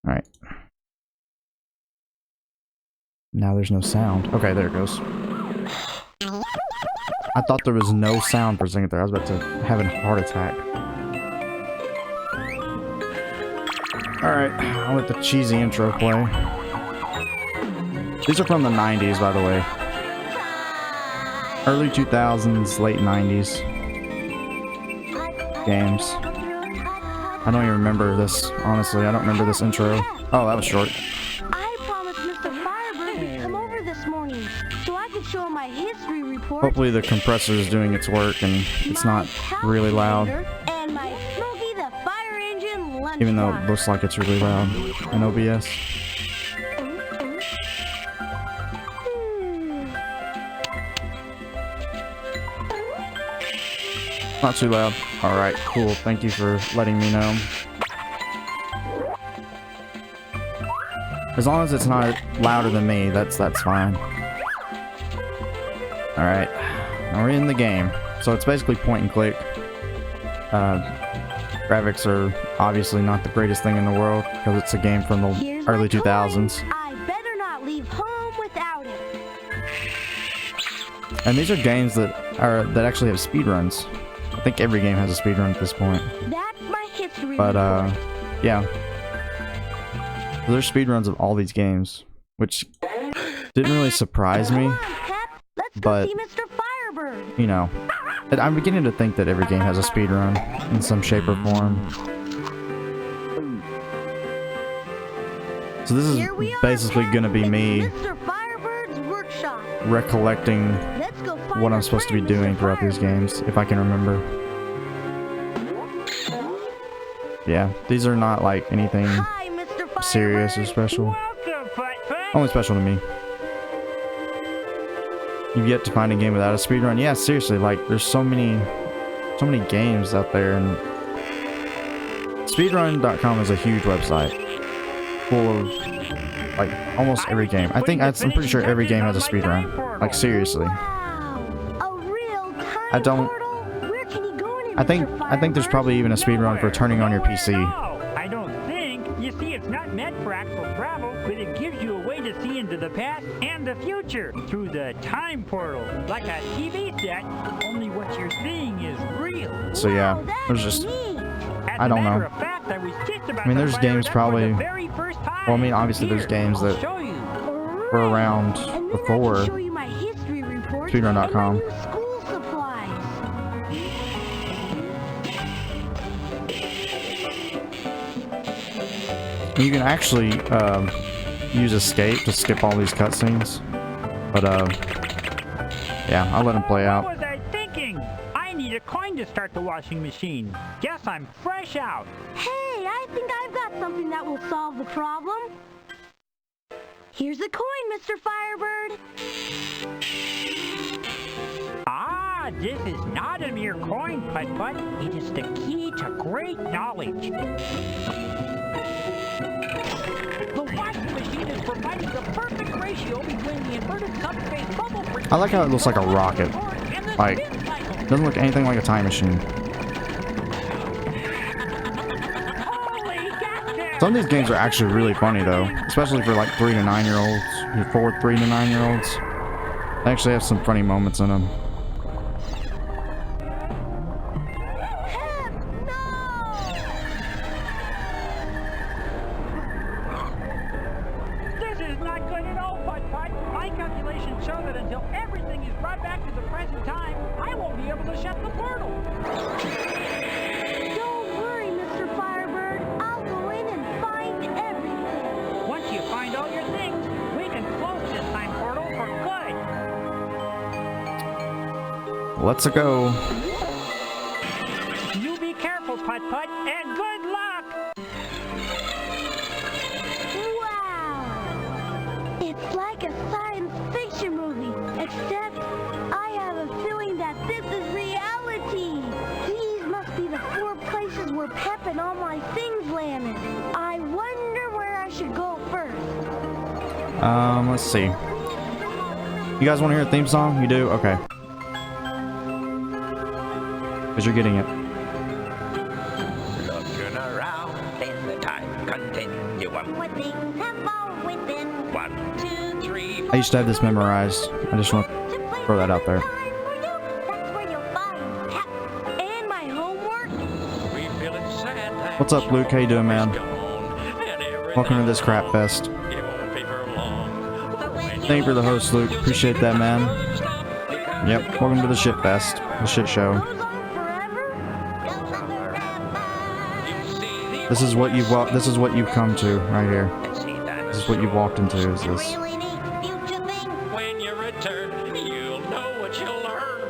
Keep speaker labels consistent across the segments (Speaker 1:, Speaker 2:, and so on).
Speaker 1: Alright. Now there's no sound. Okay, there it goes. I thought there was no sound for a second there. I was about to have a heart attack. Alright, I'll let the cheesy intro play. These are from the 90s, by the way. Early 2000s, late 90s games. I don't even remember this, honestly. I don't remember this intro. Oh, that was short.
Speaker 2: I promised Mr. Firebird to come over this morning so I could show him my history report.
Speaker 1: Hopefully the compressor is doing its work and it's not really loud.
Speaker 2: And my Smokey the Fire Engine lunch
Speaker 1: Even though
Speaker 2: box.
Speaker 1: it looks like it's really loud in OBS. Not too loud. Alright, cool. Thank you for letting me know. As long as it's not louder than me, that's fine. Alright. Now we're in the game. So it's basically point and click. Graphics are obviously not the greatest thing in the world because it's a game from the early 2000s.
Speaker 2: I better not leave home without it.
Speaker 1: And these are games that actually have speedruns. I think every game has a speedrun at this point.
Speaker 2: That's my history
Speaker 1: But
Speaker 2: report.
Speaker 1: yeah. So there's speedruns of all these games, which didn't really surprise me.
Speaker 2: Come on, Pep. Let's
Speaker 1: but-
Speaker 2: go see Mr. Firebird.
Speaker 1: You know, I'm beginning to think that every game has a speedrun in some shape or form. So this is
Speaker 2: Here we are,
Speaker 1: basically
Speaker 2: Pep.
Speaker 1: gonna be
Speaker 2: It's
Speaker 1: me
Speaker 2: Mr. Firebird's workshop.
Speaker 1: recollecting
Speaker 2: Let's go find
Speaker 1: what
Speaker 2: our
Speaker 1: I'm supposed to be
Speaker 2: friend,
Speaker 1: doing
Speaker 2: Mr.
Speaker 1: throughout these
Speaker 2: Firebird.
Speaker 1: games, if I can remember. Yeah, these are not like anything
Speaker 2: Hi, Mr. Firebird.
Speaker 1: serious or special.
Speaker 3: Welcome, Putt-Putt.
Speaker 1: Only special to me. You've yet to find a game without a speedrun. Yeah, seriously, like there's so many games out there, and speedrun.com is a huge website full of like almost every game. I'm pretty sure every game has a speedrun. Like seriously.
Speaker 2: Wow, a real time
Speaker 1: I don't-
Speaker 2: portal? Where can you go in,
Speaker 1: I think there's
Speaker 2: Mr.
Speaker 1: probably even a speedrun for turning on your PC.
Speaker 3: No, I don't think. You see, it's not meant for actual travel, but it gives you a way to see into the past and the future through the time portal, like a TV set. Only what you're seeing is real.
Speaker 1: So yeah,
Speaker 2: Wow,
Speaker 1: there's
Speaker 2: that's
Speaker 1: just
Speaker 2: neat.
Speaker 3: As
Speaker 1: I don't
Speaker 3: a matter
Speaker 1: know.
Speaker 3: Of fact, I was just about
Speaker 1: I mean,
Speaker 3: to
Speaker 1: there's
Speaker 3: fire
Speaker 1: games
Speaker 3: it up for
Speaker 1: probably-
Speaker 3: the very first time.
Speaker 1: well, I mean, obviously there's
Speaker 3: Here,
Speaker 1: games
Speaker 3: I'll
Speaker 1: that
Speaker 3: show you.
Speaker 1: were around
Speaker 2: And then I
Speaker 1: before
Speaker 2: can show you my history report
Speaker 1: speedrun.com.
Speaker 2: and my new school supplies.
Speaker 1: You can actually use escape to skip all these cutscenes, but yeah, I'll let them play out.
Speaker 3: What was I thinking? I need a coin to start the washing machine. Guess I'm fresh out.
Speaker 2: Hey, I think I've got something that will solve the problem. Here's a coin, Mr. Firebird.
Speaker 3: Ah, this is not a mere coin, Putt-Putt. It is the key to great knowledge. The washing machine is providing the perfect ratio between the inverted subspace bubble frequency
Speaker 1: I like how it looks like a rocket.
Speaker 3: and the
Speaker 1: Like,
Speaker 3: spin cycle.
Speaker 1: doesn't look anything like a time machine.
Speaker 3: Holy gotcha!
Speaker 1: Some of these games are actually really funny though, especially for like 3 to 9 year olds, 3 to 9 year olds. They actually have some funny moments in them.
Speaker 2: Pep, no!
Speaker 3: This is not good at all, Putt-Putt. My calculations show that until everything is brought back to the present time, I won't be able to shut the portal.
Speaker 2: Don't worry, Mr. Firebird. I'll go in and find everything.
Speaker 3: Once you find all your things, we can close this time portal for good.
Speaker 1: Let's go.
Speaker 3: You be careful, Putt-Putt, and good luck!
Speaker 2: Wow! It's like a science fiction movie, except I have a feeling that this is reality. These must be the 4 places where Pep and all my things landed. I wonder where I should go first.
Speaker 1: Let's see. You guys want to hear a theme song? You do? Okay. Because you're getting it.
Speaker 4: Looking around in the time continuum. 1,
Speaker 2: With the tempo within
Speaker 4: 1, 2, 3.
Speaker 1: I used to have this memorized. I just want
Speaker 2: to play
Speaker 1: throw that out there.
Speaker 2: time for you. That's where you'll find pep and my homework.
Speaker 4: We feeling sad times
Speaker 1: What's up, Luke? How you doing, man?
Speaker 4: gone, and everything
Speaker 1: Welcome to this crap fest.
Speaker 4: it won't be for long.
Speaker 2: But when
Speaker 1: Thank you for the host, Luke. Appreciate that, man. Yep. Welcome to the shit fest, the shit show.
Speaker 2: goes on forever, goes on forever.
Speaker 4: You see the
Speaker 1: This is what you've this is what you've come to right here.
Speaker 4: see that
Speaker 1: This is what you've walked into. Is this?
Speaker 2: Really neat future thing.
Speaker 4: when you return, you'll know what you'll learn.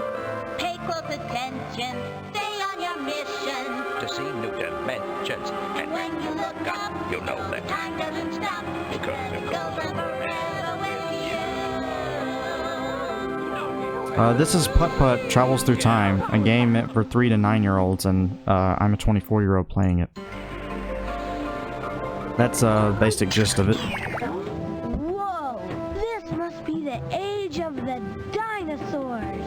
Speaker 2: Pay close attention. Stay on your mission.
Speaker 4: To see new dimensions, and
Speaker 2: When you look up,
Speaker 4: you'll know that
Speaker 2: time doesn't stop.
Speaker 4: because it
Speaker 2: Goes on forever with you.
Speaker 1: This is Putt-Putt Travels Through Time, a game meant for 3 to 9-year-olds, and I'm a 24-year-old playing it. That's the basic gist of it.
Speaker 2: Whoa! This must be the age of the dinosaurs.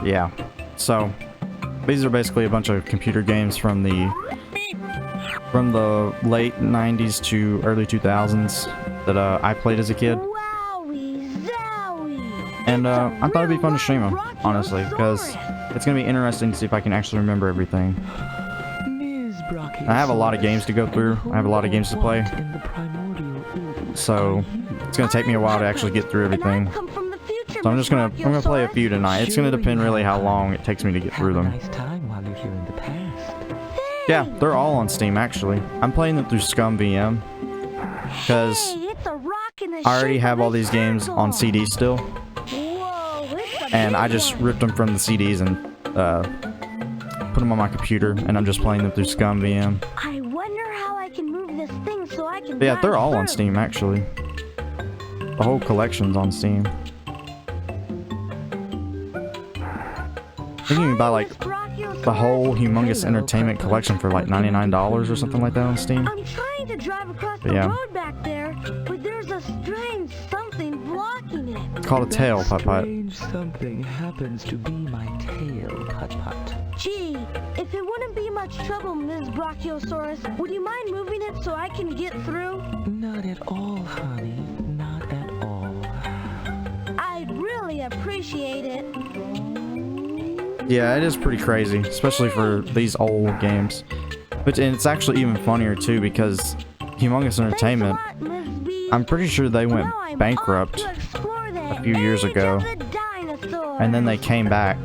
Speaker 1: Yeah. So, these are basically a bunch of computer games from the late 90s to early 2000s that I played as a kid.
Speaker 2: Wowie zowie!
Speaker 1: And I thought it'd be fun to stream them, honestly, because it's going to be interesting to see if I can actually remember everything. I have a lot of games to go through. I have a lot of games to play. So, it's going to take me a while to actually get through everything.
Speaker 2: Come from the future,
Speaker 1: So I'm just gonna play a few
Speaker 2: Brachiosaurus.
Speaker 1: tonight. It's gonna depend really how long it takes me to get through them.
Speaker 5: Nice time while you're here in the past.
Speaker 1: Yeah, they're all on Steam actually. I'm playing them through Scum VM because
Speaker 2: Hey, it's a rock in the
Speaker 1: I already
Speaker 2: shape
Speaker 1: have
Speaker 2: of
Speaker 1: all
Speaker 2: a
Speaker 1: these games on
Speaker 2: circle.
Speaker 1: CD still,
Speaker 2: Whoa, it's a
Speaker 1: and
Speaker 2: big
Speaker 1: I just
Speaker 2: one.
Speaker 1: ripped them from the CDs and put them on my computer, and I'm just playing them through Scum VM.
Speaker 2: I wonder how I can move this thing so I can.
Speaker 1: But yeah,
Speaker 2: drive
Speaker 1: they're all on
Speaker 2: through.
Speaker 1: Steam actually. The whole collection's on Steam. I think you can buy like the whole Humongous Entertainment collection for like $99 or something like that on Steam.
Speaker 2: I'm trying to drive across the
Speaker 1: Yeah.
Speaker 2: road back there, but there's a strange something blocking it.
Speaker 1: It's called a tail,
Speaker 5: That
Speaker 1: Putt-Putt.
Speaker 5: strange something happens to be my tail, Putt-Putt.
Speaker 2: Gee, if it wouldn't be much trouble, Ms. Brachiosaurus, would you mind moving it so I can get through?
Speaker 5: Not at all, honey. Not at all.
Speaker 2: I'd really appreciate it.
Speaker 1: Yeah, it is pretty crazy, especially for these old games. But and it's actually even funnier too because Humongous Entertainment,
Speaker 2: Thanks a lot, Ms. B.
Speaker 1: I'm pretty sure they went
Speaker 2: Now I'm
Speaker 1: bankrupt
Speaker 2: off to explore the
Speaker 1: a few years
Speaker 2: age
Speaker 1: ago.
Speaker 2: of the dinosaurs.
Speaker 1: and then they came back,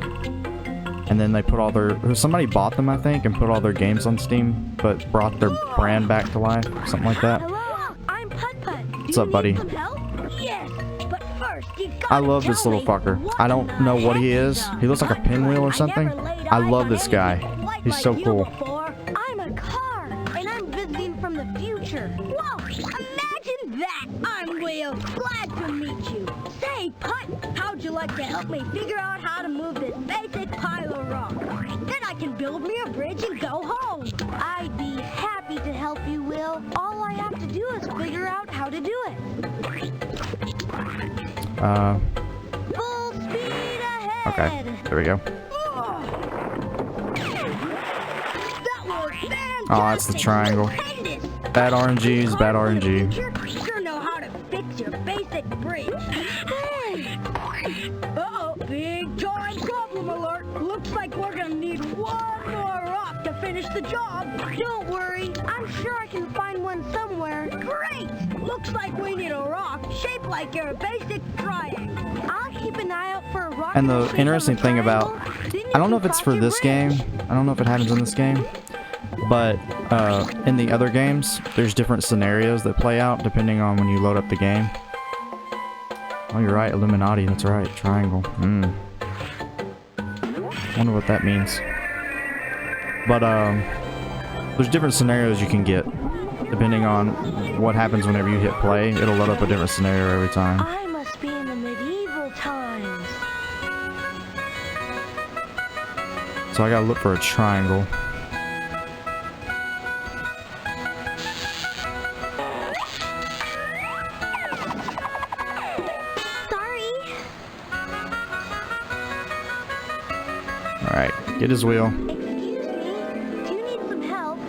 Speaker 1: and then they put all their somebody bought them I think and put all their games on Steam, but brought their brand back to life, something like that.
Speaker 2: Hello, I'm Putt-Putt.
Speaker 1: What's up, buddy?
Speaker 2: Some help? Yes, but first you
Speaker 1: I love this
Speaker 2: tell
Speaker 1: little
Speaker 2: me
Speaker 1: fucker.
Speaker 2: what
Speaker 1: I don't
Speaker 2: the
Speaker 1: know what he
Speaker 2: heck
Speaker 1: is.
Speaker 2: he's
Speaker 1: He looks like a pinwheel or something.
Speaker 2: never laid
Speaker 1: I
Speaker 2: eyes
Speaker 1: love
Speaker 2: on
Speaker 1: this guy.
Speaker 2: anything quite
Speaker 1: He's
Speaker 2: like
Speaker 1: so
Speaker 2: you
Speaker 1: cool.
Speaker 2: before. I'm a car, and I'm visiting from the future. Whoa, imagine that! I'm real glad to meet you. Say, Putt, how'd you like to help me figure out how to move this basic pile of rock? Then I can build me a bridge and go home. I'd be happy to help you, Will. All I have to do is figure out how to do it. Full speed ahead!
Speaker 1: Okay, there we go.
Speaker 2: That was fantastic!
Speaker 1: Oh, that's the triangle.
Speaker 2: Stupendous.
Speaker 1: Bad RNG is bad RNG.
Speaker 2: Sure know how to fix your basic bridge. Uh-oh, big time problem alert. Looks like we're gonna need one more rock to finish the job. Don't worry, I'm sure I can find one somewhere. Great! Looks like we need a rock shaped like your basic triangle. I'll keep an eye out for a rock.
Speaker 1: And
Speaker 2: in
Speaker 1: the
Speaker 2: shape of a
Speaker 1: interesting thing about,
Speaker 2: triangle. Then you
Speaker 1: I don't know
Speaker 2: can
Speaker 1: if it's
Speaker 2: cross
Speaker 1: for
Speaker 2: your
Speaker 1: this
Speaker 2: bridge.
Speaker 1: game. I don't know if it happens in this game. But in the other games, there's different scenarios that play out depending on when you load up the game. Oh, you're right, Illuminati. That's right, triangle. Wonder what that means. But there's different scenarios you can get depending on what happens whenever you hit play. It'll load up a different scenario every time.
Speaker 2: I must be in the medieval times.
Speaker 1: So I gotta look for a triangle.
Speaker 2: Sorry.
Speaker 1: Alright, get his wheel.
Speaker 2: Excuse me, do you need some help?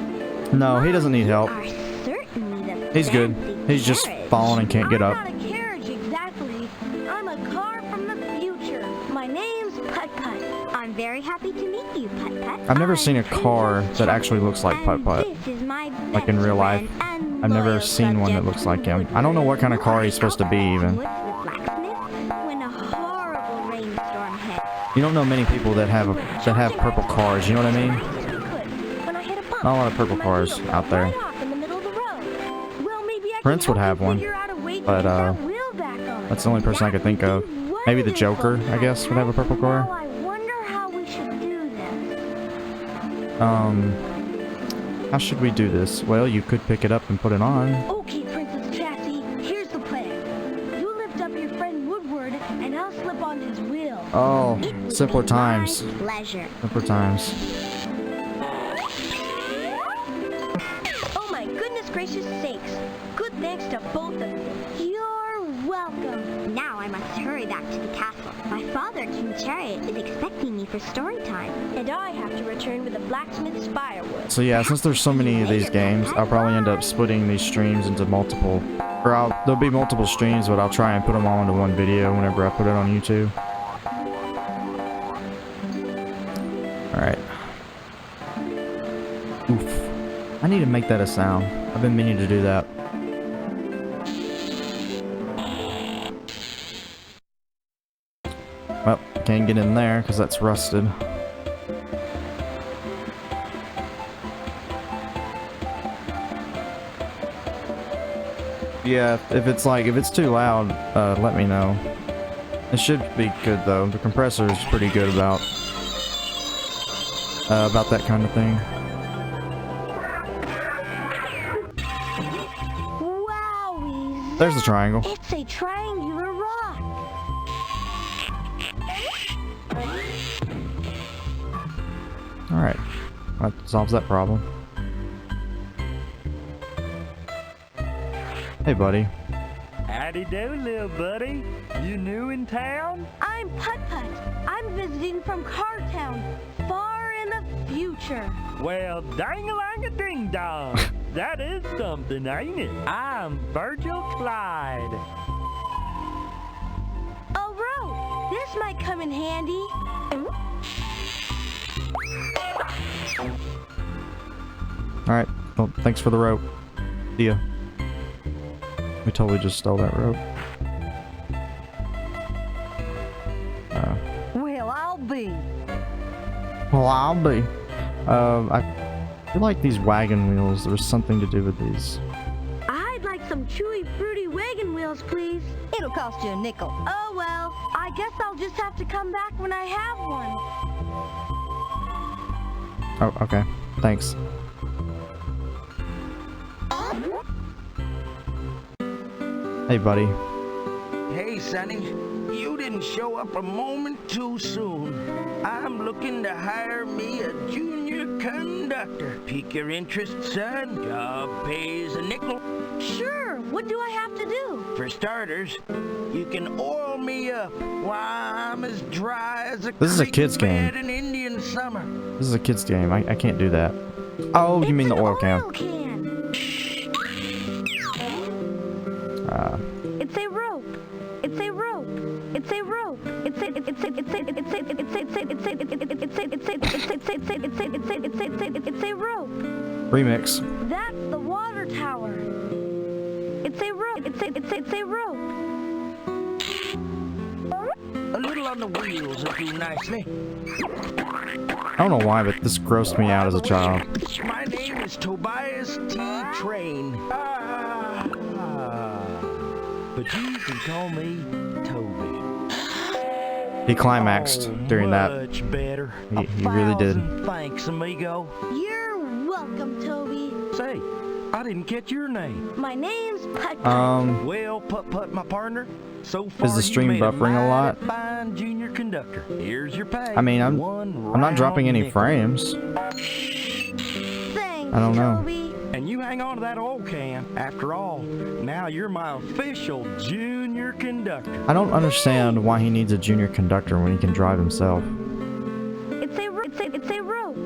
Speaker 1: No, he doesn't need help.
Speaker 2: Are certainly the
Speaker 1: He's good.
Speaker 2: fancy
Speaker 1: He's just
Speaker 2: carriage.
Speaker 1: falling and can't get up.
Speaker 2: I'm not a carriage exactly. I'm a car from the future. My name's Putt-Putt. I'm very happy to meet you, Putt-Putt.
Speaker 1: I've never seen a car that actually looks like Putt-Putt.
Speaker 2: This is my
Speaker 1: Like in
Speaker 2: best
Speaker 1: real life.
Speaker 2: friend and
Speaker 1: I've never
Speaker 2: loyal
Speaker 1: seen one that
Speaker 2: subject,
Speaker 1: looks like him. I don't know what kind of car he's supposed to be even.
Speaker 2: Woods the blacksmith when a horrible rainstorm hit.
Speaker 1: You don't know many people that have purple cars, you know what I mean?
Speaker 2: When I hit a bump,
Speaker 1: Not a lot of purple
Speaker 2: my
Speaker 1: cars
Speaker 2: wheel
Speaker 1: out
Speaker 2: fell
Speaker 1: there.
Speaker 2: right off in the middle of the road. Well, maybe I can
Speaker 1: Prince would
Speaker 2: help
Speaker 1: have
Speaker 2: you
Speaker 1: one,
Speaker 2: figure out a way to
Speaker 1: but,
Speaker 2: get that wheel back on.
Speaker 1: That's the only person I could think of.
Speaker 2: That'd be
Speaker 1: Maybe the
Speaker 2: wonderful,
Speaker 1: Joker, I guess, would have a purple car.
Speaker 2: Now I wonder how we should do this.
Speaker 1: How should we do this? Well, you could pick it up and put it on.
Speaker 2: Okay, Princess Cassie, here's the plan. You lift up your friend Woodward, and I'll slip on his wheel.
Speaker 1: Oh, simpler times.
Speaker 2: My pleasure.
Speaker 1: Simpler times.
Speaker 2: Oh my goodness gracious sakes. Good thanks to both of you. You're welcome. Now I must hurry back to the castle. My father, King Chariot, is expecting me for story time. And I have to return with the blacksmith's firewood.
Speaker 1: So yeah, since there's so many of these games, I'll probably end up splitting these streams into multiple, or there'll be multiple streams, but I'll try and put them all into one video whenever I put it on YouTube. Alright. Oof. I need to make that a sound. I've been meaning to do that. Well, can't get in there because that's rusted. Yeah, if it's too loud, let me know. It should be good though. The compressor is pretty good about that kind of thing.
Speaker 2: Wowie!
Speaker 1: There's the triangle.
Speaker 2: It's a triangular rock.
Speaker 1: Alright. That solves that problem. Hey, buddy.
Speaker 3: Howdy do, little buddy. You new in town?
Speaker 2: I'm Putt-Putt. I'm visiting from Cartown, far in the future.
Speaker 3: Well, dang-a-lang-a-ding-dong. That is something, ain't it? I'm Virgil Clyde.
Speaker 2: A rope. This might come in handy.
Speaker 1: Alright. Well, thanks for the rope. See ya. We totally just stole that rope.
Speaker 2: Well, I'll be.
Speaker 1: Well, I'll be. I feel like these wagon wheels, there was something to do with these.
Speaker 2: I'd like some chewy, fruity wagon wheels, please. It'll cost you a nickel. Oh, well. I guess I'll just have to come back when I have one.
Speaker 1: Oh, okay. Thanks. Hey, buddy.
Speaker 6: Hey, Sonny, you didn't show up a moment too soon. I'm looking to hire me a junior conductor. Pique your interest, son. Job pays a nickel.
Speaker 2: Sure. What do I have to do?
Speaker 6: For starters, you can oil me up while I'm as dry as a
Speaker 1: This is a
Speaker 6: creek
Speaker 1: kid's
Speaker 6: bed
Speaker 1: game.
Speaker 6: in Indian summer.
Speaker 1: This is a kid's game. I can't do that. Oh, you mean the oil can.
Speaker 2: It's a rope. It's a rope. It's a rope. It's a rope.
Speaker 1: Remix.
Speaker 2: That's the water tower. It's a rope. It's a rope.
Speaker 6: A little on the wheels will do nicely.
Speaker 1: I don't know why, but this grossed me out as a child.
Speaker 6: My name is Tobias T. Train. But you can call me Toby.
Speaker 1: He climaxed during that.
Speaker 6: Much better.
Speaker 1: He really did.
Speaker 6: Thanks, amigo.
Speaker 2: You're welcome, Toby.
Speaker 6: Say, I didn't catch your name.
Speaker 2: My name's Putt-Putt.
Speaker 6: Well, Putt-Putt, my partner. So far,
Speaker 1: Is the stream
Speaker 6: you made
Speaker 1: buffering a lot?
Speaker 6: mighty fine junior conductor. Here's your pay.
Speaker 1: I mean, I'm not dropping any
Speaker 6: nickel.
Speaker 1: frames.
Speaker 2: Thanks,
Speaker 1: I don't know.
Speaker 2: Toby.
Speaker 6: And you hang on to that oil can. After all, now you're my official junior conductor.
Speaker 1: I don't understand why he needs a junior conductor when he can drive himself.
Speaker 2: It's a It's a rope.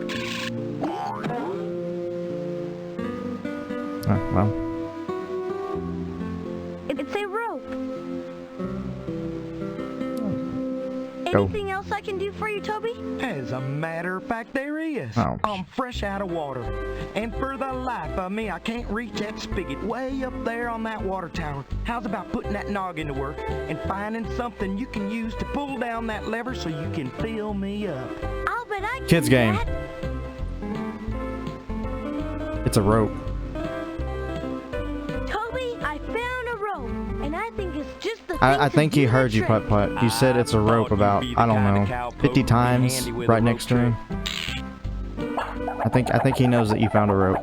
Speaker 1: Oh, well.
Speaker 2: It's a rope.
Speaker 1: Go.
Speaker 2: Anything else I can do for you, Toby?
Speaker 6: As a matter of fact, there is.
Speaker 1: Oh.
Speaker 6: I'm fresh out of water. And for the life of me, I can't reach that spigot way up there on that water tower. How's about putting that noggin to work and finding something you can use to pull down that lever so you can fill me up?
Speaker 2: I'll bet I can
Speaker 1: Kids
Speaker 2: do
Speaker 1: game.
Speaker 2: that.
Speaker 1: It's a rope.
Speaker 2: Toby, I found a rope, and I think it's just the
Speaker 1: I
Speaker 2: thing
Speaker 1: think
Speaker 2: to
Speaker 1: he
Speaker 2: do
Speaker 1: heard
Speaker 2: the
Speaker 1: you,
Speaker 2: trick.
Speaker 1: Putt-Putt. You said it's a rope about, I don't know, 50 times right next to him. I think he knows that you found a rope.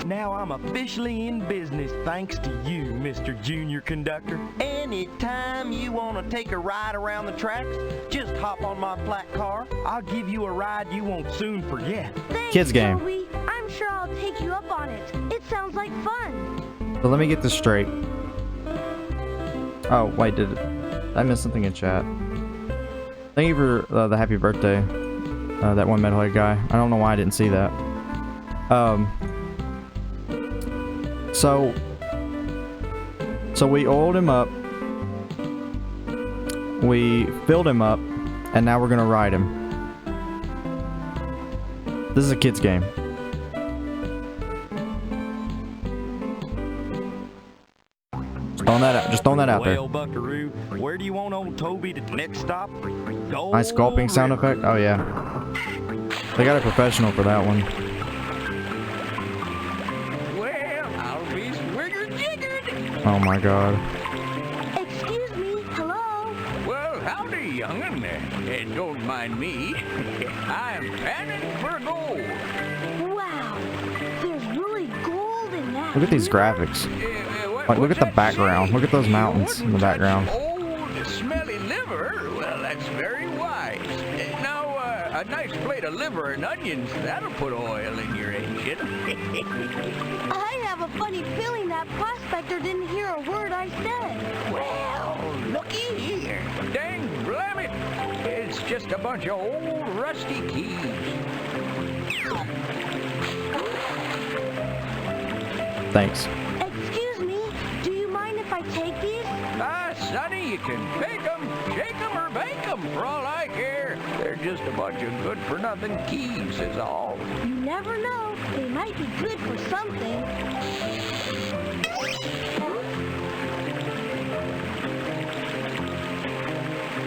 Speaker 6: Now I'm officially in business thanks to you, Mr. Junior Conductor. Anytime you want to take a ride around the tracks, just hop on my black car. I'll give you a ride you won't soon forget.
Speaker 2: Thanks,
Speaker 1: Kids game.
Speaker 2: Toby. I'm sure I'll take you up on it. It sounds like fun.
Speaker 1: So let me get this straight. Oh, wait, did I miss something in chat? Thank you for the happy birthday, that one metalhead guy. I don't know why I didn't see that. So we oiled him up, we filled him up, and now we're gonna ride him. This is a kid's game. Just throwing that out there.
Speaker 6: Well, Buckaroo, where do you want old Toby to next stop?
Speaker 1: Nice gulping sound effect. Oh yeah, they got a professional for that one.
Speaker 4: Well, I'll be swiggered-jiggered.
Speaker 1: Oh my god.
Speaker 2: Excuse me. Hello?
Speaker 4: Well, howdy, young'un. Don't mind me. I'm panning for gold.
Speaker 2: Wow. There's really gold in that.
Speaker 1: Look at these graphics. Like, look at the background. Look at those mountains in the background.
Speaker 4: Old, smelly liver? Well, that's very wise. Now, a nice plate of liver and onions, that'll put oil in your engine.
Speaker 2: I have a funny feeling that prospector didn't hear a word I said.
Speaker 4: Well, looky here. Dang blammit. It's just a bunch of old rusty keys.
Speaker 1: Thanks.
Speaker 2: Excuse me. Do you mind if I take these?
Speaker 4: Ah, sonny, you can bake 'em, shake 'em, or bake 'em for all I care. They're just a bunch of good-for-nothing keys is all.
Speaker 2: You never know. They might be good for something.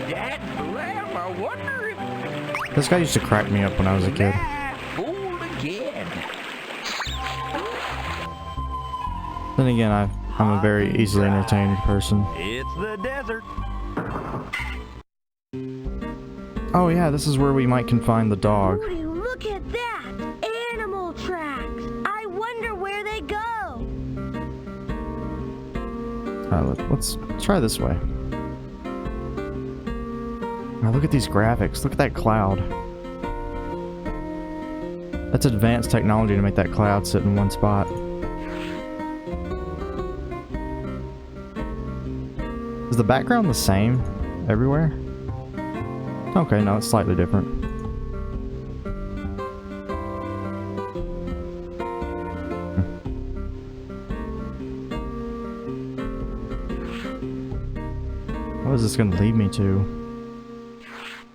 Speaker 4: Dad blam, I wonder if...
Speaker 1: This guy used to crack me up when I was a kid.
Speaker 4: Nah, fooled again.
Speaker 1: Then again, I'm a very easily entertained person.
Speaker 6: It's the desert.
Speaker 1: Oh yeah, this is where we might confine the dog.
Speaker 2: Rudy, look at that! Animal tracks! I wonder where they go!
Speaker 1: Let's try this way. Oh, look at these graphics. Look at that cloud. That's advanced technology to make that cloud sit in one spot. Is the background the same everywhere? Okay, no, it's slightly different. What is this gonna lead me to?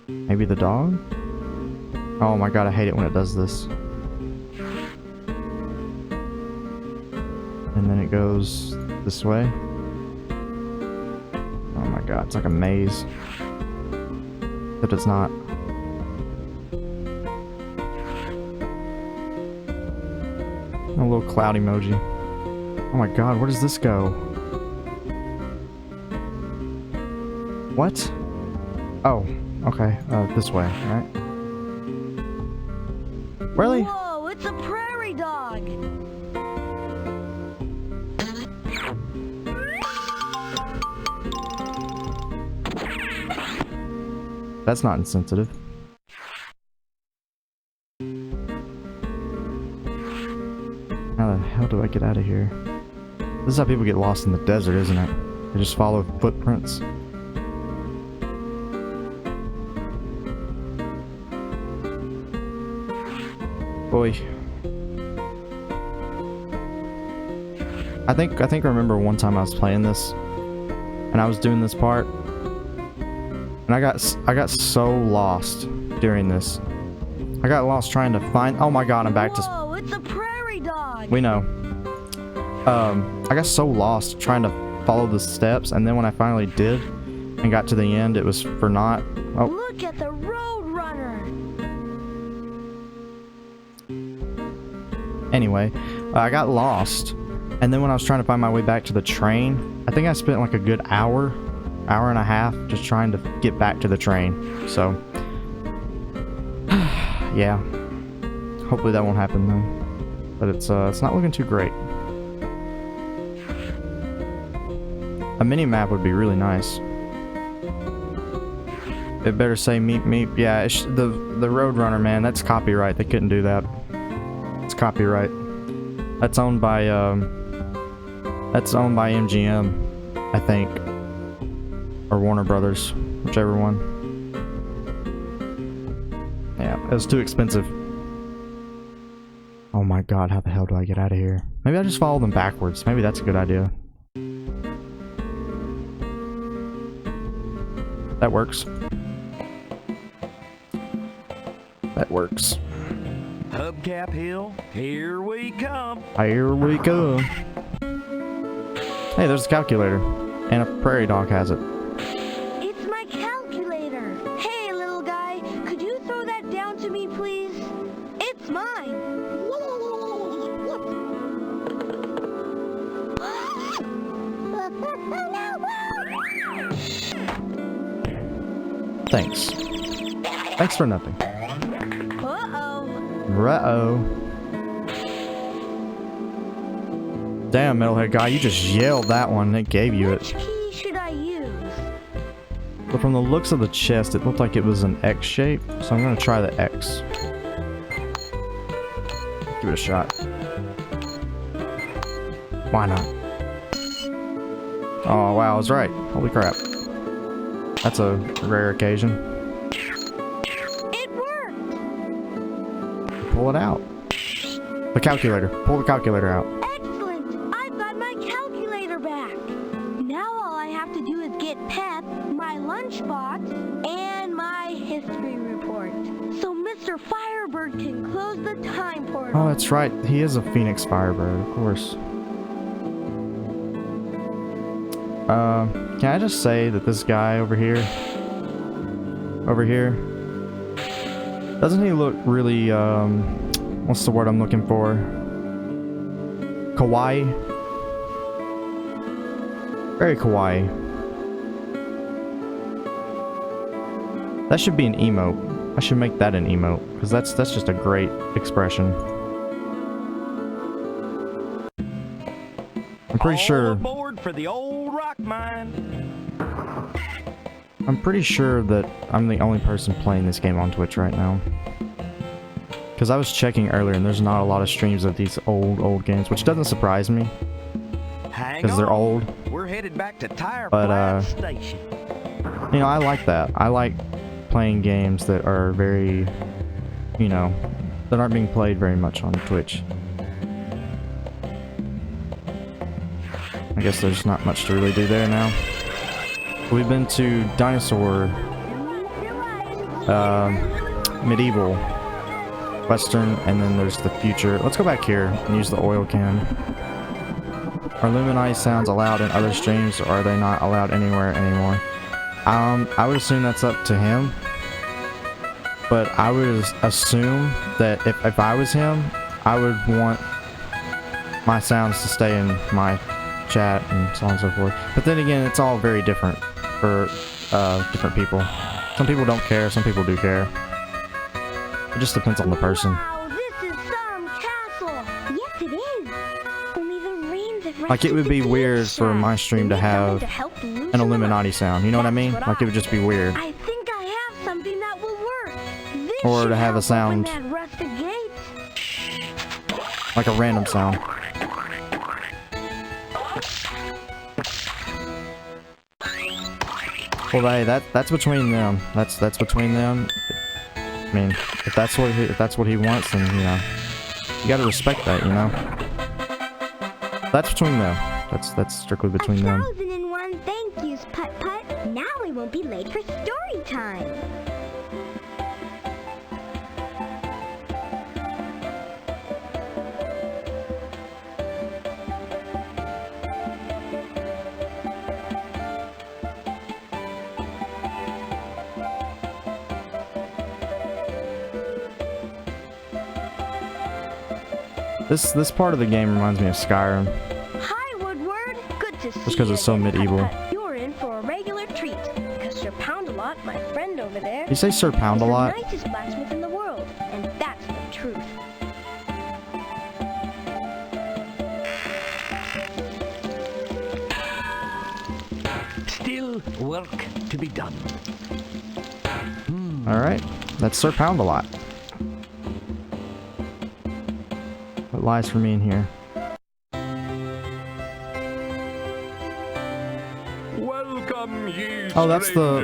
Speaker 1: Maybe the dog? Oh my god, I hate it when it does this. And then it goes this way. Oh my god, it's like a maze. Except it's not. A little cloud emoji. Oh my god, where does this go? What? Oh, okay. This way, right? Really?
Speaker 2: Whoa, it's a prairie dog!
Speaker 1: That's not insensitive. How the hell do I get out of here? This is how people get lost in the desert, isn't it? They just follow footprints. Boy. I think I remember one time I was playing this and I was doing this part and I got so lost during this. I got lost trying to find. Oh my god, I'm back to.
Speaker 2: Whoa, it's a prairie dog.
Speaker 1: We know. I got so lost trying to follow the steps, and then when I finally did and got to the end, it was for naught. Oh.
Speaker 2: Look at the road runner.
Speaker 1: Anyway, I got lost, and then when I was trying to find my way back to the train, I think I spent like a good hour and a half just trying to get back to the train. So, yeah. Hopefully that won't happen though. But it's not looking too great. A mini map would be really nice. It better say meep meep. Yeah, the Roadrunner, man, that's copyright. They couldn't do that. It's copyright. That's owned by MGM, I think, or Warner Brothers, whichever one. Yeah, it was too expensive. Oh my god, how the hell do I get out of here? Maybe I just follow them backwards. Maybe that's a good idea. That works. That works.
Speaker 6: Hubcap Hill, here we come.
Speaker 1: Here we go. Hey, there's a calculator. And a prairie dog has it.
Speaker 2: It's my calculator. Hey, little guy, could you throw that down to me, please? It's mine.
Speaker 1: Thanks. Thanks for nothing.
Speaker 2: Uh-oh.
Speaker 1: Ruh-oh. Damn, metalhead guy, you just yelled that one and it gave you
Speaker 2: Which
Speaker 1: it.
Speaker 2: key should I use?
Speaker 1: But from the looks of the chest, it looked like it was an X shape, so I'm gonna try the X. Give it a shot. Why not? Oh wow, I was right. Holy crap. That's a rare occasion.
Speaker 2: It worked!
Speaker 1: Pull it out. The calculator. Pull the calculator out.
Speaker 2: Excellent! I've got my calculator back. Now all I have to do is get Pep, my lunchbox, and my history report. So Mr. Firebird can close the time portal.
Speaker 1: Oh, that's right. He is a Phoenix Firebird, of course. Can I just say that this guy over here, doesn't he look really, what's the word I'm looking for? Kawaii? Very kawaii. That should be an emote. I should make that an emote, because that's just a great expression. I'm pretty sure.
Speaker 6: Aboard for the old rock mine.
Speaker 1: I'm pretty sure that I'm the only person playing this game on Twitch right now. Because I was checking earlier and there's not a lot of streams of these old games, which doesn't surprise me. Because they're old.
Speaker 6: We're headed back to Tire
Speaker 1: But,
Speaker 6: Plant Station.
Speaker 1: You know, I like that. I like playing games that are very, you know, that aren't being played very much on Twitch. I guess there's not much to really do there now. We've been to Dinosaur, Medieval, Western, and then there's the Future. Let's go back here and use the oil can. Are Illuminati sounds allowed in other streams, or are they not allowed anywhere anymore? I would assume that's up to him. But I would assume that if I was him, I would want my sounds to stay in my chat and so on and so forth. But then again, it's all very different for different people. Some people don't care, some people do care. It just depends on the person.
Speaker 2: Wow, this is some castle. Yes, it is. Only the rains have
Speaker 1: Like, it would be
Speaker 2: rescued
Speaker 1: weird
Speaker 2: this
Speaker 1: for
Speaker 2: shack.
Speaker 1: my stream
Speaker 2: We
Speaker 1: to
Speaker 2: need someone
Speaker 1: have
Speaker 2: to help loosen
Speaker 1: an
Speaker 2: them up.
Speaker 1: Illuminati sound. You know what I mean? Like, it would just be weird.
Speaker 2: I think I have something that will work. This
Speaker 1: Or
Speaker 2: should
Speaker 1: to have a
Speaker 2: help open
Speaker 1: sound.
Speaker 2: that rusted gate.
Speaker 1: Like a random sound. Well, hey, that's between them. That's between them. I mean, if that's what he wants, then you know, you gotta respect that, you know. That's between them. That's strictly between them.
Speaker 2: 1,001 thank yous, Putt-Putt. Now we won't be late for story time.
Speaker 1: This part of the game reminds me of Skyrim.
Speaker 2: Hi, Woodward. Good to see you.
Speaker 1: Just because it's so
Speaker 2: again,
Speaker 1: medieval.
Speaker 2: Putt-Putt. You're in for a regular treat. Because Sir Pound-a-Lot, my friend over there,
Speaker 1: You say Sir Pound-a-Lot?
Speaker 2: is the nicest blacksmith in the world, and that's the truth.
Speaker 5: Still work to be done.
Speaker 1: Alright, that's Sir Pound-a-Lot. What lies for me in here?
Speaker 7: Welcome, ye
Speaker 1: Oh, that's the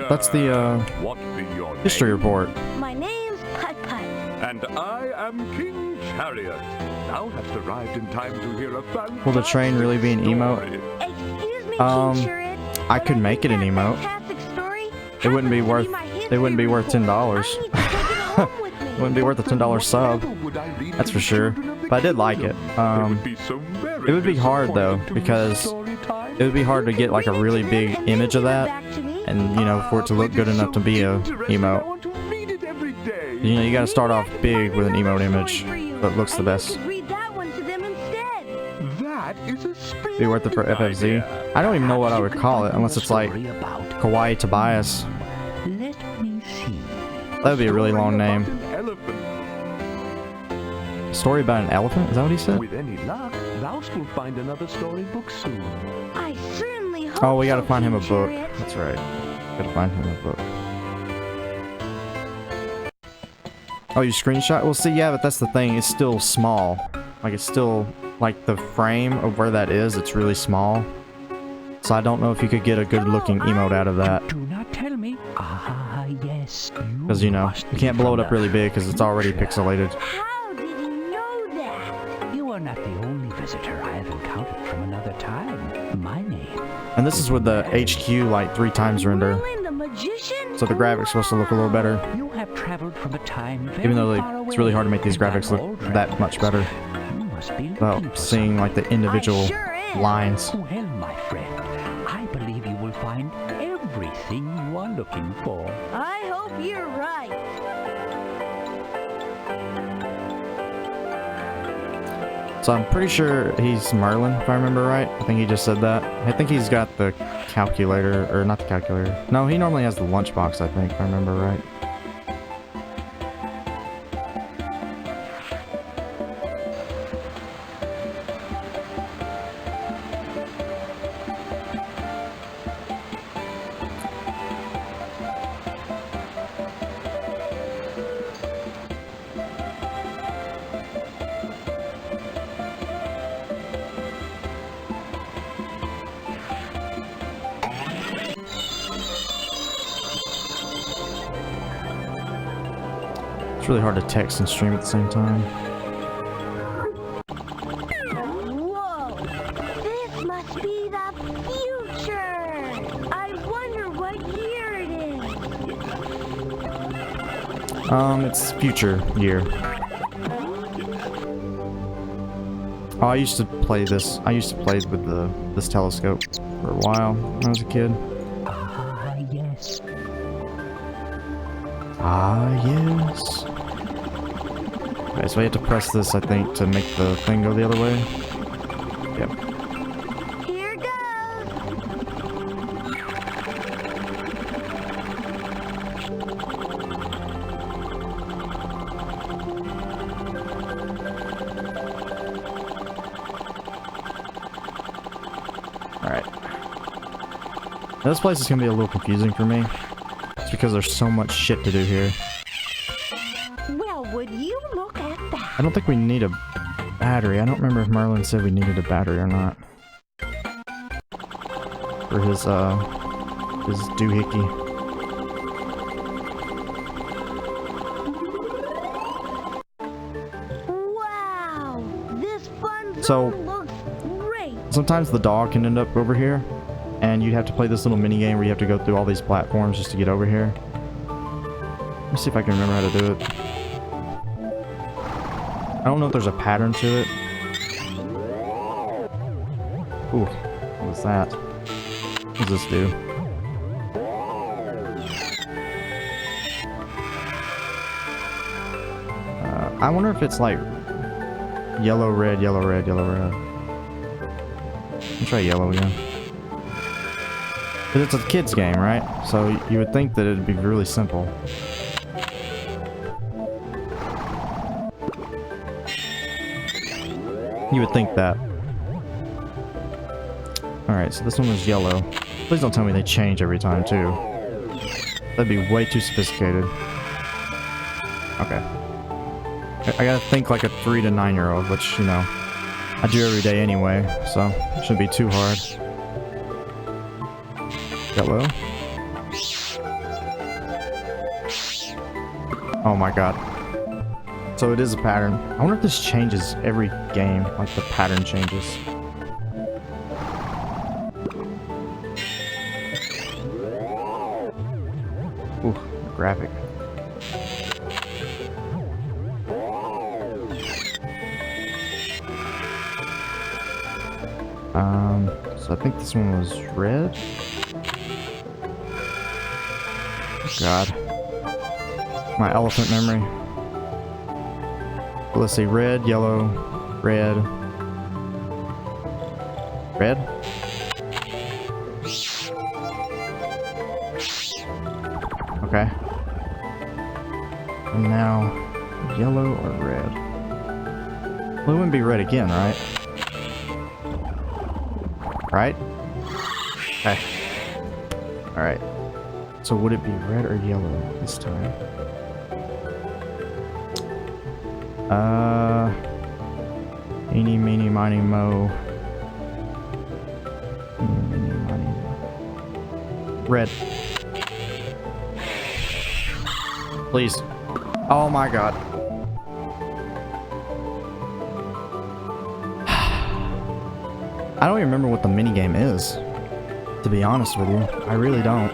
Speaker 7: What be your
Speaker 1: history
Speaker 7: name?
Speaker 1: report.
Speaker 2: My name's Putt-Putt.
Speaker 7: And I am King Chariot. Thou hast arrived in time to hear a fantastic
Speaker 1: Will the train really be an emote?
Speaker 7: story.
Speaker 2: Excuse me,
Speaker 1: Um,
Speaker 2: King Chariot,
Speaker 1: I
Speaker 2: but
Speaker 1: could make
Speaker 2: think
Speaker 1: it an
Speaker 2: that
Speaker 1: emote.
Speaker 2: fantastic story
Speaker 1: It wouldn't be
Speaker 2: happens to
Speaker 1: worth-
Speaker 2: my
Speaker 1: it wouldn't be worth
Speaker 2: history
Speaker 1: $10.
Speaker 2: report. I need to take it home with me.
Speaker 1: It wouldn't be worth a $10 sub.
Speaker 7: Whatever would I leave
Speaker 1: That's
Speaker 7: to
Speaker 1: for
Speaker 7: the
Speaker 1: sure.
Speaker 7: children of the
Speaker 1: But I did like
Speaker 7: kingdom?
Speaker 1: it.
Speaker 7: They would be so very
Speaker 1: it would be hard, though,
Speaker 7: disappointed to
Speaker 1: because
Speaker 7: miss story time.
Speaker 1: it would be hard to get like a
Speaker 2: Read it
Speaker 1: really
Speaker 2: to
Speaker 1: big
Speaker 2: them and then
Speaker 1: image of
Speaker 2: give it
Speaker 1: that,
Speaker 2: back to me.
Speaker 1: and you know, for it to look good enough to be a emote.
Speaker 7: I want to read it every day.
Speaker 1: You know, you gotta start off
Speaker 2: Maybe I can
Speaker 1: big
Speaker 2: find
Speaker 1: with an
Speaker 2: another
Speaker 1: emote
Speaker 2: story
Speaker 1: image
Speaker 2: for you.
Speaker 1: that looks the
Speaker 2: And
Speaker 1: best.
Speaker 2: you could read that one to them instead.
Speaker 7: That is a splendid
Speaker 1: Be worth it for FFZ.
Speaker 7: idea.
Speaker 1: I don't even know what I would call it
Speaker 5: Find
Speaker 1: unless
Speaker 5: a
Speaker 1: it's like
Speaker 5: story about.
Speaker 1: Kawaii Tobias.
Speaker 5: Let me see.
Speaker 1: That would be a really
Speaker 7: Story
Speaker 1: long
Speaker 7: about
Speaker 1: name.
Speaker 7: an elephant.
Speaker 1: Story about an elephant? Is that what he said?
Speaker 7: With any luck, thou will find another storybook soon.
Speaker 2: I certainly hope
Speaker 1: Oh, we gotta
Speaker 2: so,
Speaker 1: find him a
Speaker 2: King
Speaker 1: book.
Speaker 2: Chariot.
Speaker 1: That's right. Gotta find him a book. Oh, you screenshot? Well, see, yeah, but that's the thing. It's still small. Like, it's still, like, the frame of where that is, it's really small. So I don't know if you could get a good-looking emote out of that.
Speaker 5: Do not tell me. Ah, yes.
Speaker 1: Because, you know, you can't blow it up really big because it's already pixelated.
Speaker 2: How did you know that?
Speaker 5: You are not the only visitor I have encountered from another time. My name.
Speaker 1: And this is with the HQ, like, 3 times render.
Speaker 2: Merlin the magician?
Speaker 1: So the graphics supposed to look a little better.
Speaker 5: You have traveled from a time very
Speaker 1: Even though like,
Speaker 5: far
Speaker 1: it's really
Speaker 5: away
Speaker 1: hard to make these
Speaker 5: in that
Speaker 1: graphics look
Speaker 5: old
Speaker 1: that much better.
Speaker 5: You must be
Speaker 1: Without
Speaker 5: looking for
Speaker 1: seeing, like, the individual
Speaker 2: I sure am.
Speaker 1: lines.
Speaker 5: Well, my friend, I believe you will find everything you are looking for.
Speaker 2: I hope you're right.
Speaker 1: So I'm pretty sure he's Merlin, if I remember right. I think he just said that. I think he's got the calculator, or not the calculator. No, he normally has the lunchbox, I think, if I remember right. It's really hard to text and stream at the same time.
Speaker 2: Whoa! This must be the future! I wonder what year it is.
Speaker 1: It's future year. Oh, I used to play this. I used to play with this telescope for a while when I was a kid.
Speaker 5: Ah, yes.
Speaker 1: Ah, yes. Okay, so I have to press this, I think, to make the thing go the other way. Yep.
Speaker 2: Here goes!
Speaker 1: Alright. This place is gonna be a little confusing for me. It's because there's so much shit to do here.
Speaker 2: Well, would you look at that?
Speaker 1: I don't think we need a battery. I don't remember if Merlin said we needed a battery or not. For his doohickey.
Speaker 2: Wow! This fun
Speaker 1: So-
Speaker 2: zone looks great!
Speaker 1: Sometimes the dog can end up over here, and you'd have to play this little mini game where you have to go through all these platforms just to get over here. Let me see if I can remember how to do it. I don't know if there's a pattern to it. Ooh, what was that? What does this do? I wonder if it's like yellow, red, yellow, red, yellow, red. Let's try yellow again. But it's a kid's game, right? So you would think that it'd be really simple. You would think that. Alright, so this one was yellow. Please don't tell me they change every time, too. That'd be way too sophisticated. Okay. I gotta think like a 3 to 9-year-old, which, you know, I do every day anyway, so it shouldn't be too hard. Yellow. Oh my god. So it is a pattern. I wonder if this changes every game, like the pattern changes. Ooh, graphic. So I think this one was red. God. My elephant memory. Let's see, red, yellow, red. Red? Okay. And now, yellow or red? Well, it wouldn't be red again, right? Right? Okay. Alright. So would it be red or yellow this time? Eeny, meeny, miny, mo. Eeny, meeny, miny, mo. Red. Please. Oh my god. I don't even remember what the minigame is, to be honest with you. I really don't.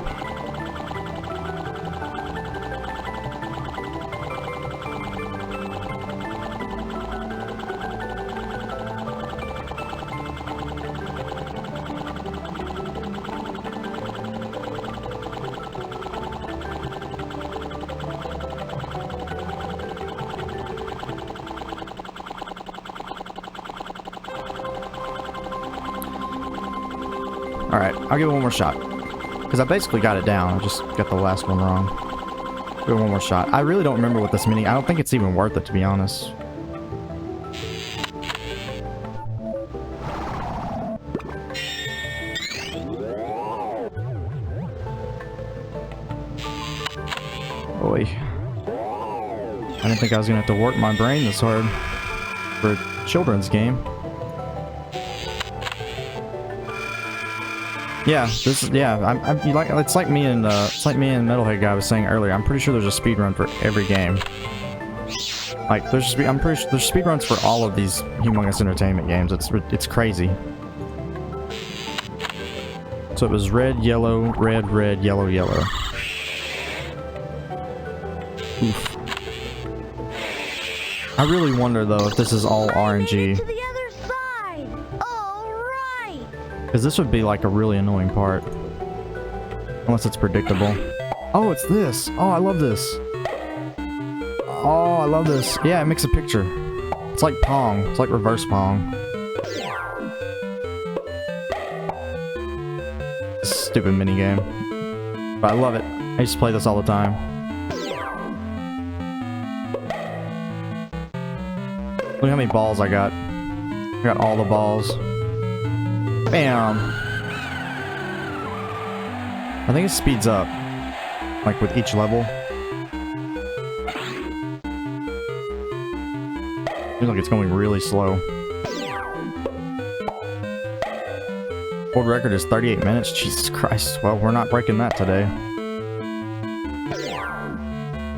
Speaker 1: Alright, I'll give it one more shot. Because I basically got it down. I just got the last one wrong. Give it one more shot. I really don't remember what this mini... I don't think it's even worth it, to be honest. Boy. I didn't think I was going to have to work my brain this hard for a children's game. Yeah, this is it's like me and Metalhead guy was saying earlier. I'm pretty sure there's a speedrun for every game. Like I'm pretty sure there's speedruns for all of these Humongous Entertainment games. It's crazy. So it was red, yellow, red, red, yellow, yellow. Oof. I really wonder though if this is all RNG.
Speaker 2: To the other side. All right.
Speaker 1: Because this would be like a really annoying part. Unless it's predictable. Oh, it's this. Oh, I love this. Oh, I love this. Yeah, it makes a picture. It's like Pong. It's like reverse Pong. Stupid minigame. But I love it. I used to play this all the time. Look how many balls I got. I got all the balls. Bam! I think it speeds up. Like with each level. Seems like it's going really slow. World record is 38 minutes. Jesus Christ. Well, we're not breaking that today.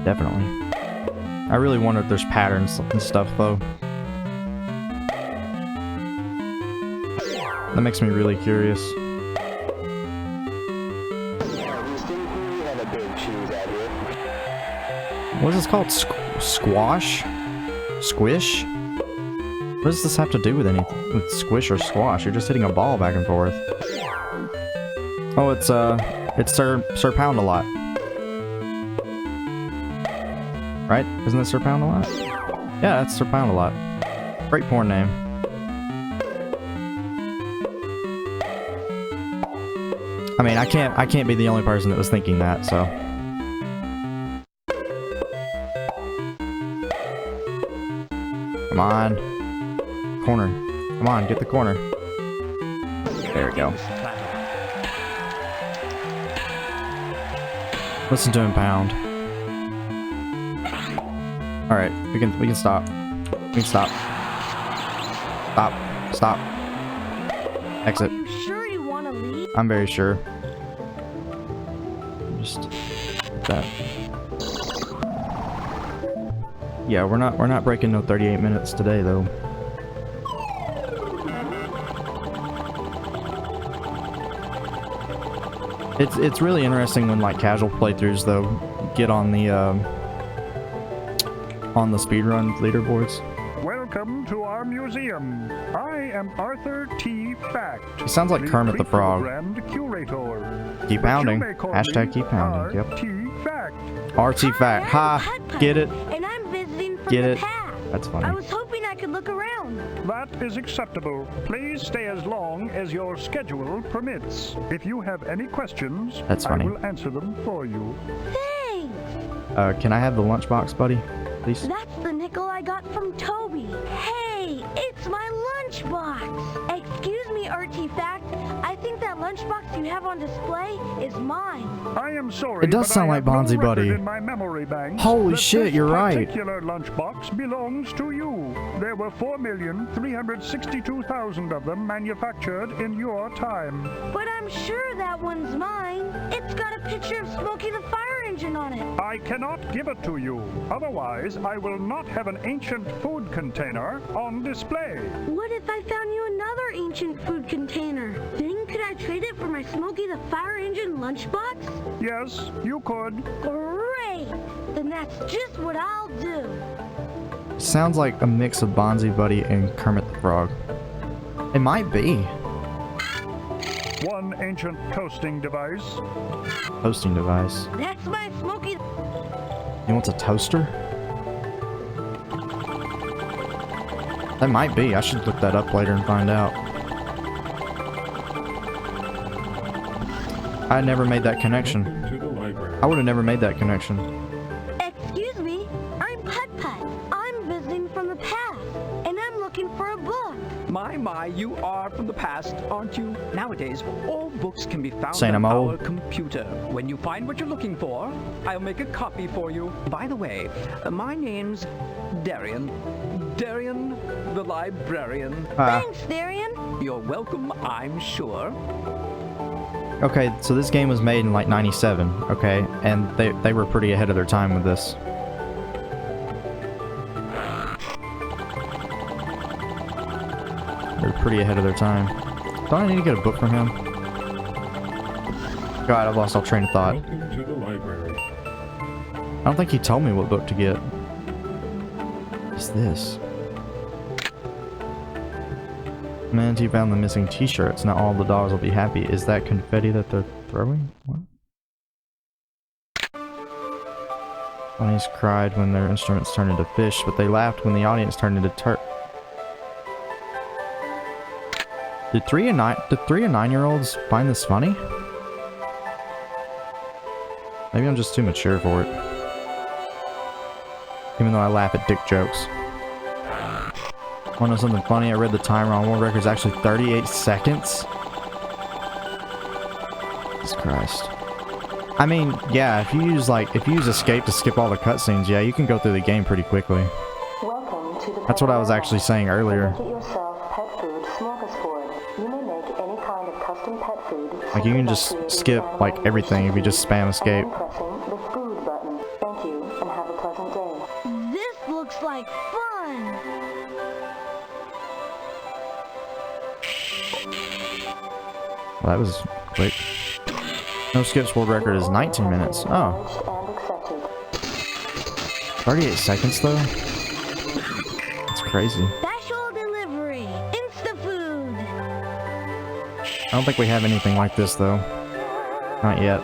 Speaker 1: Definitely. I really wonder if there's patterns and stuff, though. That makes me really curious. What is this called? Squash? Squish? What does this have to do with anything? With squish or squash? You're just hitting a ball back and forth. Oh, it's Sir Pound-A-Lot. Right? Isn't it Sir Pound-A-Lot? Yeah, that's Sir Pound-A-Lot. Great porn name. I mean, I can't be the only person that was thinking that, so. Come on. Corner. Come on, get the corner. There we go. Listen to him pound. Alright, we can stop. We can stop. Stop. Stop. Exit.
Speaker 2: Are you sure you want to leave?
Speaker 1: I'm very sure. Just that. Yeah, we're not breaking no 38 minutes today though. It's really interesting when like casual playthroughs though get on the speedrun leaderboards.
Speaker 8: Welcome to our museum. I am Arthur T. Fact.
Speaker 1: He sounds like Kermit the Frog.
Speaker 8: Curator.
Speaker 1: Keep pounding. Hashtag keep pounding. Yep. RT Fact. Ha! Get it?
Speaker 2: And I'm visiting from
Speaker 1: Get
Speaker 2: the
Speaker 1: it?
Speaker 2: past.
Speaker 1: That's funny.
Speaker 2: I was hoping I could look around.
Speaker 8: That is acceptable. Please stay as long as your schedule permits. If you have any questions,
Speaker 1: That's funny.
Speaker 8: I will answer them for you.
Speaker 2: Thanks.
Speaker 1: Can I have the lunchbox, buddy? Please?
Speaker 2: That's the nickel I got from Toby. Hey, it's my lunchbox. Excuse me, RT Fact. I think that lunchbox you have on display is mine.
Speaker 8: I am sorry.
Speaker 1: It does
Speaker 8: but
Speaker 1: sound
Speaker 8: I
Speaker 1: like
Speaker 8: have
Speaker 1: Bonzi
Speaker 8: no
Speaker 1: Buddy.
Speaker 8: record in my memory bank
Speaker 1: Holy
Speaker 8: that
Speaker 1: shit,
Speaker 8: this
Speaker 1: you're right.
Speaker 8: particular lunchbox belongs to you. There were 4,362,000 of them manufactured in your time.
Speaker 2: But I'm sure that one's mine. It's got a picture of Smokey the Fire Engine on it.
Speaker 8: I cannot give it to you. Otherwise, I will not have an ancient food container on display.
Speaker 2: What if I found you another ancient food container? Then could I trade it for my Smokey the Fire Engine lunchbox?
Speaker 8: Yes, you could.
Speaker 2: Great! Then that's just what I'll do.
Speaker 1: Sounds like a mix of Bonzi Buddy and Kermit the Frog. It might be.
Speaker 8: One ancient toasting device.
Speaker 1: Toasting device.
Speaker 2: That's my Smokey.
Speaker 1: He wants a toaster? That might be. I should look that up later and find out. I never made that connection. I would have never made that connection.
Speaker 2: Excuse me, I'm Putt-Putt. I'm visiting from the past, and I'm looking for a book.
Speaker 9: My, you are from the past, aren't you? Nowadays, all books can be found
Speaker 1: Saying
Speaker 9: on
Speaker 1: I'm
Speaker 9: our
Speaker 1: old.
Speaker 9: computer. When you find what you're looking for, I'll make a copy for you. By the way, my name's Darian. Darian, the librarian.
Speaker 2: Thanks, Darian.
Speaker 9: You're welcome, I'm sure.
Speaker 1: Okay, so this game was made in like 97, okay? And they were pretty ahead of their time with this. They're pretty ahead of their time. Don't I need to get a book from him? God, I've lost all train of thought.
Speaker 7: Welcome to the library.
Speaker 1: I don't think he told me what book to get. What's this? Man, he found the missing t-shirts. Now all the dogs will be happy. Is that confetti that they're throwing? What? Bunnies cried when their instruments turned into fish, but they laughed when the audience turned into Did 3 and 9-year-olds find this funny? Maybe I'm just too mature for it. Even though I laugh at dick jokes. Wanna know something funny? I read the timer on world record's actually 38 seconds. Jesus Christ. I mean, yeah, if you use escape to skip all the cutscenes, yeah, you can go through the game pretty quickly.
Speaker 10: Welcome
Speaker 1: That's what I was actually saying earlier.
Speaker 10: Get yourself pet food smorgasbord. You may make any kind of custom pet food.
Speaker 1: Like you can just skip like everything if you just spam escape.
Speaker 10: And pressing the food button. Thank you, and have a pleasant day.
Speaker 2: This looks like fun.
Speaker 1: Well, that was quick. No skips world record is 19 minutes. Oh. 38 seconds though? That's crazy.
Speaker 2: Special delivery. Insta-food.
Speaker 1: I don't think we have anything like this though. Not yet.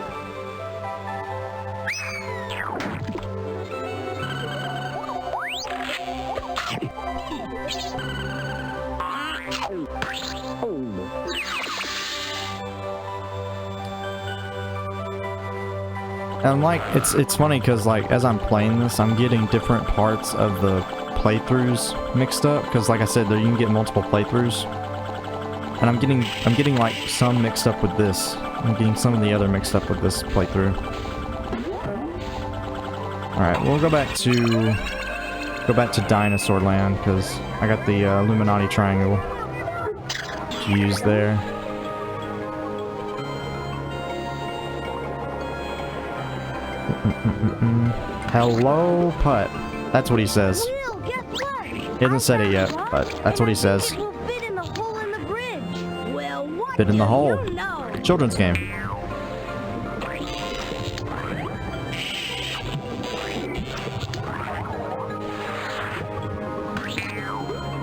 Speaker 1: And like, it's funny because like as I'm playing this, I'm getting different parts of the playthroughs mixed up because like I said, there you can get multiple playthroughs, and I'm getting like some mixed up with this. I'm getting some of the other mixed up with this playthrough. All right, we'll go back to Dinosaur Land because I got the Illuminati triangle to use there. Hello, Putt. That's what he says.
Speaker 2: Will, guess what?
Speaker 1: He hasn't said it yet, but that's what he says.
Speaker 2: Will fit in the hole in the bridge. Well, what
Speaker 1: Fit in the
Speaker 2: do
Speaker 1: hole.
Speaker 2: you know?
Speaker 1: Children's game.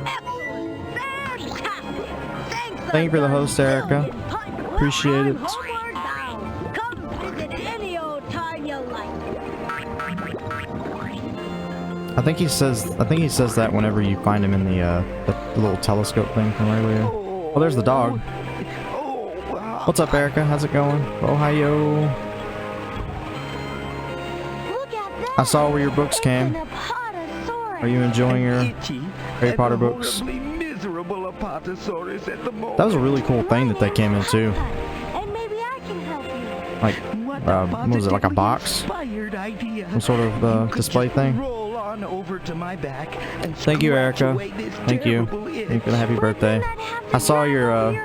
Speaker 2: Excellent. Fantastic. Thanks,
Speaker 1: Thank you for the host, Erica. Appreciate it.
Speaker 2: Homeward bound. Come visit any old time you like.
Speaker 1: I think he says that whenever you find him in the little telescope thing from earlier. Oh, there's the dog. What's up, Erica? How's it going? Ohio.
Speaker 2: Look at that.
Speaker 1: I saw where your books came. Are you enjoying your Harry Potter books?
Speaker 6: Miserable Apatosaurus at the moment.
Speaker 1: That was a really cool thing that they came into.
Speaker 2: And maybe I can help you.
Speaker 1: Like, what was it, like a box? Some sort of display thing?
Speaker 6: Roll on over to my back and
Speaker 1: Thank you, Erica. Thank you.
Speaker 6: terrible itch.
Speaker 1: Thank you for the happy birthday. I saw your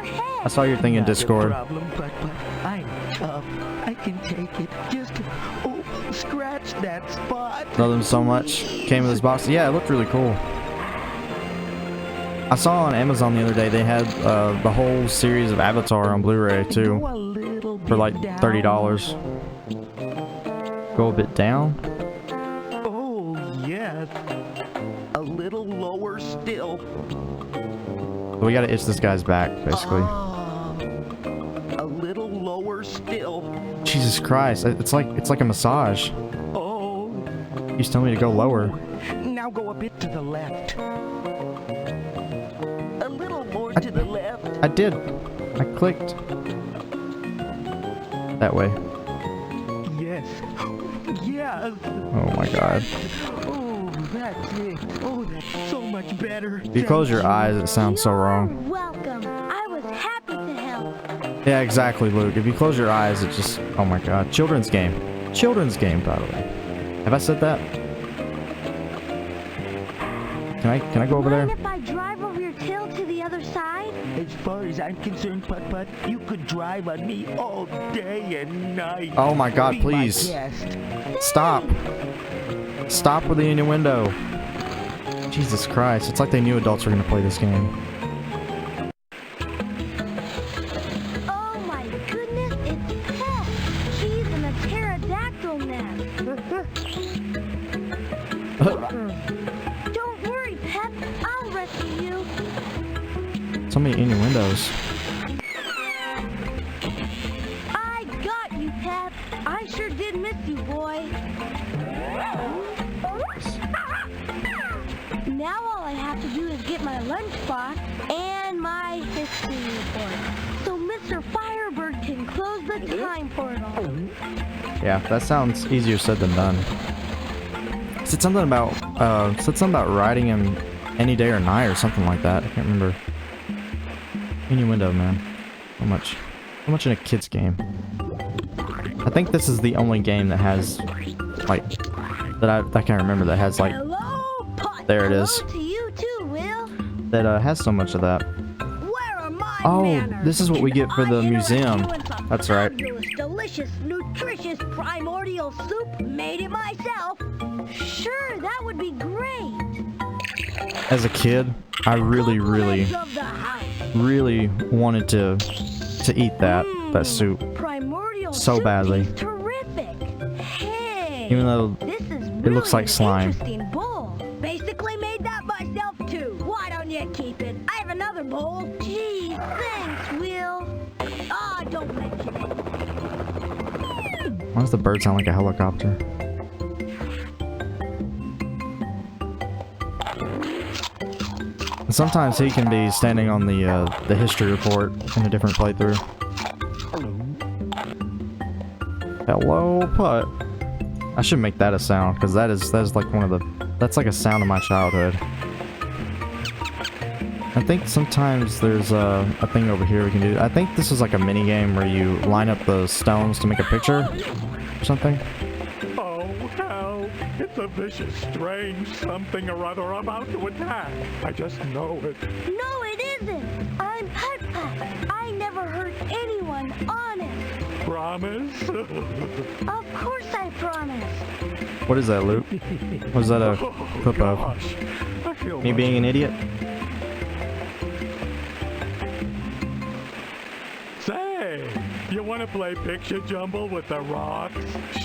Speaker 1: thing in Discord.
Speaker 6: Not a problem, Putt-Putt. I'm tough. I can take it. Just scratch that spot.
Speaker 1: Love them so much. Came with this box. Yeah, it looked really cool. I saw on Amazon the other day they had the whole series of Avatar on Blu-ray too, for like $30. Go a bit down.
Speaker 6: Oh yes, a little lower still.
Speaker 1: We gotta itch this guy's back, basically.
Speaker 6: A little lower still.
Speaker 1: Jesus Christ! It's like a massage.
Speaker 6: Oh.
Speaker 1: He's telling me to go lower.
Speaker 6: Now go a bit to the left. A little more to the left.
Speaker 1: I did. I clicked. That way.
Speaker 6: Yes. Yes.
Speaker 1: Oh my God.
Speaker 6: Oh, that's it. Oh, that's so much better.
Speaker 1: If you close your eyes, it sounds so wrong.
Speaker 2: Welcome. I was happy to help.
Speaker 1: Yeah, exactly, Luke. If you close your eyes, it just... Oh my God. Children's game. Children's game, by the way. Have I said that? Can I go over there?
Speaker 2: Mind if I drive over your tail to the other side?
Speaker 6: As far as I'm concerned, Putt-Putt, you could drive on me all day and night.
Speaker 1: Oh my God,
Speaker 6: Be my
Speaker 1: please.
Speaker 6: guest.
Speaker 1: Stop. Stop with the innuendo. Jesus Christ. It's like they knew adults were going to play this game.
Speaker 2: Oh my goodness, it's Pet. She's in a pterodactyl nest. Don't worry, Pet. I'll rescue you.
Speaker 1: So many innuendos.
Speaker 2: I got you, Pet. I sure did miss you, boy. Now all I have to do is get my lunchbox and my history report, so Mr. Firebird can close the time portal.
Speaker 1: Yeah, that sounds easier said than done. Said something about riding him any day or night or something like that. I can't remember. Innuendo, man. How much in a kid's game? I think this is the only game that has, like, that I can remember that has, like,
Speaker 2: Hello, Putt.
Speaker 1: there it is.
Speaker 2: Hello to you
Speaker 1: that has so much of that.
Speaker 2: Where are my
Speaker 1: Oh,
Speaker 2: manners?
Speaker 1: this is what we get for the
Speaker 2: I
Speaker 1: museum.
Speaker 2: interrupt you in some
Speaker 1: That's right.
Speaker 2: fabulous, delicious, nutritious primordial soup. Made it myself. Sure, that would be great.
Speaker 1: As a kid, I really
Speaker 2: Compliments of the house.
Speaker 1: wanted to eat that soup
Speaker 2: Primordial
Speaker 1: so
Speaker 2: soup
Speaker 1: badly.
Speaker 2: is terrific. Hey,
Speaker 1: Even though
Speaker 2: this is
Speaker 1: it looks
Speaker 2: really
Speaker 1: like slime.
Speaker 2: An interesting bowl. Basically made that myself too. Why don't you keep it? I have another bowl. Gee, thanks, Will. Ah, don't mention it.
Speaker 1: Why does the bird sound like a helicopter? And sometimes he can be standing on the history report in a different playthrough. Hello, Putt. I should make that a sound because that is like that's like a sound of my childhood. I think sometimes there's a thing over here we can do. I think this is like a mini game where you line up the stones to make a picture or something.
Speaker 7: Oh, hell. It's a vicious, strange something or other about to attack. I just know it.
Speaker 2: No, it isn't. I'm Putt-Putt. I never hurt anyone, honest.
Speaker 7: Promise?
Speaker 2: Of course I promise.
Speaker 1: What is that, Luke? Was that a clip of
Speaker 7: Gosh, I feel
Speaker 1: me
Speaker 7: much
Speaker 1: being an idiot?
Speaker 7: Say, you want to play picture jumble with the rocks?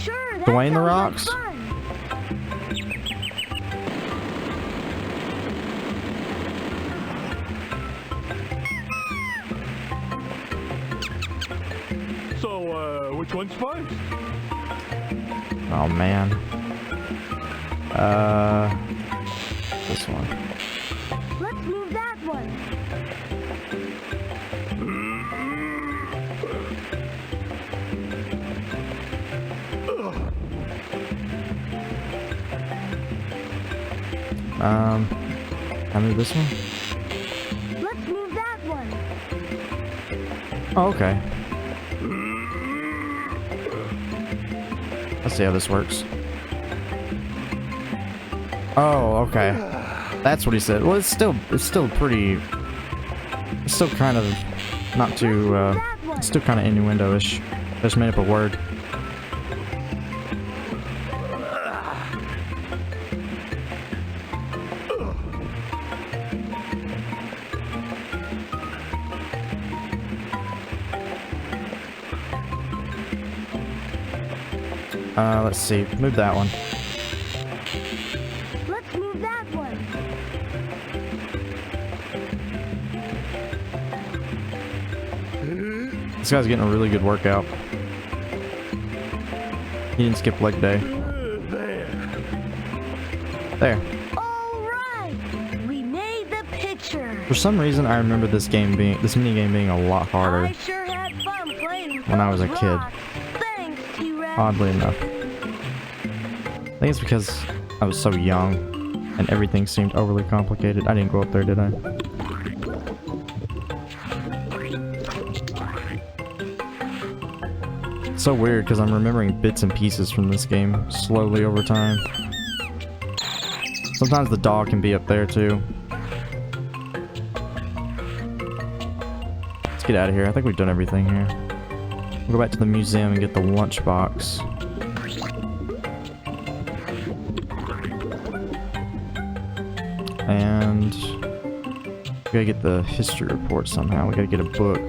Speaker 2: Sure, that
Speaker 1: Dwayne the
Speaker 2: sounds
Speaker 1: Rocks?
Speaker 2: like fun.
Speaker 7: So, which one's first?
Speaker 1: Oh man. This one.
Speaker 2: Let's move that one.
Speaker 1: Can I move this one?
Speaker 2: Let's move that one.
Speaker 1: Oh, okay. Let's see how this works. Oh, okay. That's what he said. Well, it's still pretty. It's still kind of not too. It's still kind of innuendo-ish. I just made up a word. Let's see. Move that one.
Speaker 2: Let's move that one.
Speaker 1: This guy's getting a really good workout. He didn't skip leg day. There.
Speaker 2: All right, we made the picture.
Speaker 1: For some reason, I remember this mini game being a lot harder.
Speaker 2: I sure had fun playing with
Speaker 1: When I was
Speaker 2: those
Speaker 1: a kid.
Speaker 2: rocks. Thanks, T-Rex.
Speaker 1: Oddly enough. I think it's because I was so young and everything seemed overly complicated. I didn't go up there, did I? It's so weird because I'm remembering bits and pieces from this game slowly over time. Sometimes the dog can be up there too. Let's get out of here. I think we've done everything here. We'll go back to the museum and get the lunchbox. And we gotta get the history report somehow. We gotta get a book.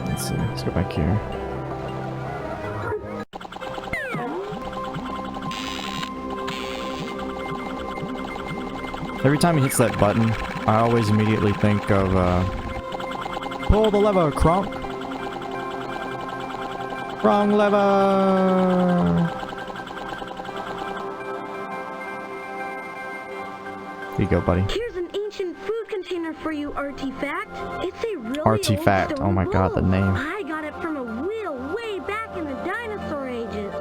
Speaker 1: Let's see. Let's go back here. Every time he hits that button, I always immediately think of, pull the lever, Kronk. Wrong lever. Here you go, buddy.
Speaker 2: Here's an ancient food container for you, Artifact. It's a really
Speaker 1: Artifact.
Speaker 2: old
Speaker 1: Oh my
Speaker 2: stone
Speaker 1: god, the
Speaker 2: bowl.
Speaker 1: name.
Speaker 2: I got it from a wheel way back in the dinosaur ages.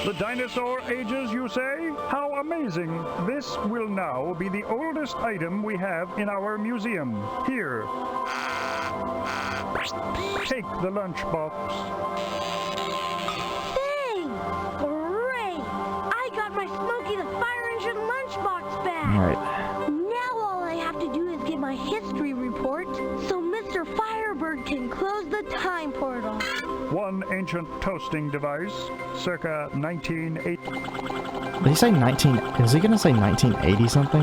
Speaker 8: The dinosaur ages, you say? How amazing. This will now be the oldest item we have in our museum. Here. Take the lunchbox.
Speaker 2: Thanks! Great! I got my
Speaker 1: Alright.
Speaker 2: Now all I have to do is get my history report so Mr. Firebird can close the time portal.
Speaker 8: One ancient toasting device, circa 1980.
Speaker 1: Did he say 19? Is he gonna say 1980 something?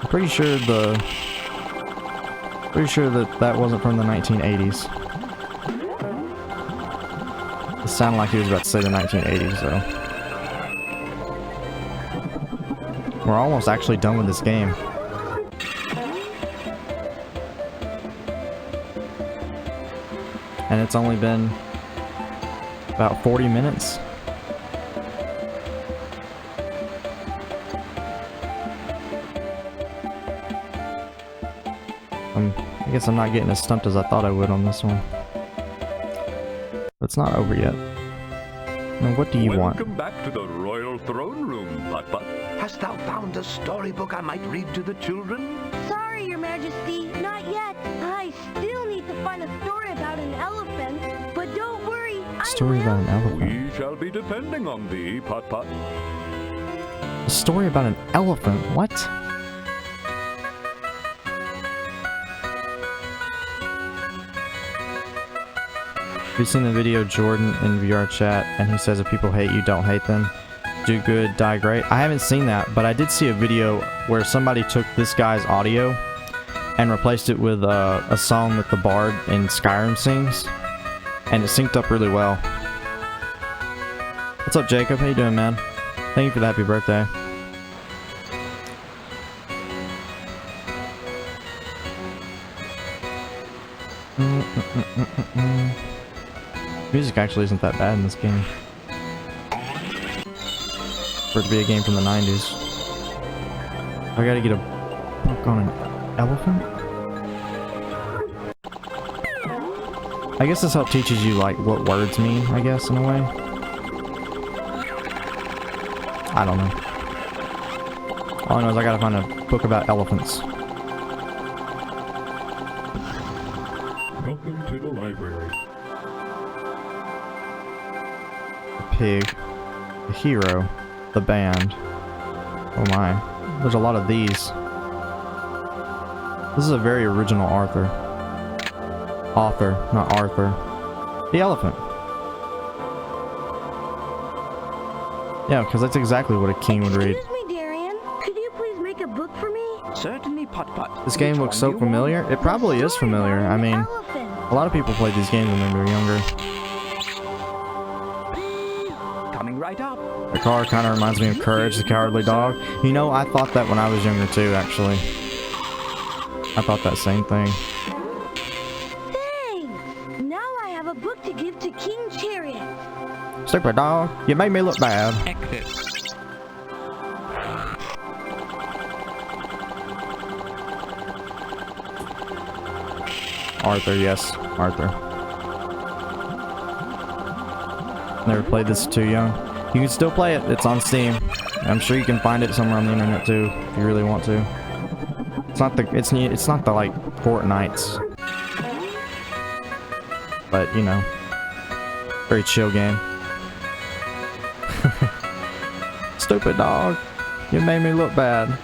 Speaker 1: I'm pretty sure that wasn't from the 1980s. It sounded like he was about to say the 1980s, though. We're almost actually done with this game. And it's only been about 40 minutes. I guess I'm not getting as stumped as I thought I would on this one. But it's not over yet. Now, what do you want?
Speaker 7: Welcome back to the royal throne room, Putt-Putt.
Speaker 6: Hast thou found a storybook I might read to the children?
Speaker 2: Sorry, Your Majesty, not yet. I still need to find a story about an elephant, but don't worry,
Speaker 1: Story about an elephant.
Speaker 7: We shall be depending on thee, Putt-Putt.
Speaker 1: A story about an elephant? What? Have you seen the video Jordan in VR chat and he says if people hate you, don't hate them? Do good, die great. I haven't seen that, but I did see a video where somebody took this guy's audio and replaced it with a song that the bard in Skyrim sings, and it synced up really well. What's up, Jacob? How you doing, man? Thank you for the happy birthday. Music actually isn't that bad in this game. For it to be a game from the 90s. I gotta get a book on an elephant? I guess this help teaches you like what words mean, I guess, in a way. I don't know. All I know is I gotta find a book about elephants.
Speaker 7: Welcome to the library.
Speaker 1: The pig. The hero. The band. Oh my. There's a lot of these. This is a very original author, not Arthur. The elephant. Yeah, because that's exactly what a king would read.
Speaker 2: Excuse me, Darian. Could you please make a book for me?
Speaker 9: Certainly, Putt-Putt.
Speaker 1: This game looks so familiar. It probably is familiar. I mean, a lot of people played these games when they were younger.
Speaker 9: Coming right up.
Speaker 1: The car kind of reminds me of Courage the Cowardly Dog. You know, I thought that when I was younger too, actually. I thought that same thing.
Speaker 2: Thanks! Now I have a book to give to King Chariot.
Speaker 1: Stupid dog, you made me look bad.
Speaker 5: Exit.
Speaker 1: Arthur, yes, Arthur. Never played this too young. You can still play it. It's on Steam. I'm sure you can find it somewhere on the internet too, if you really want to. It's not the like Fortnite's, but you know, very chill game. Stupid dog, you made me look bad.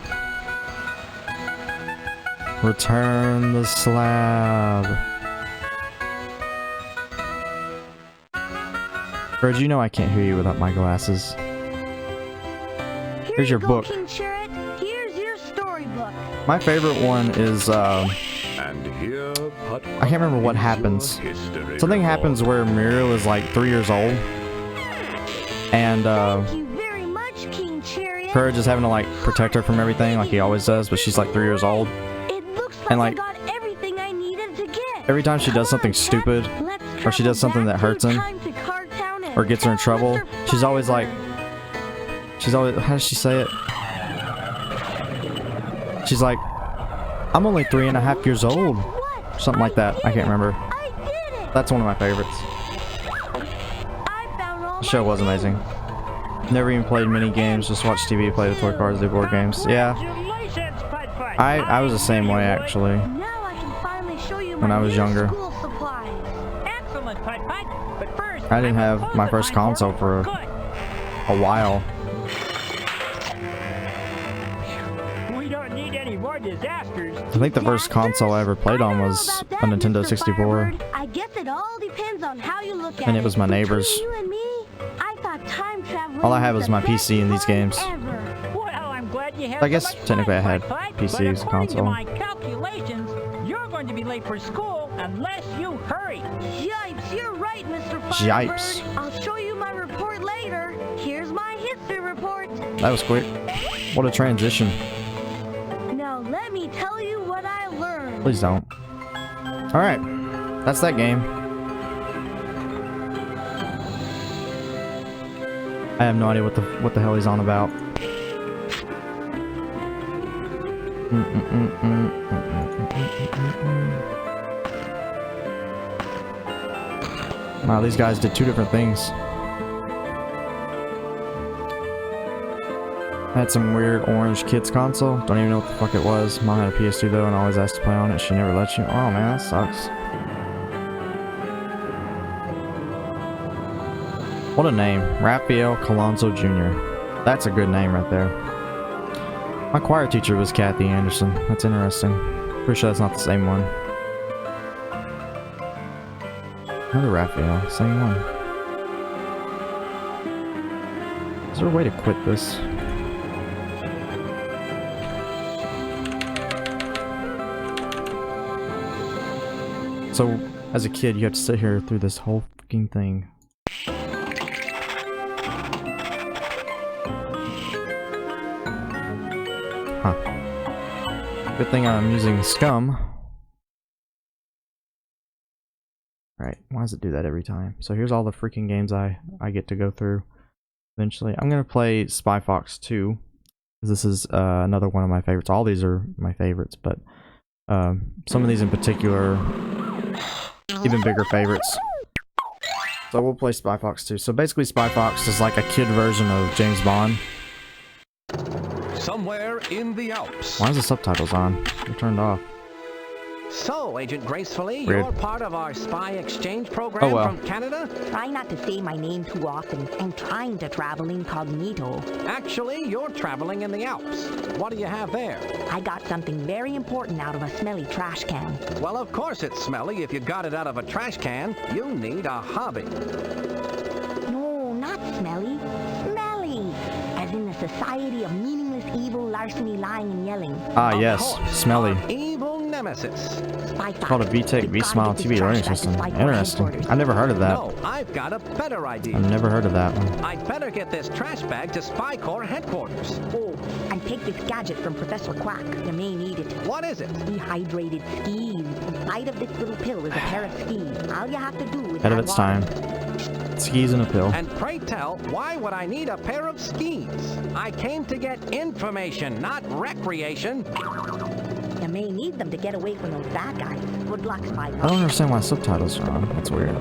Speaker 1: Return the slab. Bird, you know I can't hear you without my glasses. Here's your book.
Speaker 2: King Chariot. Here's your storybook.
Speaker 1: My favorite one is
Speaker 7: And here, Putt-Putt,
Speaker 1: I can't remember what
Speaker 7: is your
Speaker 1: happens.
Speaker 7: history
Speaker 1: Something
Speaker 7: report.
Speaker 1: happens where Muriel is like 3 years old, and
Speaker 2: Thank you very much, King Chariot.
Speaker 1: Courage is having to like protect her from everything like he always does, but she's like 3 years old.
Speaker 2: It looks like
Speaker 1: And, like,
Speaker 2: I got everything I needed to get.
Speaker 1: Every time she does something stupid, or she does something that hurts him, or gets her in trouble, she's always like, how does she say it? She's like, I'm only 3.5 years old. Something like that. I can't remember.
Speaker 2: I did it.
Speaker 1: That's one of my favorites.
Speaker 2: I found all
Speaker 1: The show was amazing. Never even played mini games, just watched TV, play the toy cars, do board games. Yeah,
Speaker 3: Congratulations, Putt-Putt.
Speaker 1: I was the same way actually.
Speaker 2: Now I can finally show you
Speaker 1: When
Speaker 2: my
Speaker 1: I was
Speaker 2: new
Speaker 1: younger.
Speaker 2: school supplies.
Speaker 3: Excellent, Putt-Putt. But first,
Speaker 1: I didn't
Speaker 3: will
Speaker 1: have
Speaker 3: close
Speaker 1: my
Speaker 3: the
Speaker 1: first
Speaker 3: time
Speaker 1: console
Speaker 3: portal
Speaker 1: for
Speaker 3: good.
Speaker 1: a while.
Speaker 3: any more disasters.
Speaker 1: I think the first console I ever played on was a Nintendo 64.
Speaker 2: I guess it all depends on how you look at it.
Speaker 1: And it was my neighbor's.
Speaker 2: Between you and me, I thought time traveling
Speaker 1: All I had was
Speaker 2: the
Speaker 1: my
Speaker 2: best
Speaker 1: PC in these
Speaker 2: fun
Speaker 1: games.
Speaker 2: ever.
Speaker 3: Well, I'm glad you had
Speaker 1: I guess
Speaker 3: so much
Speaker 1: technically I
Speaker 3: fun,
Speaker 1: had
Speaker 3: Putt-Putt,
Speaker 1: PCs,
Speaker 3: but according to
Speaker 1: console.
Speaker 3: my calculations, you're going to be late for school unless you hurry.
Speaker 2: Yipes, you're right, Mr.
Speaker 1: Yipes.
Speaker 2: Firebird. I'll show you my report later. Here's my history report.
Speaker 1: That was quick. What a transition.
Speaker 2: Now let me tell you what I learned.
Speaker 1: Please don't. Alright. That's that game. I have no idea what the hell he's on about. Wow, these guys did two different things. I had some weird orange kids console. Don't even know what the fuck it was. Mom had a PS2 though and always asked to play on it. She never let you. Oh man, that sucks. What a name. Raphael Colonzo Jr. That's a good name right there. My choir teacher was Kathy Anderson. That's interesting. Pretty sure that's not the same one. Another Raphael. Same one. Is there a way to quit this? So, as a kid, you have to sit here through this whole fucking thing. Huh. Good thing I'm using Scum. Right, why does it do that every time? So here's all the freaking games I get to go through eventually. I'm gonna play Spy Fox 2. This is another one of my favorites. All these are my favorites, but some of these in particular, even bigger favorites. So we'll play Spy Fox 2. So basically Spy Fox is like a kid version of James Bond.
Speaker 11: Somewhere in the Alps.
Speaker 1: Why is the subtitles on? They're turned off.
Speaker 11: So, Agent Gracefully,
Speaker 1: Weird.
Speaker 11: you're part of our spy exchange program from Canada?
Speaker 12: Try not to say my name too often. I'm trying to travel incognito.
Speaker 11: Actually, you're traveling in the Alps. What do you have there?
Speaker 12: I got something very important out of a smelly trash can.
Speaker 11: Well, of course it's smelly. If you got it out of a trash can, you need a hobby.
Speaker 12: No, not smelly. Smelly! As in the Society of Meaningless Evil, Larceny, Lying, and Yelling.
Speaker 1: Ah, yes. Smelly.
Speaker 11: Evil nemesis.
Speaker 1: It's called a VTech V-Smile TV learning system. Interesting. I've never heard of that.
Speaker 11: No, I've got a better idea.
Speaker 1: I've never heard of that one.
Speaker 11: I'd better get this trash bag to Spy Corps headquarters.
Speaker 12: Oh, and take this gadget from Professor Quack. You may need it.
Speaker 11: What is it?
Speaker 12: Dehydrated skis. Inside of this little pill is a pair of skis. All you have to do is
Speaker 1: Ahead of
Speaker 12: add
Speaker 1: its
Speaker 12: water.
Speaker 1: time. Skis and a pill.
Speaker 11: And pray tell, why would I need a pair of skis? I came to get information, not recreation.
Speaker 12: You may need them to get away from those bad guys. Good luck, Spy.
Speaker 1: I don't understand why subtitles are on. That's weird.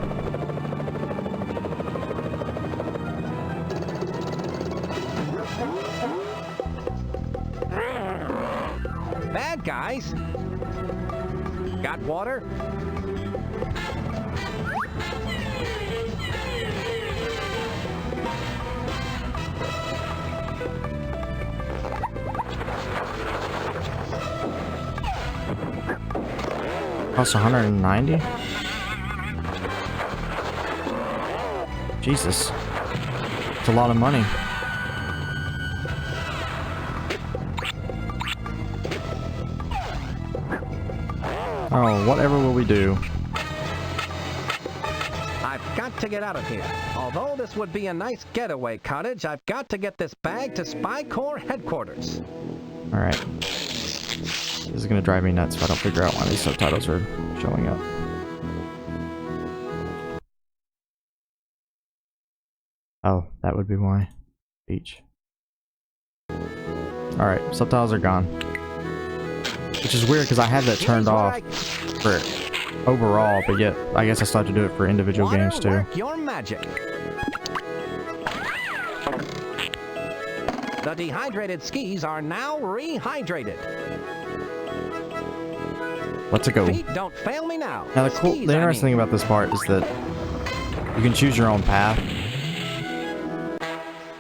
Speaker 11: Bad guys? Got water?
Speaker 1: Costs 190? Jesus. It's a lot of money. Oh, whatever will we do?
Speaker 11: I've got to get out of here. Although this would be a nice getaway cottage, I've got to get this bag to Spy Corps headquarters.
Speaker 1: Alright. This is gonna drive me nuts if I don't figure out why these subtitles are showing up. Oh, that would be why. Beach. Alright, subtitles are gone. Which is weird because I had that turned off for overall, but yet I guess I still have to do it for individual games too.
Speaker 11: Work your magic. The dehydrated skis are now rehydrated.
Speaker 1: Let's go.
Speaker 11: Pete, don't fail me now.
Speaker 1: Now the interesting thing about this part is that you can choose your own path.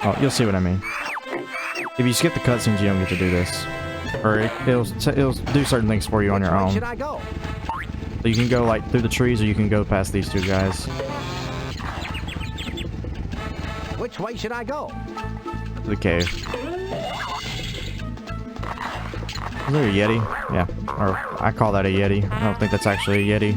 Speaker 1: Oh, you'll see what I mean. If you skip the cutscenes, you don't get to do this. Or it'll do certain things for you on your
Speaker 11: Which way
Speaker 1: own.
Speaker 11: should I go?
Speaker 1: So you can go like through the trees, or you can go past these two guys.
Speaker 11: Which way should I go?
Speaker 1: To the cave. Is there a Yeti? Yeah. Or I call that a Yeti. I don't think that's actually a Yeti.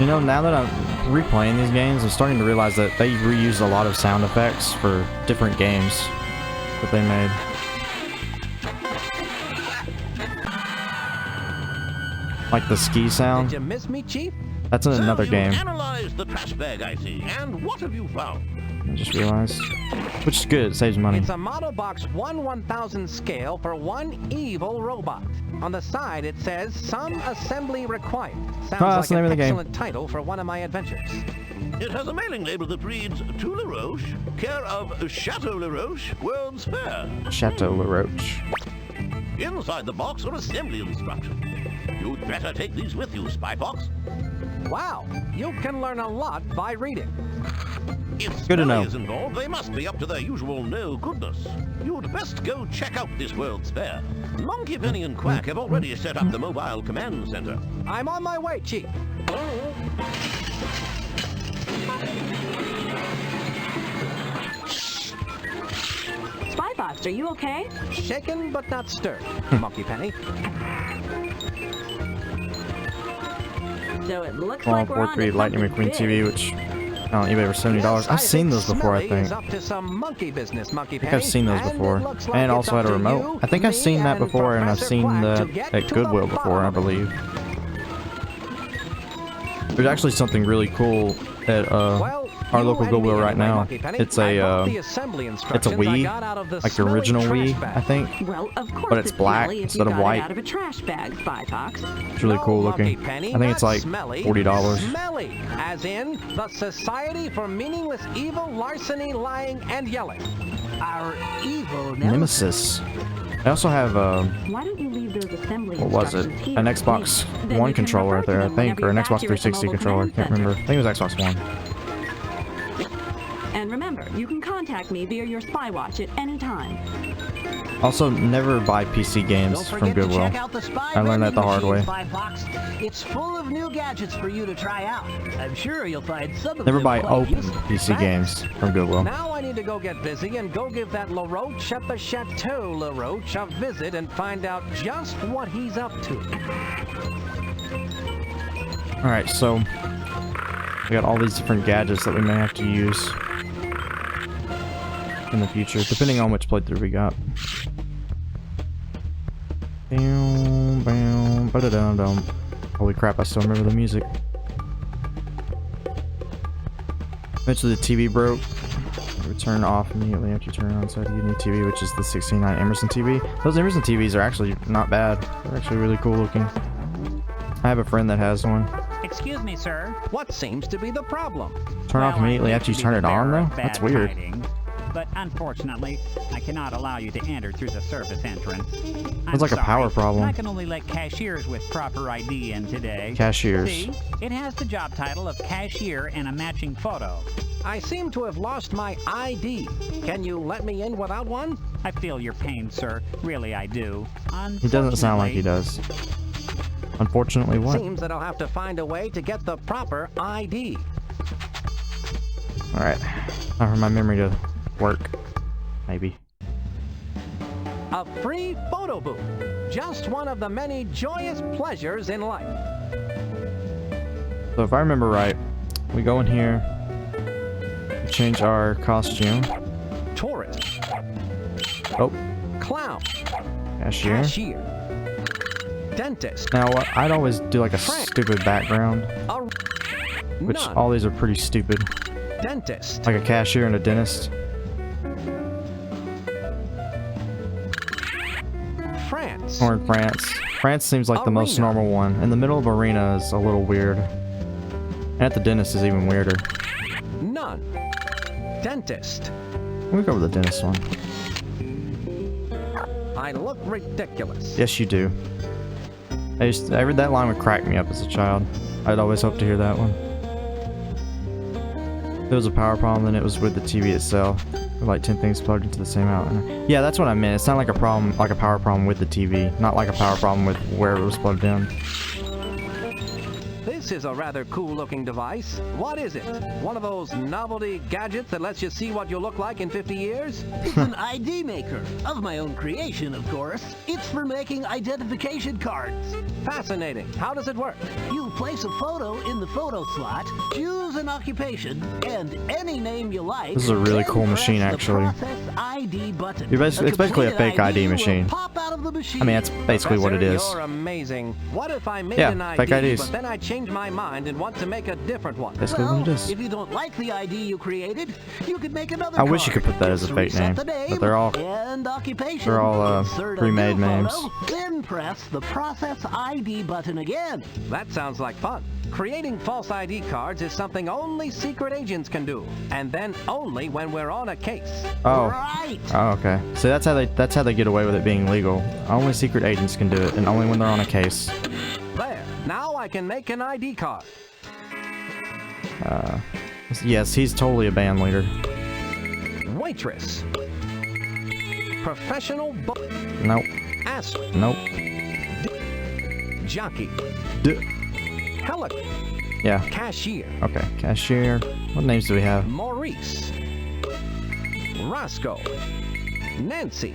Speaker 1: You know, now that I'm replaying these games, I'm starting to realize that they reused a lot of sound effects for different games that they made. Like the ski sound.
Speaker 11: Did you miss me, Chief?
Speaker 1: That's in another
Speaker 13: you
Speaker 1: game.
Speaker 13: Analyzed the trash bag, I see. And what have you found?
Speaker 1: I just realized. Which is good, it saves money.
Speaker 11: It's a model box 1/1000 scale for one evil robot. On the side it says, "Some assembly required." Sounds
Speaker 1: that's the
Speaker 11: like
Speaker 1: name
Speaker 11: an
Speaker 1: of the game.
Speaker 11: excellent title for one of my adventures.
Speaker 13: It has a mailing label that reads, To La Roche, care of Chateau La Roche, World's Fair.
Speaker 1: Chateau La Roche.
Speaker 13: Inside the box are assembly instructions. You'd better take these with you, Spy Fox.
Speaker 11: Wow, you can learn a lot by reading.
Speaker 13: If
Speaker 1: Good to know.
Speaker 13: spies involved, they must be up to their usual no-goodness. You'd best go check out this World's Fair. Monkey Penny and Quack have already set up the mobile command center.
Speaker 11: I'm on my way, Chief.
Speaker 14: Spy Fox, are you okay?
Speaker 11: Shaken but not stirred, Monkey Penny.
Speaker 14: So it looks like we're on
Speaker 1: 443
Speaker 14: to
Speaker 1: Lightning
Speaker 14: something
Speaker 1: McQueen TV,
Speaker 14: big.
Speaker 1: which on eBay for $70. I've seen those before, I
Speaker 11: Smelly is
Speaker 1: think.
Speaker 11: up to some monkey business, Monkey
Speaker 1: I think
Speaker 11: Penny.
Speaker 1: I've seen those
Speaker 11: And it
Speaker 1: before.
Speaker 11: looks like
Speaker 1: And
Speaker 11: it's
Speaker 1: also
Speaker 11: up
Speaker 1: had a
Speaker 11: to
Speaker 1: remote.
Speaker 11: you,
Speaker 1: I think I've
Speaker 11: me,
Speaker 1: seen that
Speaker 11: and
Speaker 1: before, and I've
Speaker 11: Professor
Speaker 1: seen
Speaker 11: Quack to
Speaker 1: that
Speaker 11: get
Speaker 1: at
Speaker 11: to
Speaker 1: Goodwill
Speaker 11: the
Speaker 1: before, I
Speaker 11: bottom.
Speaker 1: believe. There's actually something really cool at our local Goodwill right now. It's a Wii, like the original Wii, I think.
Speaker 14: Well, of course
Speaker 1: But it's black
Speaker 14: smelly if
Speaker 1: instead
Speaker 14: you
Speaker 1: of
Speaker 14: got
Speaker 1: white.
Speaker 14: It out of a trash bag, Spy Fox.
Speaker 1: It's really cool looking. I think it's like $40.
Speaker 11: Smelly, as in the Society for Meaningless Evil, Larceny, Lying, and Yelling. Our evil
Speaker 1: Nemesis. I also have
Speaker 14: Why don't you leave those assembly
Speaker 1: what was it?
Speaker 14: instructions here
Speaker 1: An
Speaker 14: for
Speaker 1: Xbox
Speaker 14: me? Then
Speaker 1: One
Speaker 14: you can
Speaker 1: controller
Speaker 14: refer to
Speaker 1: there, I
Speaker 14: them
Speaker 1: think, or an
Speaker 14: whenever
Speaker 1: Xbox
Speaker 14: you're back here at the
Speaker 1: 360
Speaker 14: mobile
Speaker 1: controller. I
Speaker 14: command
Speaker 1: can't remember. I think it was Xbox One.
Speaker 14: And remember, you can contact me via your spy watch at any time.
Speaker 1: Also, never buy PC games from Goodwill. I learned that the hard way.
Speaker 15: Fox. It's full of new gadgets for you to try out. I'm sure you'll find some of
Speaker 1: Never
Speaker 15: them
Speaker 1: buy
Speaker 15: quite
Speaker 1: open
Speaker 15: useful.
Speaker 1: PC games from Goodwill.
Speaker 11: Now I need to go get busy and go give that LaRoche at the Chateau LaRoche a visit and find out just what he's up to.
Speaker 1: Alright, so we got all these different gadgets that we may have to use in the future, depending on which playthrough we got. Bam, bam, ba-da-dum-dum. Holy crap, I still remember the music. Eventually the TV broke. Return off immediately after you turn it on, so I get a new TV, which is the 69 Emerson TV. Those Emerson TVs are actually not bad. They're actually really cool looking. I have a friend that has one.
Speaker 9: Excuse me, sir.
Speaker 11: What seems to be the problem?
Speaker 1: Turn off immediately after you turn it on, though? That's weird.
Speaker 3: But unfortunately, I cannot allow you to enter through the service entrance.
Speaker 1: It's like a power problem.
Speaker 3: I can only let cashiers with proper ID in today.
Speaker 1: Cashiers.
Speaker 3: See, it has the job title of cashier and a matching photo.
Speaker 11: I seem to have lost my ID. Can you let me in without one?
Speaker 3: I feel your pain, sir. Really, I do.
Speaker 1: He doesn't sound like he does. Unfortunately, what?
Speaker 11: Seems that I'll have to find a way to get the proper ID.
Speaker 1: Alright. Time for my memory to work. Maybe.
Speaker 11: A free photo booth. Just one of the many joyous pleasures in life.
Speaker 1: So if I remember right, we go in here, we change our costume.
Speaker 11: Tourist.
Speaker 1: Oh.
Speaker 11: Clown.
Speaker 1: Cashier.
Speaker 11: Cashier. Dentist.
Speaker 1: Now, I'd always do like a stupid background. Which
Speaker 11: None.
Speaker 1: all these are pretty stupid.
Speaker 11: Dentist.
Speaker 1: Like a cashier and a dentist.
Speaker 11: France.
Speaker 1: Or in France. France seems like the most normal one. In the middle of arena is a little weird. And at the dentist is even weirder.
Speaker 11: None. Dentist.
Speaker 1: Let me go with the dentist one.
Speaker 11: I look ridiculous.
Speaker 1: Yes, you do. That line would crack me up as a child. I'd always hope to hear that one. There was a power problem, then it was with the TV itself. Like 10 things plugged into the same outlet. Yeah, that's what I meant. It's not like a problem, like a power problem with the TV, not like a power problem with where it was plugged in.
Speaker 11: This is a rather cool-looking device. What is it? One of those novelty gadgets that lets you see what you'll look like in 50 years?
Speaker 15: It's an ID maker. Of my own creation, of course. It's for making identification cards.
Speaker 11: Fascinating. How does it work?
Speaker 15: You place a photo in the photo slot, choose an occupation, and any name you like.
Speaker 1: This is a really cool machine, actually.
Speaker 15: ID button.
Speaker 1: It's basically a fake ID machine.
Speaker 15: Pop out of the machine.
Speaker 1: I mean, that's basically what it is.
Speaker 11: You're amazing. What if I made
Speaker 1: Yeah,
Speaker 11: an ID,
Speaker 1: fake IDs.
Speaker 11: but then I change my mind and want to make a different one?
Speaker 1: Basically what it is.
Speaker 15: If you don't like the ID you created, you could make another
Speaker 1: I wish you could put that as a
Speaker 15: Just
Speaker 1: fake name,
Speaker 15: reset the
Speaker 1: but they're all
Speaker 15: and occupation. Insert a
Speaker 1: pre-made
Speaker 15: new
Speaker 1: names.
Speaker 15: photo, then press the Process ID button again.
Speaker 11: That sounds like fun. Creating false ID cards is something only secret agents can do, and then only when we're on a case.
Speaker 1: Oh.
Speaker 15: Right.
Speaker 1: Oh, okay. So that's how they get away with it being legal. Only secret agents can do it, and only when they're on a case.
Speaker 11: There. Now I can make an ID card.
Speaker 1: Yes, he's totally a band leader.
Speaker 11: Waitress. Professional
Speaker 1: Nope.
Speaker 11: Asshole.
Speaker 1: Nope.
Speaker 11: Jockey. Pelican.
Speaker 1: Yeah.
Speaker 11: Cashier.
Speaker 1: Okay. Cashier. What names do we have?
Speaker 11: Maurice. Roscoe. Nancy.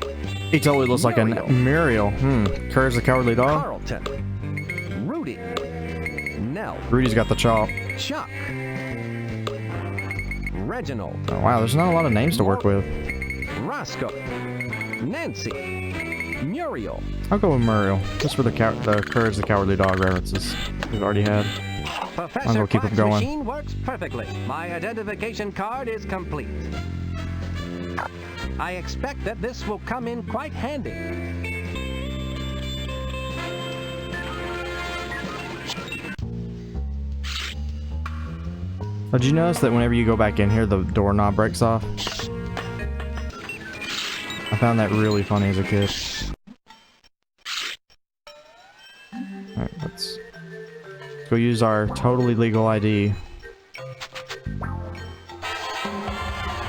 Speaker 1: He totally looks like a Muriel. Courage the Cowardly Dog.
Speaker 11: Carlton. Rudy. Nell.
Speaker 1: Rudy's got the chop.
Speaker 11: Chuck. Reginald.
Speaker 1: Oh, wow, there's not a lot of names to work with.
Speaker 11: Roscoe. Nancy. Muriel.
Speaker 1: I'll go with Muriel, just for the Courage the Cowardly Dog references we've already had. I'm gonna keep them
Speaker 11: Quack's
Speaker 1: going.
Speaker 11: machine works perfectly. My identification card is complete. I expect that this will come in quite handy.
Speaker 1: Did you notice that whenever you go back in here, the doorknob breaks off? I found that really funny as a kid. Alright, let's go use our totally legal ID.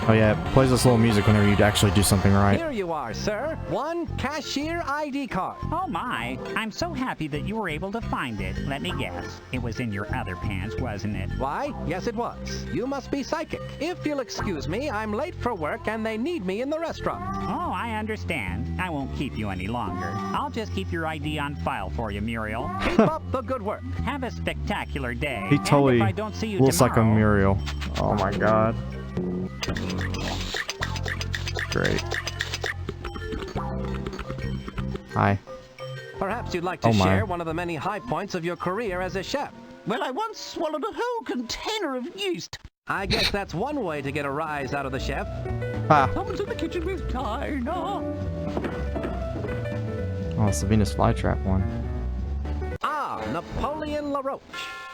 Speaker 1: Oh yeah, it plays this little music whenever you actually do something right.
Speaker 11: Here you are, sir. One cashier ID card.
Speaker 3: Oh my, I'm so happy that you were able to find it. Let me guess. It was in your other pants, wasn't it?
Speaker 11: Why, yes it was. You must be psychic. If you'll excuse me, I'm late for work and they need me in the restaurant.
Speaker 3: Oh, I understand. I won't keep you any longer. I'll just keep your ID on file for you, Muriel.
Speaker 11: Keep up the good work.
Speaker 3: Have a spectacular day.
Speaker 1: He totally
Speaker 3: and if I don't see you
Speaker 1: looks like a
Speaker 3: tomorrow,
Speaker 1: Muriel. Oh my god. Great. Hi.
Speaker 11: Perhaps you'd like to
Speaker 1: Oh my.
Speaker 11: share one of the many high points of your career as a chef.
Speaker 15: Well, I once swallowed a whole container of yeast.
Speaker 11: I guess that's one way to get a rise out of the chef.
Speaker 1: Ah.
Speaker 15: Someone's in the kitchen with Dinah.
Speaker 1: Oh, it's the Venus flytrap one.
Speaker 11: Ah, Napoleon LaRoche.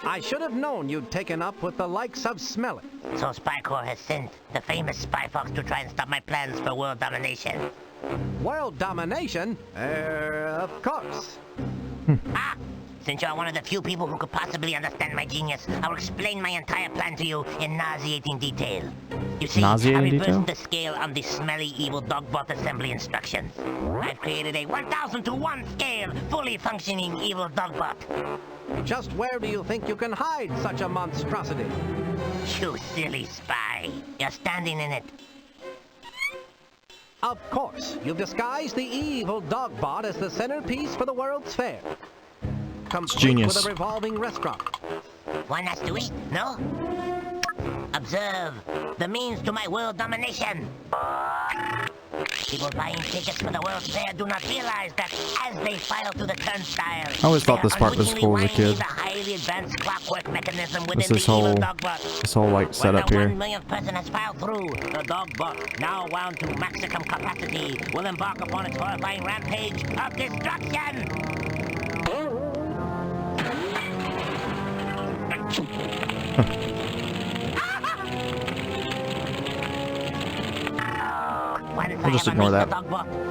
Speaker 11: I should have known you'd taken up with the likes of Smelly.
Speaker 16: So Spy Corps has sent the famous Spy Fox to try and stop my plans for world domination.
Speaker 11: World domination? Of course.
Speaker 16: Ah! Since you're one of the few people who could possibly understand my genius, I'll explain my entire plan to you in nauseating detail. You see, I've reversed the scale on the smelly evil dogbot assembly instructions. I've created a 1,000 to 1 scale, fully functioning evil dogbot.
Speaker 11: Just where do you think you can hide such a monstrosity?
Speaker 16: You silly spy. You're standing in it.
Speaker 11: Of course, you've disguised the evil dogbot as the centerpiece for the World's Fair. Complete
Speaker 1: genius.
Speaker 11: with a revolving restaurant.
Speaker 16: One has to eat, no? Observe the means to my world domination. People buying tickets for the World's Fair do not realize that as they file through the turnstile,
Speaker 1: I always thought this part was cool as a kid.
Speaker 16: the highly advanced clockwork mechanism
Speaker 1: What's
Speaker 16: within
Speaker 1: this
Speaker 16: the
Speaker 1: whole,
Speaker 16: evil dogbot.
Speaker 1: this whole like setup
Speaker 16: When the
Speaker 1: here?
Speaker 16: 1 millionth person has filed through, the dogbot, now wound to maximum capacity, will embark upon its horrifying rampage of destruction.
Speaker 1: We'll just ignore that.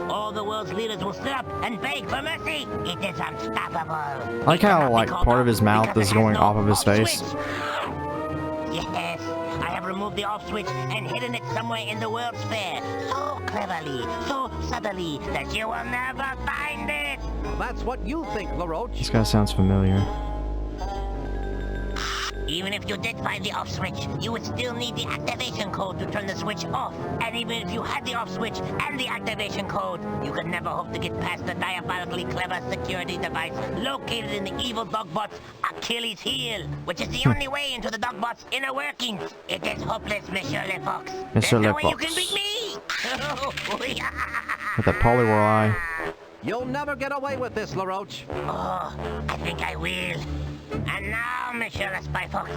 Speaker 16: All the world's leaders will sit up and beg for mercy. It is unstoppable.
Speaker 1: I like how like part of his mouth is going off of his face.
Speaker 16: Yes, I have removed the off switch and hidden it somewhere in the World's Fair. So cleverly, so subtly, that you will never find it.
Speaker 11: That's what you think, LaRoche.
Speaker 1: This guy sounds familiar.
Speaker 16: Even if you did find the off switch, you would still need the activation code to turn the switch off. And even if you had the off switch and the activation code, you could never hope to get past the diabolically clever security device located in the evil Dogbot's Achilles heel, which is the only way into the Dogbot's inner workings. It is hopeless, Monsieur Le Fox. There's no way you can beat me!
Speaker 1: With that polywhirl eye.
Speaker 11: You'll never get away with this, LaRoche.
Speaker 16: Oh, I think I will. And now, Monsieur Le Spy Fox,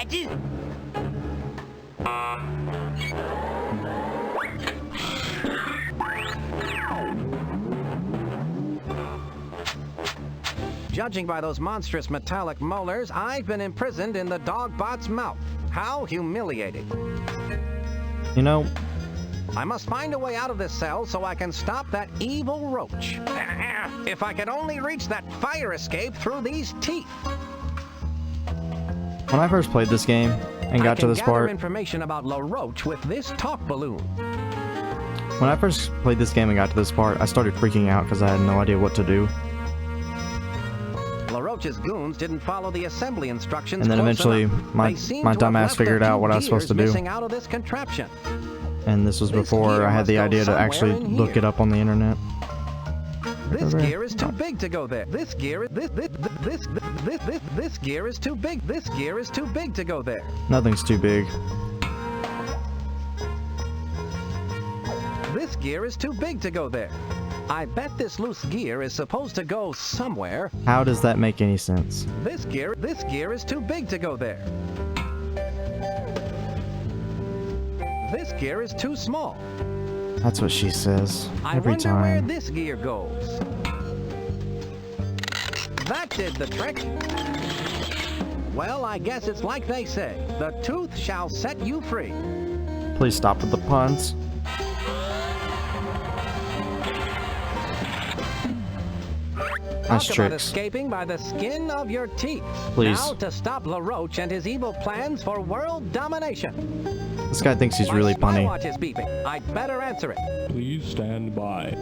Speaker 16: adieu.
Speaker 11: Judging by those monstrous metallic molars, I've been imprisoned in the Dogbot's mouth. How humiliating.
Speaker 1: You know,
Speaker 11: I must find a way out of this cell so I can stop that evil roach. If I could only reach that fire escape through these teeth.
Speaker 1: when I first played this game and got to this part,
Speaker 11: information about LaRoche with this talk balloon.
Speaker 1: When I first played this game and got to this part, I started freaking out because I had no idea what to do.
Speaker 11: LaRoche's goons didn't follow the assembly instructions.
Speaker 1: And then eventually, my dumbass figured out what I was supposed to do.
Speaker 11: Out of this contraption.
Speaker 1: And this was before I had the idea to actually look it up on the internet.
Speaker 11: This gear is too big to go there. This gear is this gear is too big. This gear is too big to go there.
Speaker 1: Nothing's too big.
Speaker 11: This gear is too big to go there. I bet this loose gear is supposed to go somewhere.
Speaker 1: How does that make any sense?
Speaker 11: This gear is too big to go there. This gear is too small.
Speaker 1: That's what she says every
Speaker 11: I wonder where
Speaker 1: time.
Speaker 11: this gear goes. That did the trick. Well, I guess it's like they say. The tooth shall set you free.
Speaker 1: Please stop with the puns. Nice
Speaker 11: Talk about
Speaker 1: tricks.
Speaker 11: escaping by the skin of your teeth.
Speaker 1: Please.
Speaker 11: Now to stop LaRoche and his evil plans for world domination.
Speaker 1: This guy thinks he's really
Speaker 11: My
Speaker 1: punny.
Speaker 11: watch is beeping. I'd better answer it.
Speaker 7: Please stand by.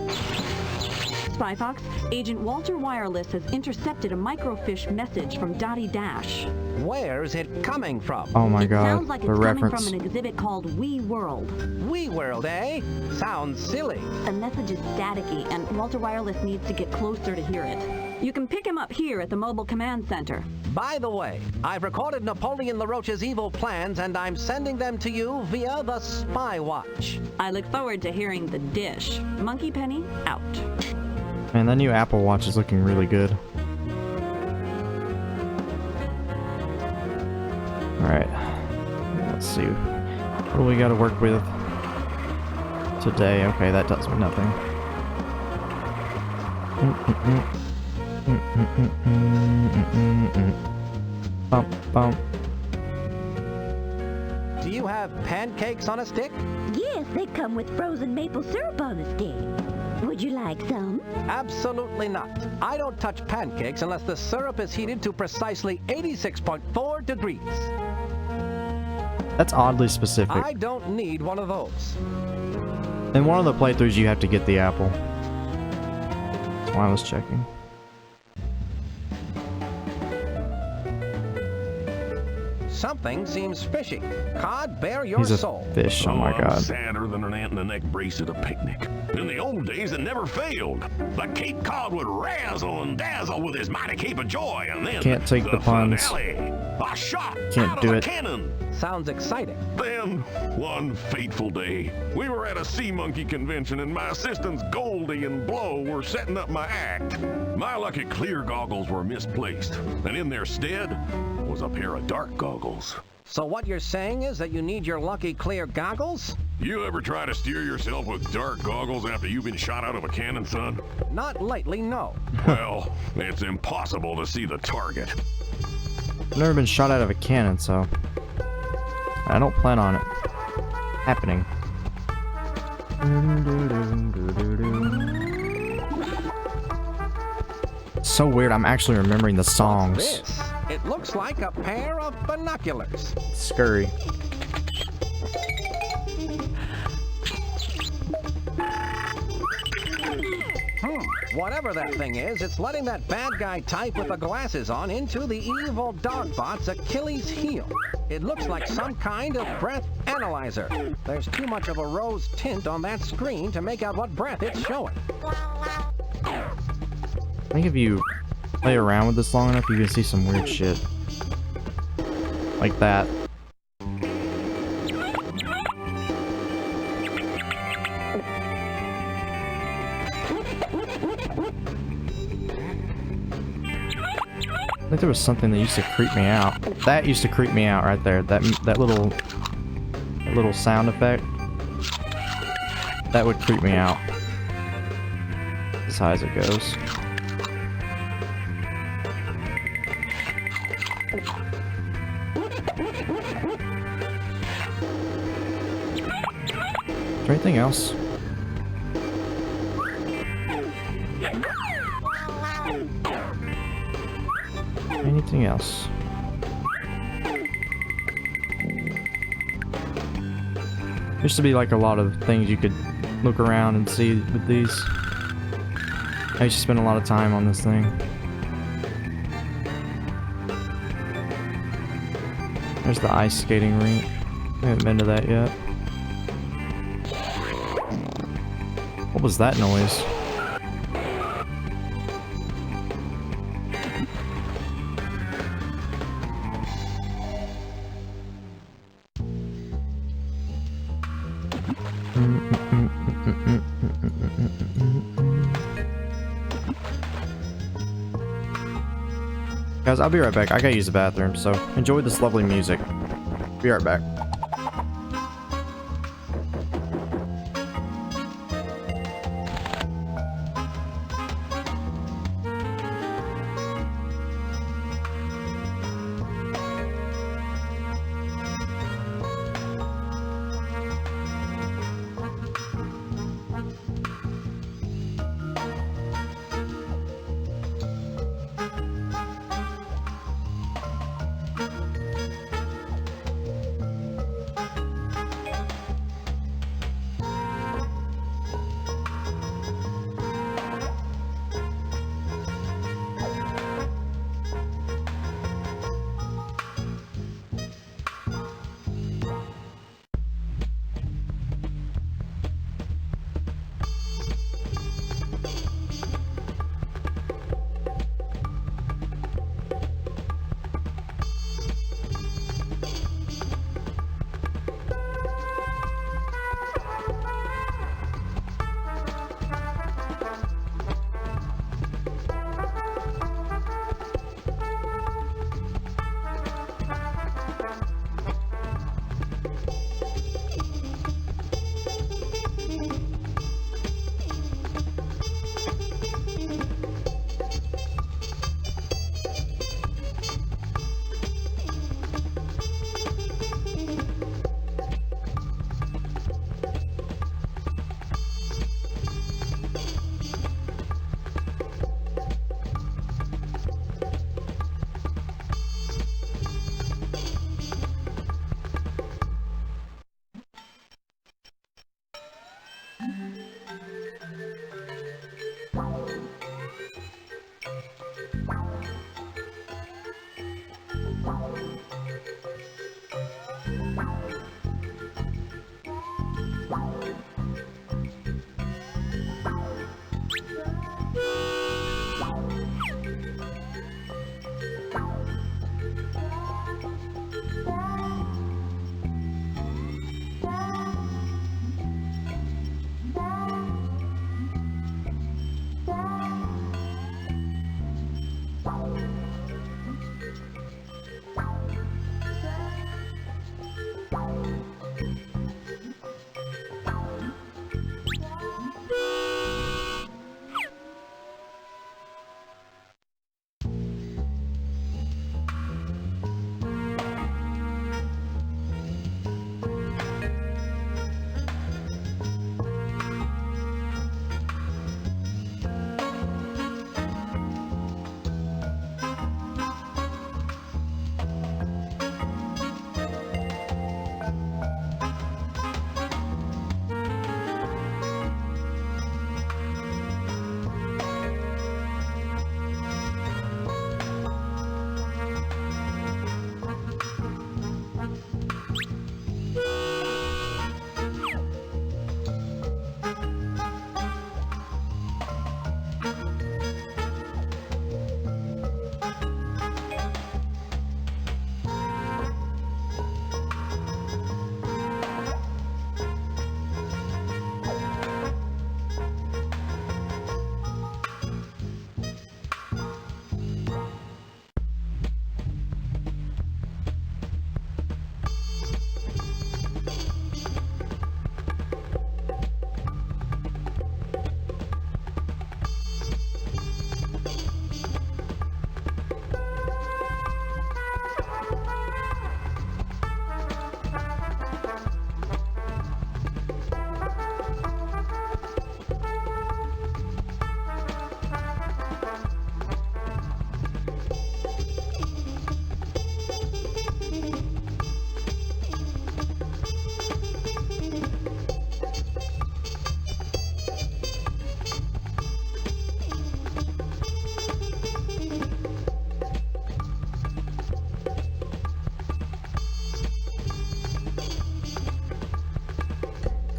Speaker 14: Spy Fox, Agent Walter Wireless has intercepted a microfiche message from Dottie Dash.
Speaker 11: Where's it coming from?
Speaker 1: Oh my
Speaker 14: It
Speaker 1: god,
Speaker 14: sounds like
Speaker 1: the
Speaker 14: it's coming
Speaker 1: reference.
Speaker 14: from an exhibit called We World.
Speaker 11: We World, eh? Sounds silly.
Speaker 14: The message is staticky, and Walter Wireless needs to get closer to hear it. You can pick him up here at the Mobile Command Center.
Speaker 11: By the way, I've recorded Napoleon LaRoche's evil plans, and I'm sending them to you via the Spy Watch.
Speaker 14: I look forward to hearing the dish. Monkey Penny, out.
Speaker 1: Man, that new Apple Watch is looking really good. Alright. Let's see. What do we got to work with today? Okay, that does me nothing. Bump, bump.
Speaker 11: Do you have pancakes on a stick?
Speaker 2: Yes, they come with frozen maple syrup on a stick. Would you like some?
Speaker 11: Absolutely not. I don't touch pancakes unless the syrup is heated to precisely 86.4 degrees.
Speaker 1: That's oddly specific.
Speaker 11: I don't need one of those.
Speaker 1: In one of the playthroughs, you have to get the apple. That's why I was checking.
Speaker 11: Something seems fishy. Cod, bear your
Speaker 1: He's a
Speaker 11: soul.
Speaker 1: fish, oh my
Speaker 17: I'm
Speaker 1: god.
Speaker 17: sadder than an ant in a neck brace at a picnic. In the old days, it never failed. The Cape Cod would razzle and dazzle with his mighty cape of joy, and then
Speaker 1: Can't take the puns.
Speaker 17: finale, a shot
Speaker 1: Can't
Speaker 17: out
Speaker 1: do
Speaker 17: of a
Speaker 1: it.
Speaker 17: cannon.
Speaker 11: Sounds exciting.
Speaker 17: Then, one fateful day, we were at a sea monkey convention and my assistants Goldie and Blow were setting up my act. My lucky clear goggles were misplaced, and in their stead was a pair of dark goggles.
Speaker 11: So what you're saying is that you need your lucky clear goggles?
Speaker 17: You ever try to steer yourself with dark goggles after you've been shot out of a cannon, son?
Speaker 11: Not lately, no.
Speaker 17: Well, it's impossible to see the target.
Speaker 1: I've never been shot out of a cannon, so I don't plan on it happening. So weird, I'm actually remembering the songs.
Speaker 11: This? It looks like a pair of binoculars.
Speaker 1: Scurry.
Speaker 11: Whatever that thing is, it's letting that bad guy type with the glasses on into the evil dogbot's Achilles heel. It looks like some kind of breath analyzer. There's too much of a rose tint on that screen to make out what breath it's showing.
Speaker 1: I think if you play around with this long enough, you can see some weird shit. Like that. I think there was something that used to creep me out. That used to creep me out right there. That little sound effect. That would creep me out. As high as it goes. Is there anything else? Anything else? Used to be like a lot of things you could look around and see with these. I used to spend a lot of time on this thing. There's the ice skating rink. I haven't been to that yet. What was that noise? Guys, I'll be right back. I gotta use the bathroom, so enjoy this lovely music. Be right back.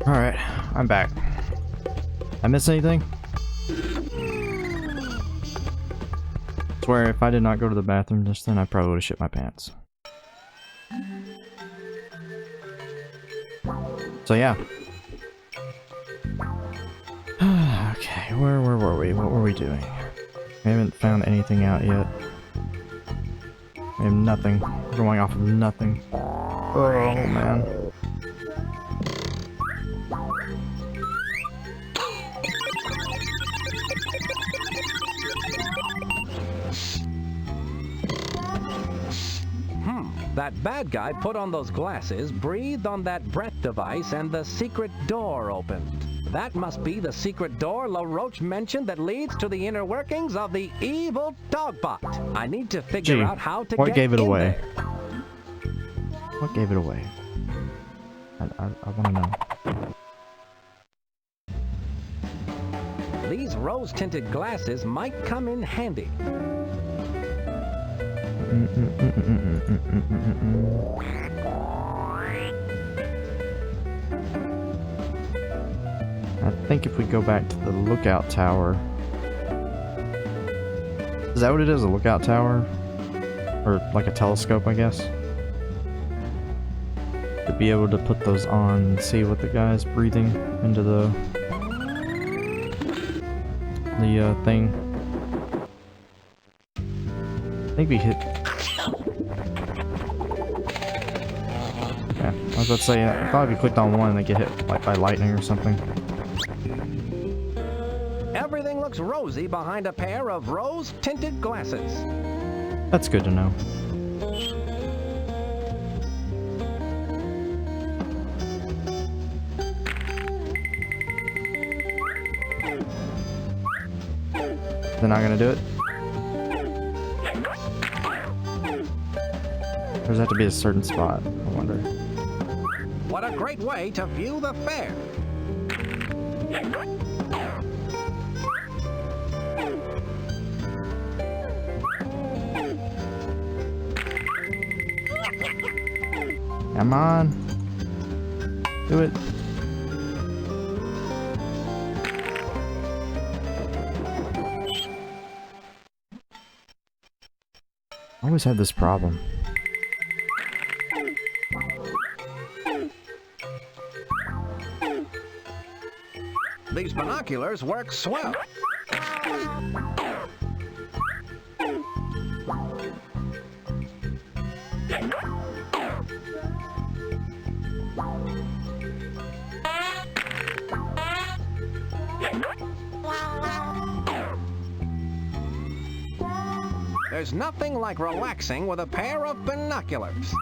Speaker 1: Alright, I'm back. I miss anything? I swear, if I did not go to the bathroom just then, I probably would have shit my pants. So yeah. Okay, where were we? What were we doing? We haven't found anything out yet. We have nothing. We're going off of nothing. Oh man.
Speaker 11: That bad guy put on those glasses, breathed on that breath device, and the secret door opened. That must be the secret door LaRoche mentioned that leads to the inner workings of the evil Dogbot. I need to figure out how to
Speaker 1: what
Speaker 11: get
Speaker 1: gave it
Speaker 11: in
Speaker 1: away?
Speaker 11: there.
Speaker 1: What gave it away? I want to know.
Speaker 11: These rose-tinted glasses might come in handy.
Speaker 1: I think if we go back to the lookout tower... Is that what it is? A lookout tower? Or like a telescope, I guess? To be able to put those on and see what the guy's breathing into the thing. I think we hit... Yeah, I was about to say, I thought if you clicked on one, they get hit like by lightning or something.
Speaker 11: Everything looks rosy behind a pair of rose-tinted glasses.
Speaker 1: That's good to know. They're not gonna do it? Or does that have to be a certain spot? I wonder.
Speaker 11: What a great way to view the fair.
Speaker 1: Come on. Do it. I always have this problem.
Speaker 11: These binoculars work swell. There's nothing like relaxing with a pair of binoculars.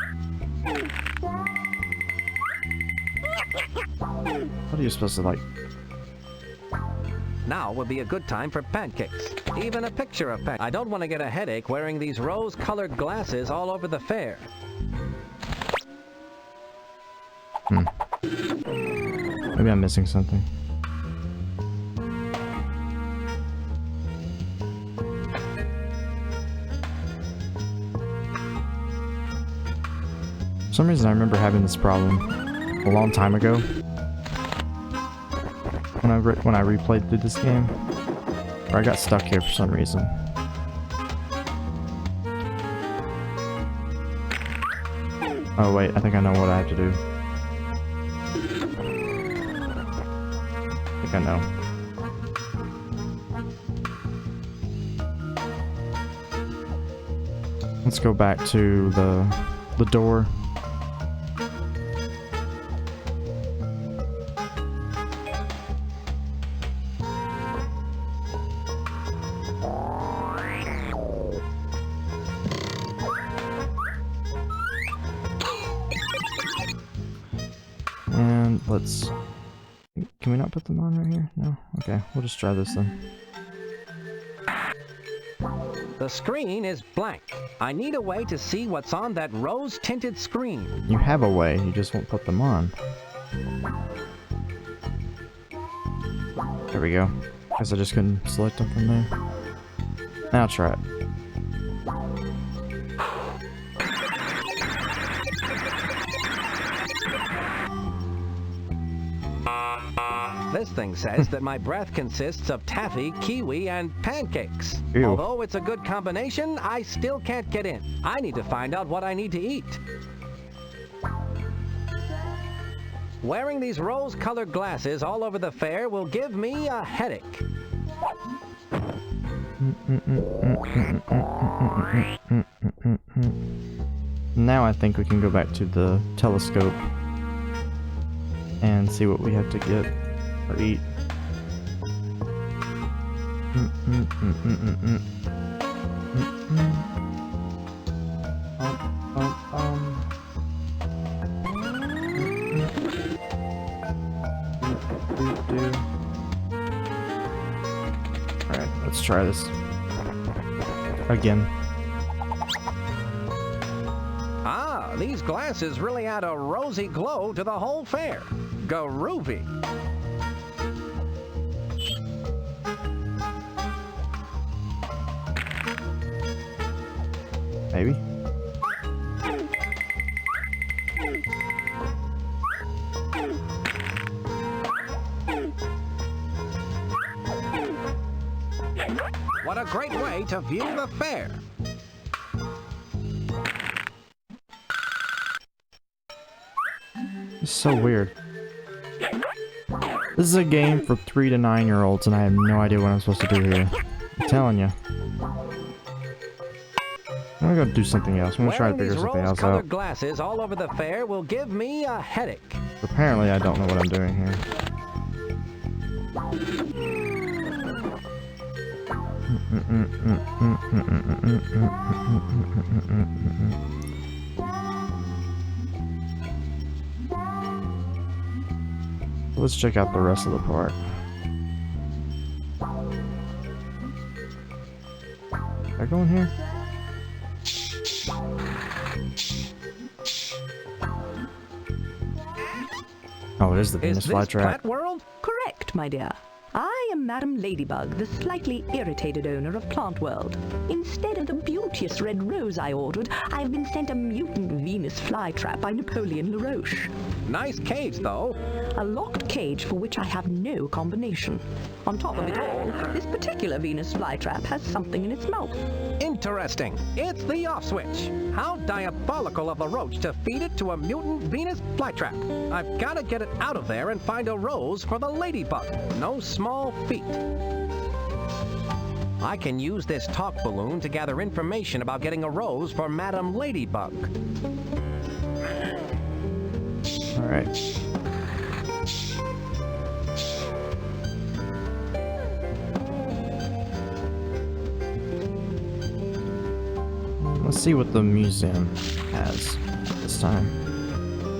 Speaker 1: What are you supposed to like?
Speaker 11: Now would be a good time for pancakes. Even a picture of pancakes. I don't want to get a headache wearing these rose-colored glasses all over the fair.
Speaker 1: Maybe I'm missing something. For some reason I remember having this problem a long time ago. When I replayed through this game, or I got stuck here for some reason. Oh wait, I think I know what I have to do. I think I know. Let's go back to the door. And let's... Can we not put them on right here? No? Okay, we'll just try this then.
Speaker 11: The screen is blank. I need a way to see what's on that rose-tinted screen.
Speaker 1: You have a way, you just won't put them on. There we go. Guess I just couldn't select them from there. Now try it.
Speaker 11: This thing says that my breath consists of taffy, kiwi, and pancakes.
Speaker 1: Ew.
Speaker 11: Although it's a good combination, I still can't get in. I need to find out what I need to eat. Wearing these rose-colored glasses all over the fair will give me a headache.
Speaker 1: Now I think we can go back to the telescope and see what we have to get or eat. Alright, let's try this again.
Speaker 11: Ah, these glasses really add a rosy glow to the whole fair. Groovy.
Speaker 1: Maybe.
Speaker 11: What a great way to view the fair.
Speaker 1: It's so weird. This is a game for 3 to 9-year-olds and I have no idea what I'm supposed to do here. I'm telling you. I'm gonna go do something else. I'm gonna try to figure something else out.
Speaker 11: Glasses all over the fair will give me a headache.
Speaker 1: Apparently I don't know what I'm doing here. Let's check out the rest of the park. Did I go in here? Oh, it is the Venus flytrap.
Speaker 18: World? Correct, my dear. I am Madam Ladybug, the slightly irritated owner of Plant World. Instead of the beauteous red rose I ordered, I've been sent a mutant Venus flytrap by Napoleon LaRoche.
Speaker 11: Nice cage, though.
Speaker 18: A locked cage for which I have no combination. On top of it all, this particular Venus flytrap has something in its mouth.
Speaker 11: Interesting. It's the off switch. How diabolical of a roach to feed it to a mutant Venus flytrap. I've got to get it out of there and find a rose for the ladybug. No small feat. I can use this talk balloon to gather information about getting a rose for Madam Ladybug.
Speaker 1: All right. Let's see what the museum has this time.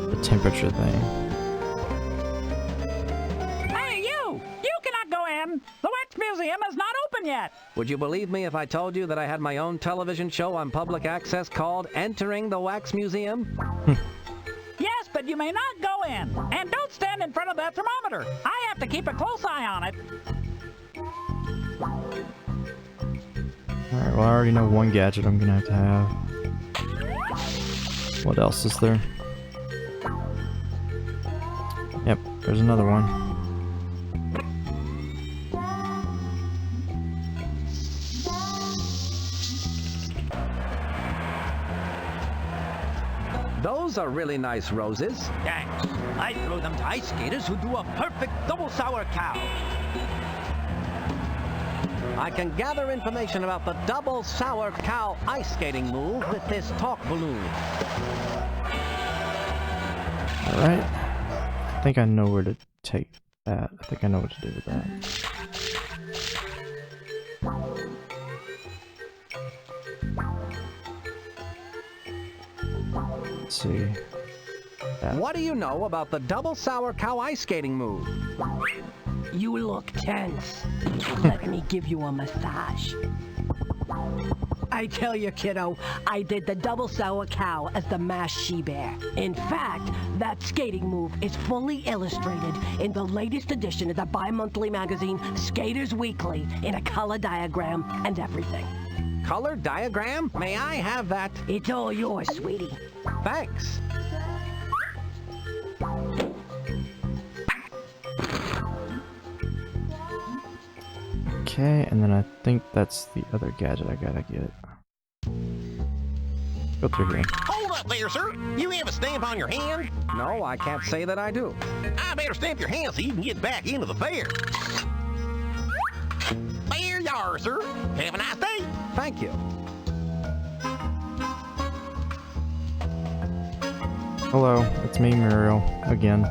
Speaker 1: The temperature thing.
Speaker 3: Hey, you! You cannot go in! The Wax Museum is not open yet!
Speaker 11: Would you believe me if I told you that I had my own television show on public access called Entering the Wax Museum?
Speaker 3: Yes, but you may not go in. And don't stand in front of that thermometer. I have to keep a close eye on it.
Speaker 1: Alright, well I already know one gadget I'm gonna have to have. What else is there? Yep, there's another one.
Speaker 11: Those are really nice roses.
Speaker 5: Thanks. I throw them to ice skaters who do a perfect double sour cow.
Speaker 11: I can gather information about the double sour cow ice skating move with this talk balloon.
Speaker 1: Alright. I think I know where to take that. I think I know what to do with that. Let's see. That.
Speaker 11: What do you know about the double sour cow ice skating move?
Speaker 19: You look tense. Let me give you a massage. I tell you, kiddo, I did the double sour cow as the masked she-bear. In fact, that skating move is fully illustrated in the latest edition of the bi-monthly magazine Skaters Weekly in a color diagram and everything.
Speaker 11: Color diagram? May I have that?
Speaker 19: It's all yours, sweetie.
Speaker 11: Thanks.
Speaker 1: Okay, and then I think that's the other gadget I gotta get. Go through here.
Speaker 13: Hold up there, sir. You have a stamp on your hand?
Speaker 11: No, I can't say that I do.
Speaker 13: I better stamp your hand so you can get back into the fair. There you are, sir. Have a nice day.
Speaker 11: Thank you.
Speaker 1: Hello, it's me, Muriel, again.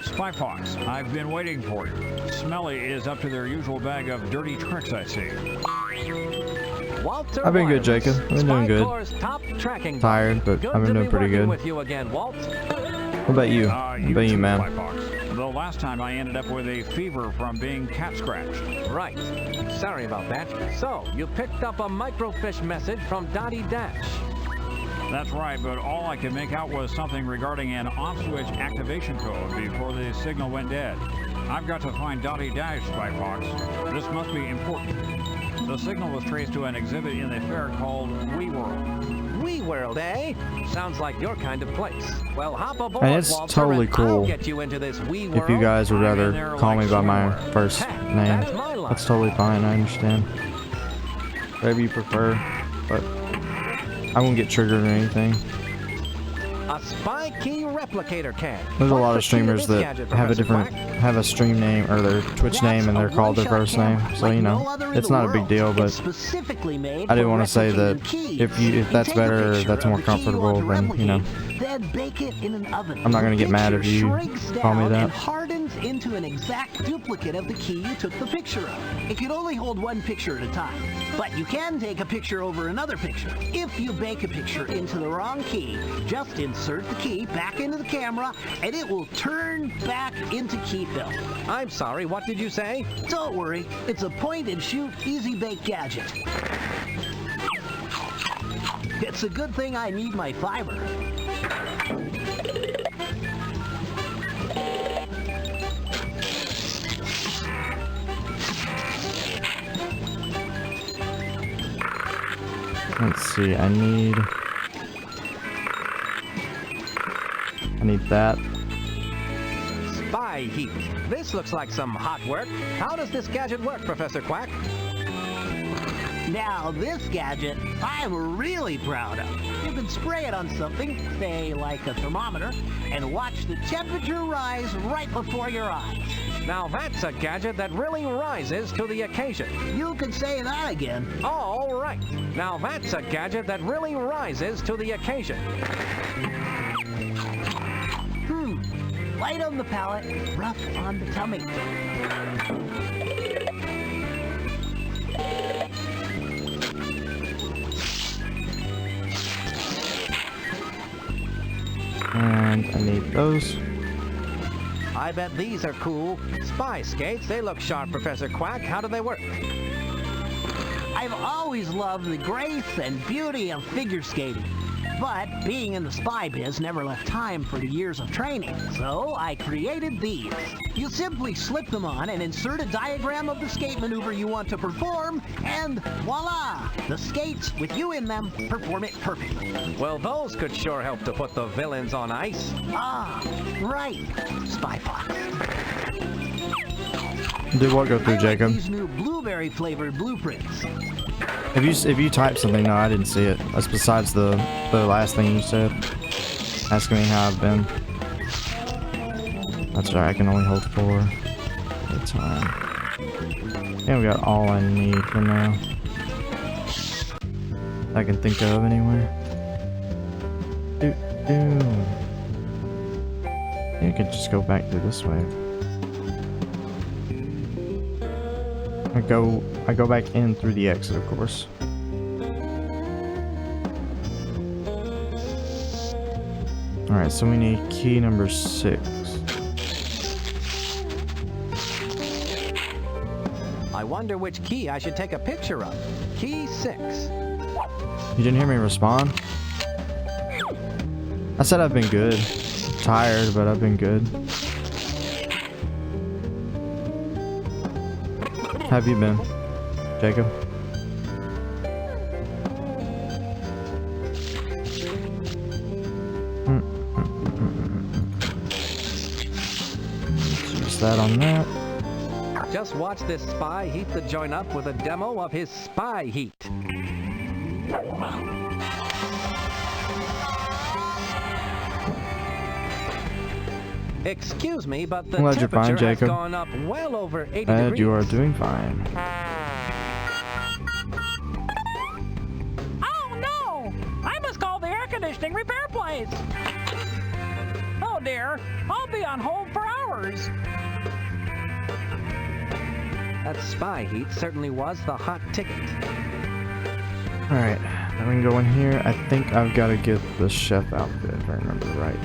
Speaker 20: Spy Fox, I've been waiting for you. Smelly is up to their usual bag of dirty tricks, I see.
Speaker 11: Walter
Speaker 1: I've been good, Jacob. I've been doing good.
Speaker 11: Top tracking
Speaker 1: Tired, but I've been doing pretty good.
Speaker 11: With you again, Walt.
Speaker 1: What about you? What about you, man?
Speaker 20: Spy Fox. The last time I ended up with a fever from being cat scratched.
Speaker 11: Right. Sorry about that. So, you picked up a microfiche message from Dottie Dash.
Speaker 20: That's right, but all I could make out was something regarding an off-switch activation code before the signal went dead. I've got to find Dottie Dash, Spy Fox. This must be important. The signal was traced to an exhibit in the fair called WeWorld.
Speaker 11: WeWorld, eh? Sounds like your kind of place. Well, hop aboard,
Speaker 1: And it's
Speaker 11: Walter,
Speaker 1: totally
Speaker 11: and
Speaker 1: cool
Speaker 11: I'll get you into this WeWorld.
Speaker 1: if you guys would rather call me by my first name. That's totally fine, I understand. Whatever you prefer, but I won't get triggered or anything.
Speaker 11: A spy key replicator can.
Speaker 1: There's a lot of streamers that have a stream name or their Twitch name and they're called their first name. So you know, it's not a big deal, but I do want to say that if that's better, or that's more comfortable, then you know,
Speaker 15: Then bake it in an oven.
Speaker 1: I'm not gonna get mad if you call me that.
Speaker 15: And hardens into an exact duplicate of the key you took the picture of. It can only hold one picture at a time, but you can take a picture over another picture. If you bake a picture into the wrong key, just insert the key back into the camera and it will turn back into key film.
Speaker 11: I'm sorry, what did you say?
Speaker 15: Don't worry, it's a point and shoot easy bake gadget. It's a good thing I need my fiber.
Speaker 1: Let's see, I need that.
Speaker 11: Spy heat. This looks like some hot work. How does this gadget work, Professor Quack?
Speaker 15: Now this gadget, I'm really proud of. You can spray it on something, say like a thermometer, and watch the temperature rise right before your eyes.
Speaker 11: Now that's a gadget that really rises to the occasion.
Speaker 15: You can say that again.
Speaker 11: All right. Now that's a gadget that really rises to the occasion.
Speaker 15: Light on the palate, rough on the tummy.
Speaker 1: And I need those.
Speaker 11: I bet these are cool. Spy skates, they look sharp, Professor Quack. How do they work?
Speaker 15: I've always loved the grace and beauty of figure skating. But being in the spy biz never left time for the years of training, so I created these. You simply slip them on and insert a diagram of the skate maneuver you want to perform, and voila! The skates, with you in them, perform it perfectly.
Speaker 11: Well, those could sure help to put the villains on ice.
Speaker 15: Ah, right, Spy Fox.
Speaker 1: Did what go through, Jacob?
Speaker 15: These new blueberry-flavored blueprints.
Speaker 1: If you typed something, no, I didn't see it. That's besides the last thing you said. Asking me how I've been. That's right, I can only hold 4 at a time. Yeah, we got all I need for now. I can think of anyway. You could just go back through this way. I go back in through the exit, of course. Alright, so we need key number 6.
Speaker 11: I wonder which key I should take a picture of. Key 6.
Speaker 1: You didn't hear me respond? I said I've been good. Tired, but I've been good. How have you been, Jacob? Press that on that.
Speaker 11: Just watch this spy heat the joint up with a demo of his spy heat. Excuse me, but the
Speaker 1: glad you're fine,
Speaker 11: temperature has
Speaker 1: Jacob.
Speaker 11: gone up well over 80
Speaker 1: Glad
Speaker 11: degrees.
Speaker 1: you are doing fine.
Speaker 3: Oh no! I must call the air conditioning repair place. Oh dear, I'll be on hold for hours.
Speaker 11: That spy heat certainly was the hot ticket.
Speaker 1: Alright, then we can go in here. I think I've got to get the chef outfit, if I remember right.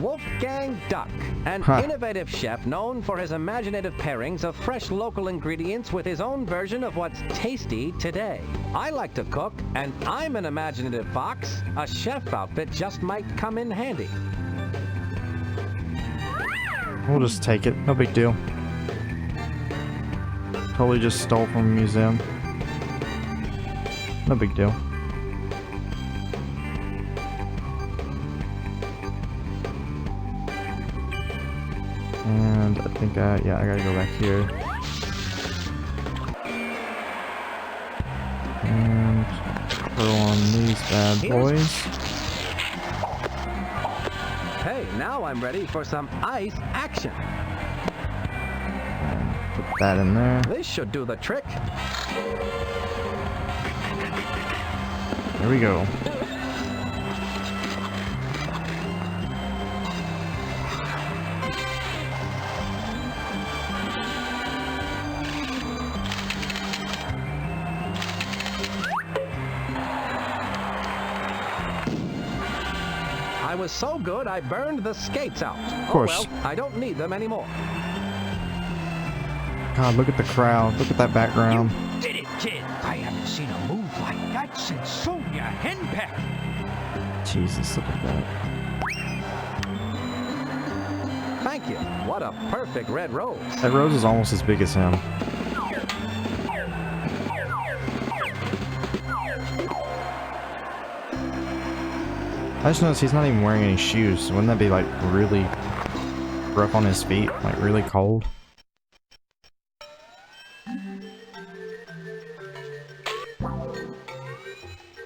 Speaker 11: Wolfgang Duck, an innovative chef known for his imaginative pairings of fresh local ingredients with his own version of what's tasty today. I like to cook, and I'm an imaginative fox. A chef outfit just might come in handy.
Speaker 1: We'll just take it. No big deal. Totally just stole from a museum. No big deal. And I think yeah, I gotta go back here. And throw on these bad boys.
Speaker 11: Hey, now I'm ready for some ice action.
Speaker 1: Put that in there.
Speaker 11: This should do the trick.
Speaker 1: There we go.
Speaker 11: I was so good I burned the skates out.
Speaker 1: Of course.
Speaker 11: Oh well, I don't need them anymore.
Speaker 1: God, look at the crowd. Look at that background.
Speaker 6: Did it, kid? I haven't seen a move like that since Sonia Henpeck.
Speaker 1: Jesus, look at that.
Speaker 11: Thank you. What a perfect red rose.
Speaker 1: That rose is almost as big as him. I just noticed he's not even wearing any shoes. Wouldn't that be like really rough on his feet? Like really cold?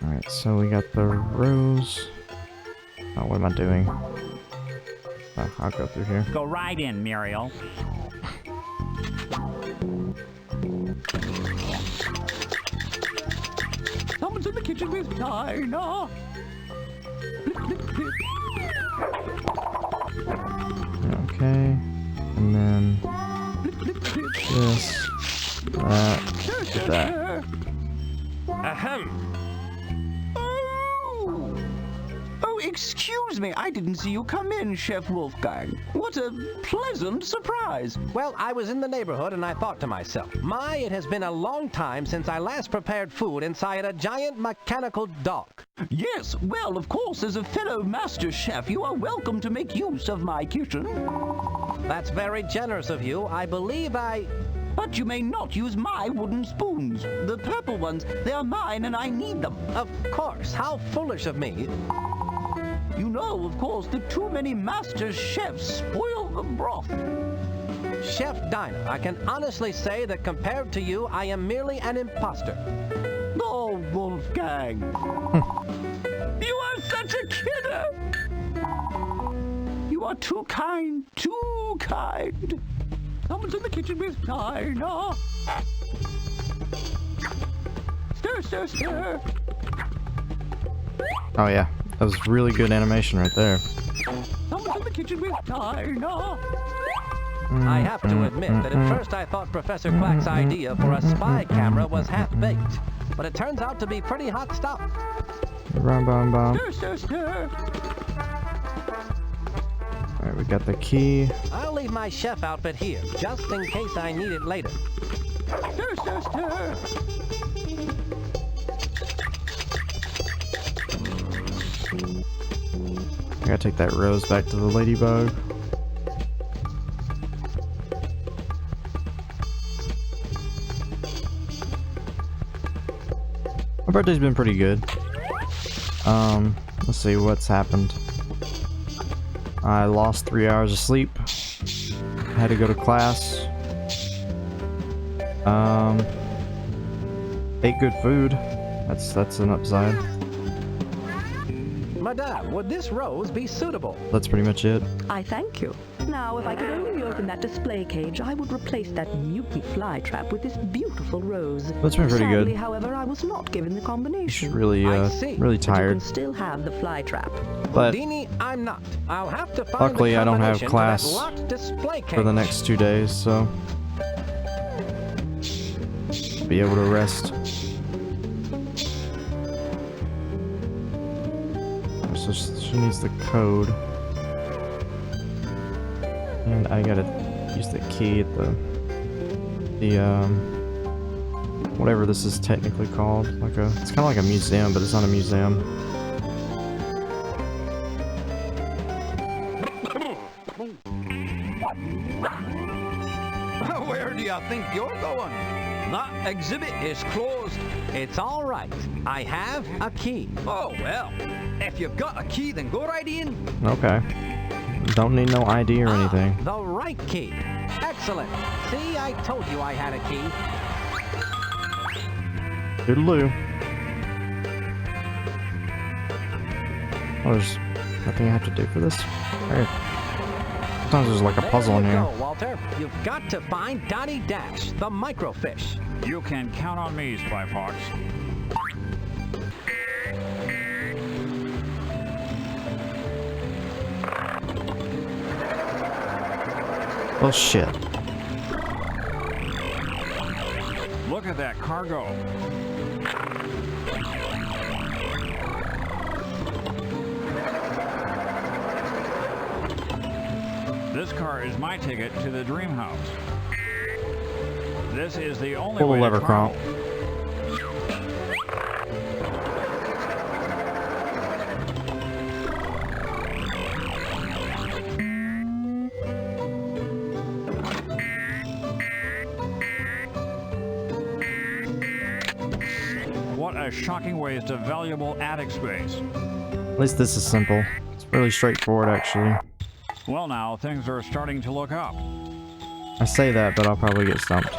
Speaker 1: Alright, so we got the rose. Oh, what am I doing? Oh, I'll go through here.
Speaker 3: Go right in, Muriel.
Speaker 5: Someone's in the kitchen with Dinah.
Speaker 1: Okay, and then this, that.
Speaker 15: Ahem. Oh, excuse me. I didn't see you come in, Chef Wolfgang. What a pleasant surprise.
Speaker 11: Well, I was in the neighborhood and I thought to myself, my, it has been a long time since I last prepared food inside a giant mechanical dog.
Speaker 15: Yes, well, of course, as a fellow master chef, you are welcome to make use of my kitchen.
Speaker 11: That's very generous of you. I believe
Speaker 15: But you may not use my wooden spoons. The purple ones, they are mine and I need them.
Speaker 11: Of course, how foolish of me.
Speaker 15: You know, of course, that too many master chefs spoil the broth.
Speaker 11: Chef Dinah, I can honestly say that compared to you, I am merely an imposter.
Speaker 15: Oh, Wolfgang. You are such a kidder. You are too kind, too kind. Someone's in the kitchen with Dinah. Stir, stir, stir.
Speaker 1: Oh yeah, that was really good animation right there.
Speaker 15: Someone's in the kitchen with Dinah.
Speaker 11: I have to admit that at first I thought Professor Quack's idea for a spy camera was half-baked, but it turns out to be pretty hot stuff.
Speaker 15: Stir, stir, stir.
Speaker 1: Alright, we got the key.
Speaker 11: I'll leave my chef outfit here, just in case I need it later.
Speaker 15: Stir, stir, stir.
Speaker 1: I gotta take that rose back to the ladybug. My birthday's been pretty good. Let's see what's happened. I lost 3 hours of sleep. had to go to class. Ate good food. That's an upside.
Speaker 11: Madame, would this rose be suitable?
Speaker 1: That's pretty much it.
Speaker 18: I thank you. Now, if I could only open that display cage, I would replace that mutant fly trap with this beautiful rose.
Speaker 1: That's been pretty
Speaker 18: Sadly,
Speaker 1: good.
Speaker 18: however, I was not given the combination.
Speaker 1: Just really, really
Speaker 18: But you
Speaker 1: tired.
Speaker 18: can still have the fly trap.
Speaker 1: But
Speaker 11: Dini, I'm not. I'll have to find
Speaker 1: luckily,
Speaker 11: the
Speaker 1: I don't have
Speaker 11: combination
Speaker 1: class
Speaker 11: to that locked display cage.
Speaker 1: for the next 2 days, so be able to rest. So she needs the code, and I gotta use the key at the whatever this is technically called. It's kind of like a museum, but it's not a museum.
Speaker 9: Where do you think you're going? That exhibit is closed.
Speaker 11: It's all right. I have a key.
Speaker 9: Oh, well. If you've got a key, then go right in.
Speaker 1: Okay. Don't need no ID or anything.
Speaker 11: The right key. Excellent. See, I told you I had a key.
Speaker 1: Doodaloo. Oh, there's nothing I have to do for this. Alright. Sometimes there's like a puzzle in
Speaker 11: There you
Speaker 1: here.
Speaker 11: go, Walter. You've got to find Dottie Dash, the microfish.
Speaker 20: You can count on me, Spy Fox.
Speaker 1: Oh shit.
Speaker 20: Look at that cargo. This car is my ticket to the dream house. This is the only
Speaker 1: Pull the
Speaker 20: way
Speaker 1: lever,
Speaker 20: to travel.
Speaker 1: Kronk.
Speaker 20: What a shocking waste of valuable attic space.
Speaker 1: At least this is simple. It's really straightforward, actually.
Speaker 20: Well, now, things are starting to look up.
Speaker 1: I say that, but I'll probably get stumped.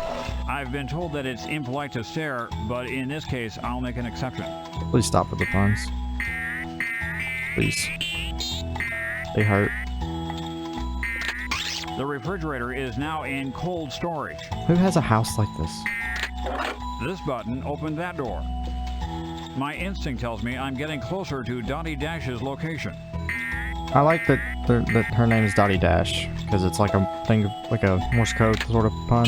Speaker 20: I've been told that it's impolite to stare, but in this case, I'll make an exception.
Speaker 1: Please stop with the puns. Please. They hurt.
Speaker 20: The refrigerator is now in cold storage.
Speaker 1: Who has a house like this?
Speaker 20: This button opened that door. My instinct tells me I'm getting closer to Dottie Dash's location.
Speaker 1: I like that her name is Dottie Dash, because it's like a thing, like a Morse code sort of pun.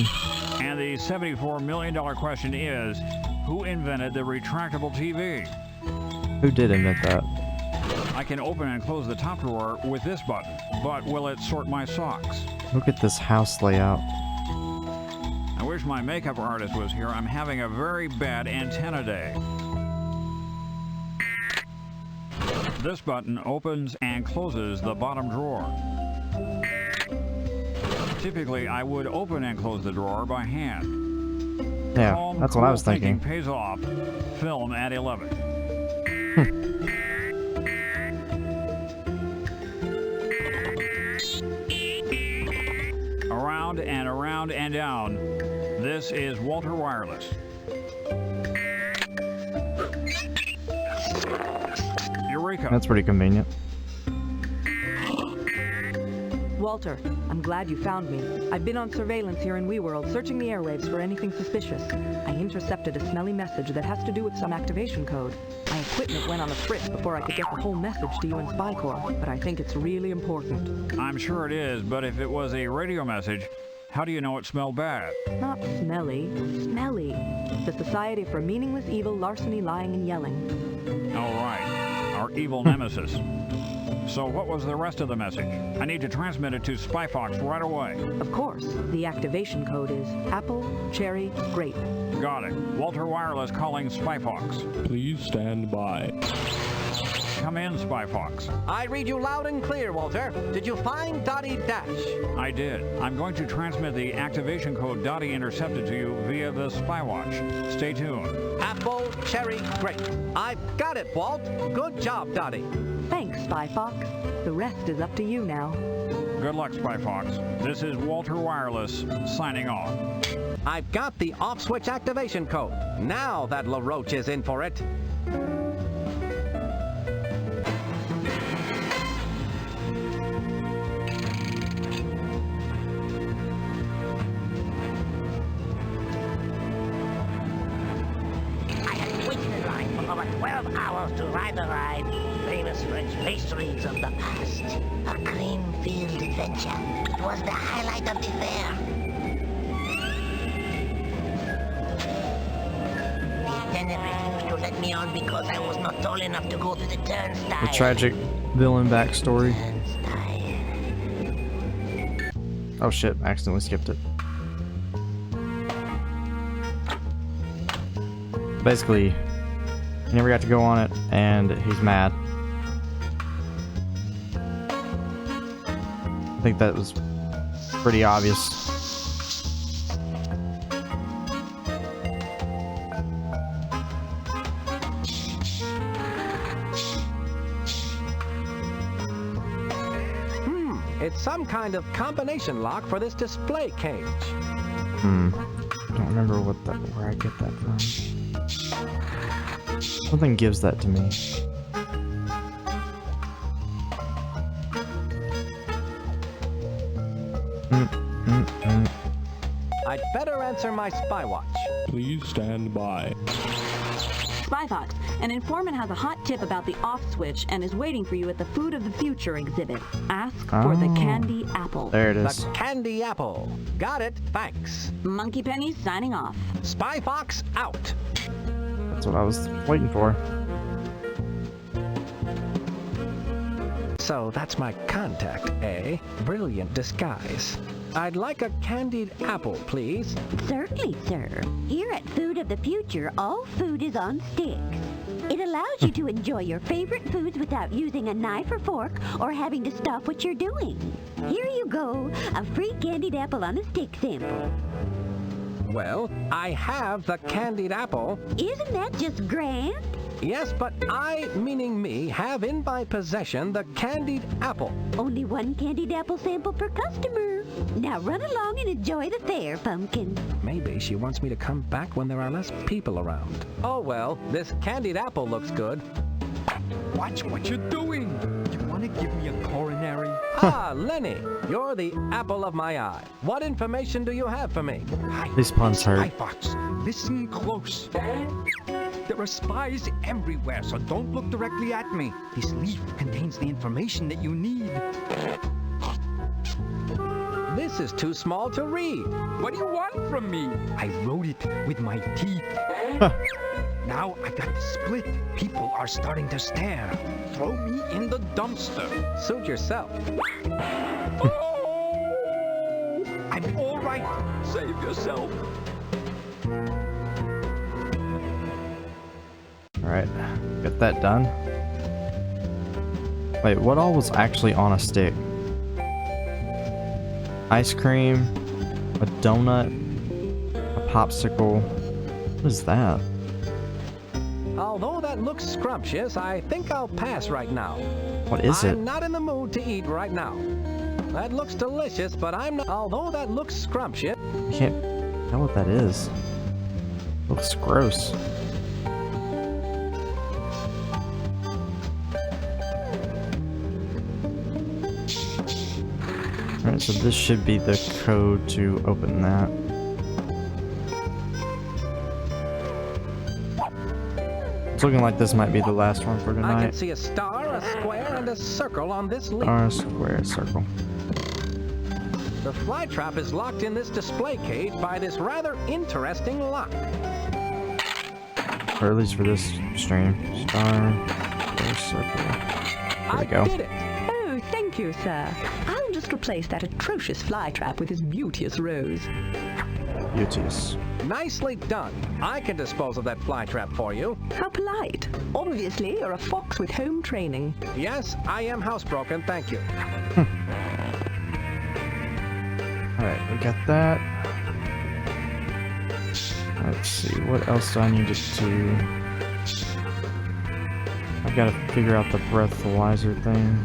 Speaker 20: And the $74 million question is, who invented the retractable TV?
Speaker 1: Who did invent that?
Speaker 20: I can open and close the top drawer with this button, but will it sort my socks?
Speaker 1: Look at this house layout.
Speaker 20: I wish my makeup artist was here. I'm having a very bad antenna day. This button opens and closes the bottom drawer. Typically, I would open and close the drawer by hand.
Speaker 1: Yeah,
Speaker 20: Calm,
Speaker 1: that's what I
Speaker 20: cool
Speaker 1: was thinking.
Speaker 20: Pays off. Film at 11. Around and around and down. This is Walter Wireless. Eureka.
Speaker 1: That's pretty convenient.
Speaker 14: Walter, I'm glad you found me. I've been on surveillance here in WeWorld, searching the airwaves for anything suspicious. I intercepted a smelly message that has to do with some activation code. My equipment went on a fritz before I could get the whole message to you in Spy Corps, but I think it's really important.
Speaker 20: I'm sure it is, but if it was a radio message, how do you know it smelled bad?
Speaker 14: Not smelly, smelly. The Society for Meaningless Evil, Larceny, Lying, and Yelling.
Speaker 20: All right, our evil nemesis. So what was the rest of the message? I need to transmit it to Spy Fox right away.
Speaker 14: Of course. The activation code is apple, cherry, grape.
Speaker 20: Got it. Walter Wireless calling Spy Fox.
Speaker 7: Please stand by.
Speaker 20: Come in, Spy Fox.
Speaker 11: I read you loud and clear, Walter. Did you find Dottie Dash?
Speaker 20: I did. I'm going to transmit the activation code Dottie intercepted to you via the Spy Watch. Stay tuned.
Speaker 11: Apple, cherry, grape. I've got it, Walt. Good job, Dottie.
Speaker 14: Thanks, Spy Fox. The rest is up to you now.
Speaker 20: Good luck, Spy Fox. This is Walter Wireless, signing off.
Speaker 11: I've got the off-switch activation code. Now that LaRoche is in for it.
Speaker 16: Over 12 hours to ride the ride. Famous French pastries of the past. A cream-filled adventure. It was the highlight of the fair. The attendant refused to let me on because I was not tall enough to go to the turnstile.
Speaker 1: The tragic villain backstory. Oh shit, I accidentally skipped it. Basically, he never got to go on it, and he's mad. I think that was pretty obvious.
Speaker 11: It's some kind of combination lock for this display cage.
Speaker 1: I don't remember where I get that from. Something gives that to me.
Speaker 11: I'd better answer my spy watch.
Speaker 7: Please stand by.
Speaker 14: Spy Fox, an informant has a hot tip about the off switch and is waiting for you at the Food of the Future exhibit. Ask for the candy apple.
Speaker 1: There it is.
Speaker 11: The candy apple. Got it, thanks.
Speaker 14: Monkey Penny signing off.
Speaker 11: Spy Fox out.
Speaker 1: That's what I was waiting for.
Speaker 11: So that's my contact, eh? Brilliant disguise. I'd like a candied apple, please.
Speaker 2: Certainly, sir. Here at Food of the Future, all food is on sticks. It allows you to enjoy your favorite foods without using a knife or fork or having to stop what you're doing. Here you go, a free candied apple on a stick sample.
Speaker 11: Well, I have the candied apple.
Speaker 2: Isn't that just grand?
Speaker 11: Yes, but I, meaning me, have in my possession the candied apple.
Speaker 2: Only one candied apple sample per customer. Now run along and enjoy the fair, Pumpkin.
Speaker 11: Maybe she wants me to come back when there are less people around. Oh well, this candied apple looks good.
Speaker 9: Watch what you're doing. You want to give me a coronary?
Speaker 11: Ah, Lenny, you're the apple of my eye. What information do you have for me?
Speaker 1: These puns hurt.
Speaker 9: Fox, listen close. There are spies everywhere, so don't look directly at me. This leaf contains the information that you need.
Speaker 11: This is too small to read.
Speaker 9: What do you want from me? I wrote it with my teeth. Now I got to split. People are starting to stare. Throw me in the dumpster.
Speaker 11: Suit yourself.
Speaker 9: Oh! I'm all right. Save yourself.
Speaker 1: Alright, get that done. Wait, what all was actually on a stick? Ice cream, a donut, a popsicle. What is that?
Speaker 11: Although that looks scrumptious, I think I'll pass right now.
Speaker 1: What is it?
Speaker 11: I'm not in the mood to eat right now. That looks delicious, but I'm not. Although that looks scrumptious.
Speaker 1: I can't tell what that is. Looks gross. Alright, so this should be the code to open that. It's looking like this might be the last one for tonight.
Speaker 11: I can see a star, a square, and a circle on this leaf.
Speaker 1: Star, square, circle.
Speaker 11: The fly trap is locked in this display cage by this rather interesting lock.
Speaker 1: Or at least for this stream. Star, square, circle. There we go.
Speaker 11: Did it.
Speaker 18: Oh, thank you, sir. I'll just replace that atrocious fly trap with this beauteous rose.
Speaker 1: Beauteous.
Speaker 11: Nicely done. I can dispose of that fly trap for you.
Speaker 18: How polite. Obviously, you're a fox with home training.
Speaker 11: Yes, I am housebroken, thank you.
Speaker 1: Alright, we got that. Let's see, what else do I need to do? I've got to figure out the breathalyzer thing.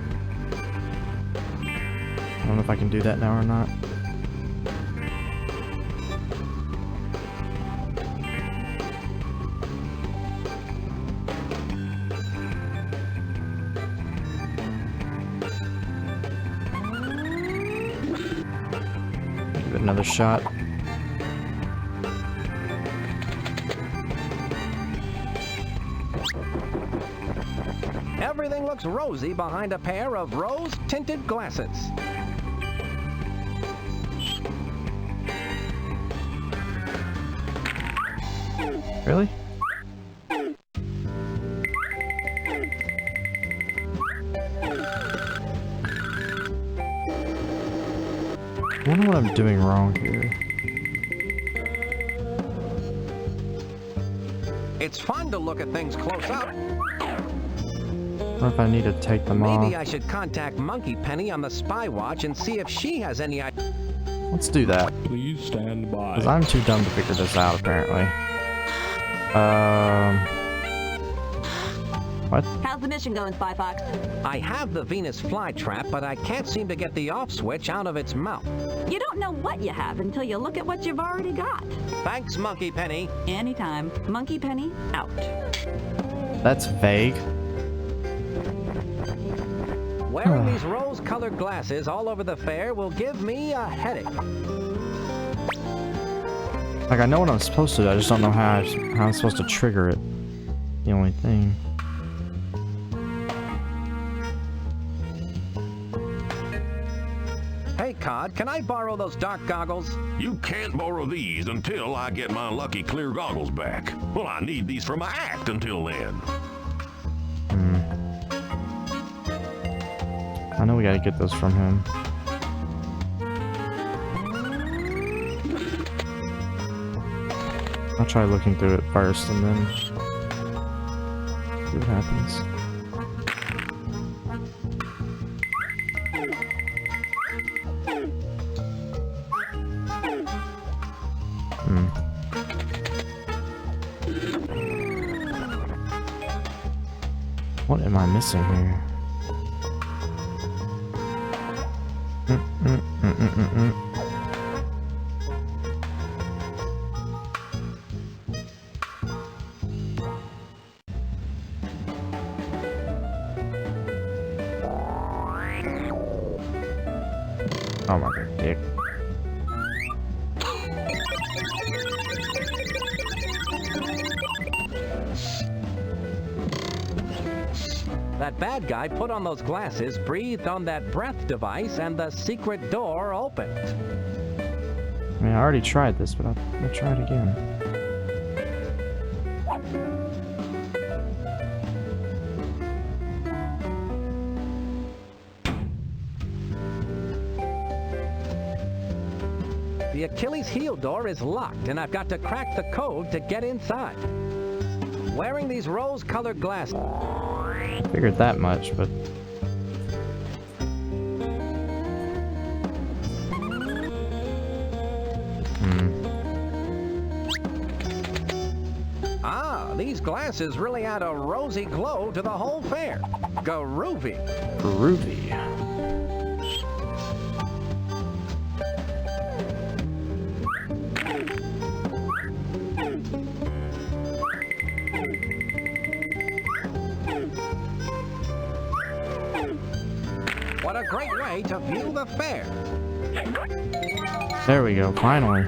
Speaker 1: I don't know if I can do that now or not. Give it another shot.
Speaker 11: Everything looks rosy behind a pair of rose-tinted glasses.
Speaker 1: Really? I wonder what I'm doing wrong here.
Speaker 11: It's fun to look at things close up.
Speaker 1: I wonder if I need to take them off.
Speaker 11: Maybe I should contact Monkey Penny on the spy watch and see if she has any idea.
Speaker 1: Let's do that.
Speaker 7: Please stand by.
Speaker 1: Because I'm too dumb to figure this out, apparently. What?
Speaker 14: How's the mission going, Spy Fox?
Speaker 11: I have the Venus flytrap, but I can't seem to get the off switch out of its mouth.
Speaker 14: You don't know what you have until you look at what you've already got.
Speaker 11: Thanks, Monkey Penny.
Speaker 14: Anytime. Monkey Penny, out.
Speaker 1: That's vague.
Speaker 11: Wearing these rose-colored glasses all over the fair will give me a headache.
Speaker 1: Like, I know what I'm supposed to do, I just don't know how I'm supposed to trigger it. The only thing.
Speaker 11: Hey, Cod, can I borrow those dark goggles?
Speaker 17: You can't borrow these until I get my lucky clear goggles back. Well, I need these for my act until then.
Speaker 1: I know we gotta get those from him. I'll try looking through it first and then see what happens. What am I missing here? Oh my god, dick.
Speaker 11: That bad guy put on those glasses, breathed on that breath device, and the secret door opened.
Speaker 1: I mean, I already tried this, but I'll try it again.
Speaker 11: The Achilles heel door is locked, and I've got to crack the code to get inside. Wearing these rose-colored glasses.
Speaker 1: Figured that much, but...
Speaker 11: Ah, these glasses really add a rosy glow to the whole fair. Groovy.
Speaker 1: Groovy.
Speaker 11: What a great way to view the fair.
Speaker 1: There we go, finally.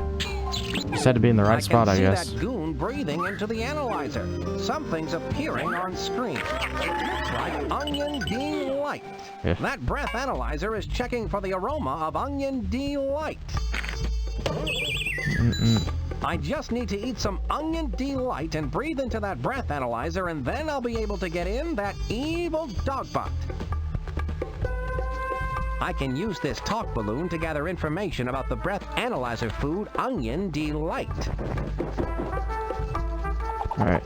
Speaker 1: Just had to be in the right spot, I guess.
Speaker 11: I can see that goon breathing into the analyzer. Something's appearing on screen. It looks like onion delight.
Speaker 1: Yeah.
Speaker 11: That breath analyzer is checking for the aroma of onion delight. I just need to eat some onion delight and breathe into that breath analyzer, and then I'll be able to get in that evil dogbot. I can use this talk balloon to gather information about the breath analyzer food Onion Delight.
Speaker 1: Alright.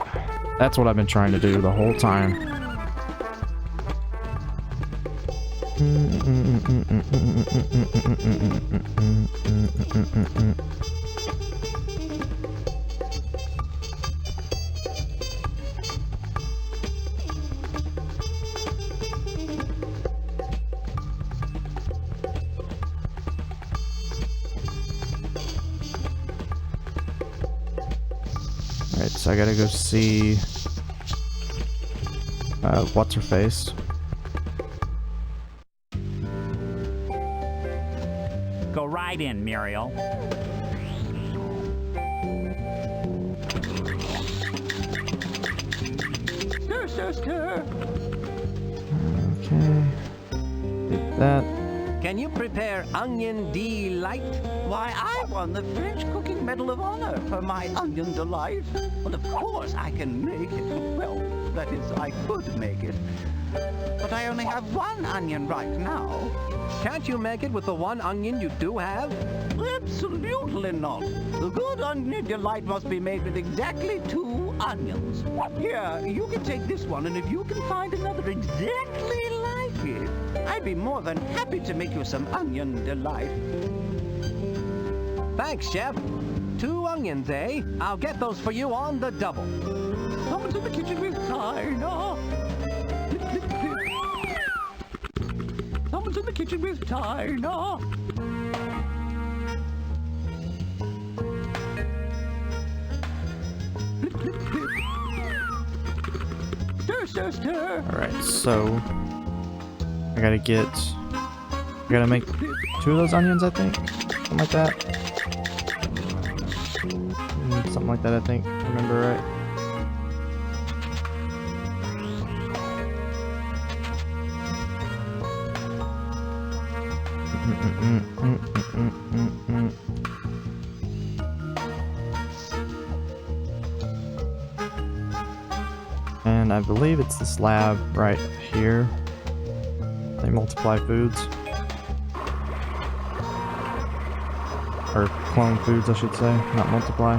Speaker 1: That's what I've been trying to do the whole time. so I gotta go see what's her face.
Speaker 3: Go right in, Muriel.
Speaker 5: Stir, stir, stir.
Speaker 1: Okay. Did that.
Speaker 11: Can you prepare onion delight?
Speaker 5: Why, I won the French Cooking Medal of Honor for my onion delight. Well, of course I can make it. Well, that is, I could make it. But I only have one onion right now.
Speaker 11: Can't you make it with the one onion you do have?
Speaker 5: Absolutely not. The good onion delight must be made with exactly 2 onions. Here, you can take this one, and if you can find another exactly like it, I'd be more than happy to make you some onion delight.
Speaker 11: Thanks, Chef. 2 onions, eh? I'll get those for you on the double.
Speaker 5: Someone's in the kitchen with Dinah. Someone's in the kitchen with Dinah. Stir, stir, stir.
Speaker 1: Alright, so I gotta make 2 of those onions, I think. Something like that. Something like that, I think. Remember right. And I believe it's this lab right here. They multiply foods. Or clone foods, I should say, not multiply.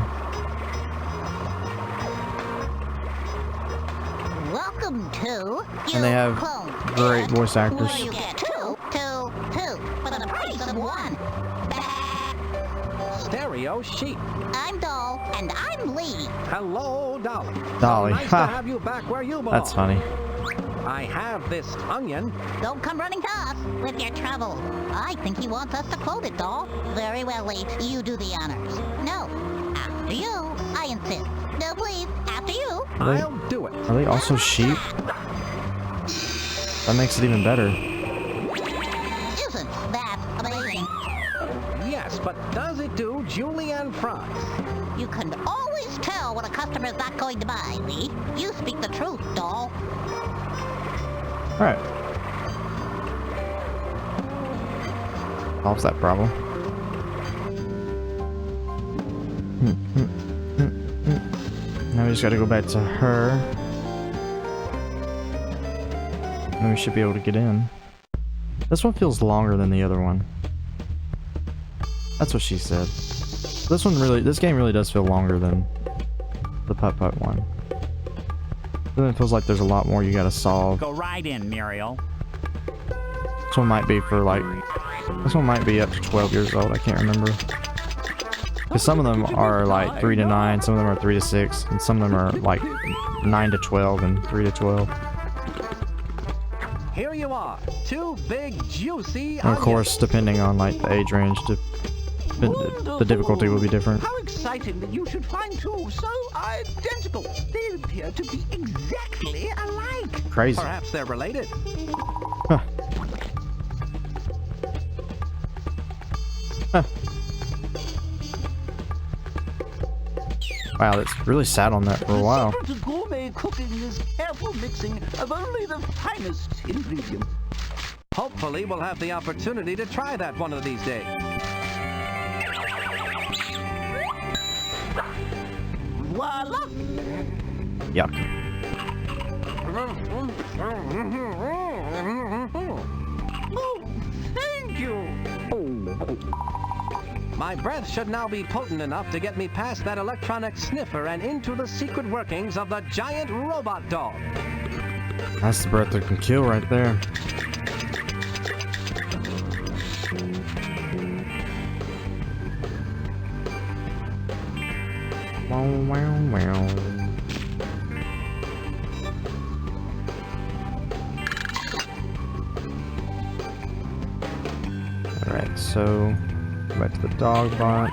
Speaker 12: Welcome to
Speaker 1: And they have great voice actors.
Speaker 12: You get 2, 2, 2 for the price of 1.
Speaker 11: Stereo sheep.
Speaker 12: I'm Doll, and I'm Lee.
Speaker 11: Hello, Dolly.
Speaker 1: Dolly,
Speaker 11: So nice
Speaker 1: ha.
Speaker 11: to have you back where you belong.
Speaker 1: That's funny.
Speaker 11: I have this onion.
Speaker 12: Don't come running to us with your trouble. I think he wants us to quote it, Doll. Very well, Lee. You do the honors. No. After you, I insist. No, please. After you.
Speaker 11: I'll do it.
Speaker 1: Are they also sheep? That makes it even better.
Speaker 12: Isn't that amazing?
Speaker 11: Yes, but does it do julienne fries?
Speaker 12: You can always tell when a customer's not going to buy, Lee. You speak the truth, Doll.
Speaker 1: Alright. Solves that problem. Now we just gotta go back to her. And we should be able to get in. This one feels longer than the other one. That's what she said. This game really does feel longer than the Putt-Putt one. Then it feels like there's a lot more you gotta solve.
Speaker 3: Go right in, Muriel.
Speaker 1: This one might be for like... This one might be up to 12 years old, I can't remember. Because some of them are like 3 to 9, some of them are 3 to 6, and some of them are like 9 to 12 and 3 to 12.
Speaker 11: Here you are. 2 big, juicy
Speaker 1: And of course, depending on like the age range, the difficulty will be different.
Speaker 5: How exciting that you should find 2 so identical. They appear to be exactly alike.
Speaker 1: Crazy.
Speaker 11: Perhaps they're related.
Speaker 1: Huh. Huh. Wow, it's really sat on that for a while.
Speaker 5: The secret to gourmet cooking is careful mixing of only the finest ingredients.
Speaker 11: Hopefully, we'll have the opportunity to try that one of these days.
Speaker 5: Voila!
Speaker 1: Yuck.
Speaker 5: Oh, thank you.
Speaker 11: My breath should now be potent enough to get me past that electronic sniffer and into the secret workings of the giant robot dog.
Speaker 1: That's the breath that can kill right there. Wow, wow, wow. Alright, so go back to the dog bot.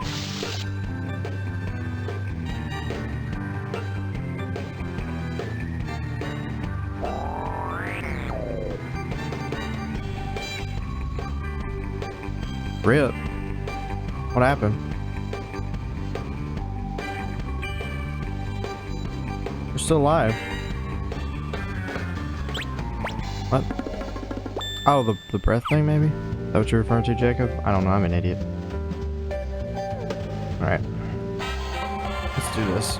Speaker 1: Rip. What happened? We're still alive. What? Oh, the breath thing, maybe? Is that what you're referring to, Jacob? I don't know, I'm an idiot. Alright. Let's do this.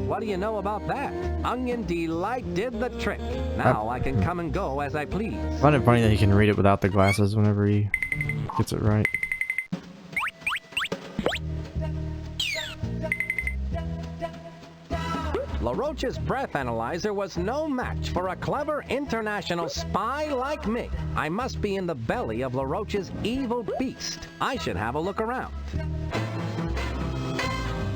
Speaker 11: What do you know about that? Onion Delight did the trick. Now I can come and go as I please.
Speaker 1: I find it funny that he can read it without the glasses whenever he gets it right.
Speaker 11: LaRoche's breath analyzer was no match for a clever international spy like me. I must be in the belly of LaRoche's evil beast. I should have a look around.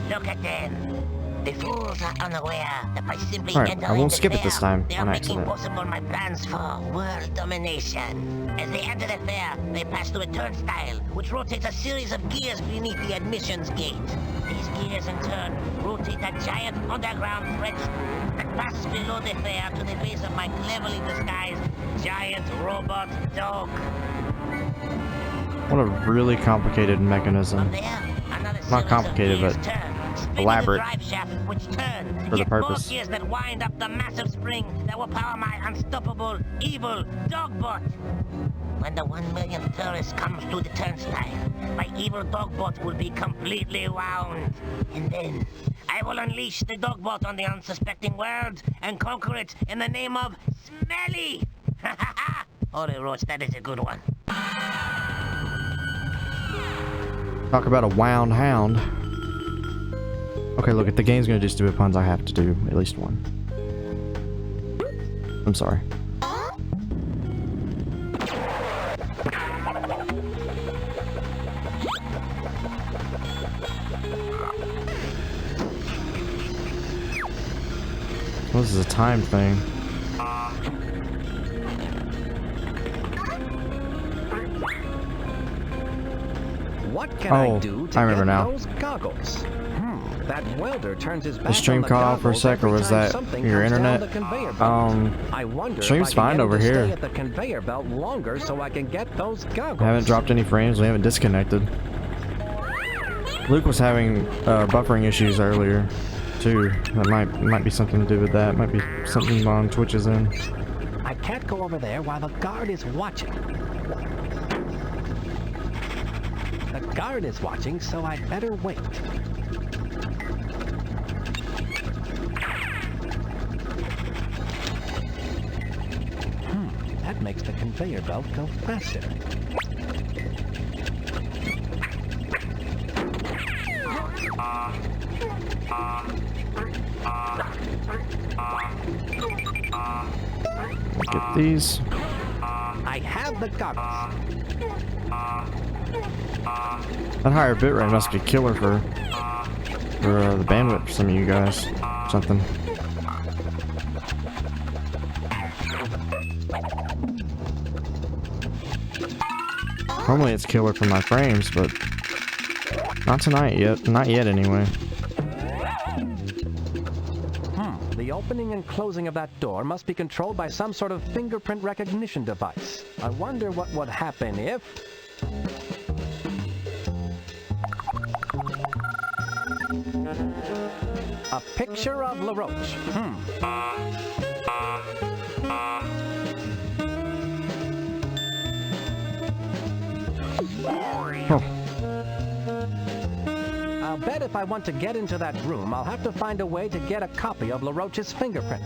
Speaker 16: Look at them. The fools are unaware that by simply
Speaker 1: Alright,
Speaker 16: entering
Speaker 1: I won't
Speaker 16: the
Speaker 1: skip it
Speaker 16: fair,
Speaker 1: this time
Speaker 16: they are
Speaker 1: on
Speaker 16: making
Speaker 1: accident.
Speaker 16: possible my plans for world domination. As they enter the fair, they pass through a turnstile, which rotates a series of gears beneath the admissions gate. These gears, in turn, rotate a giant underground bridge that passes below the fair to the base of my cleverly disguised giant robot dog.
Speaker 1: What a really complicated mechanism. Not complicated, but elaborate for the purpose.
Speaker 16: Gears that wind up the massive spring that will power my unstoppable, evil dogbot. When the 1 million tourists comes to the turnstile, my evil dogbot will be completely wound. And then I will unleash the dogbot on the unsuspecting world and conquer it in the name of Smelly. Holy Roach, that is a good one.
Speaker 1: Talk about a wound hound. Okay, look, if the game's gonna do stupid puns, I have to do at least one. I'm sorry. Well, this is a time thing.
Speaker 11: What can I do to
Speaker 1: I remember
Speaker 11: get
Speaker 1: now.
Speaker 11: those goggles? That welder turns his back
Speaker 1: The stream
Speaker 11: on the
Speaker 1: call for a
Speaker 11: goggles
Speaker 1: sec, or
Speaker 11: every
Speaker 1: was
Speaker 11: time
Speaker 1: that
Speaker 11: something
Speaker 1: your
Speaker 11: comes down
Speaker 1: internet?
Speaker 11: the conveyor belt. I wonder
Speaker 1: Stream's
Speaker 11: if I
Speaker 1: fine
Speaker 11: can get
Speaker 1: over
Speaker 11: him to
Speaker 1: here.
Speaker 11: stay at the conveyor belt longer so I can get those goggles.
Speaker 1: I haven't dropped any frames. We haven't disconnected. Luke was having buffering issues earlier, too. That might be something to do with that. Might be something on Twitch's end.
Speaker 11: I can't go over there while the guard is watching. The guard is watching, so I'd better wait. That makes the conveyor belt go faster.
Speaker 1: Get these.
Speaker 11: I have the goggles.
Speaker 1: That higher bitrate must be killer for the bandwidth for some of you guys. Something. Normally it's killer for my frames, but not tonight yet. Not yet, anyway.
Speaker 11: The opening and closing of that door must be controlled by some sort of fingerprint recognition device. I wonder what would happen if... A picture of LaRoche. I'll bet if I want to get into that room, I'll have to find a way to get a copy of LaRoche's fingerprint.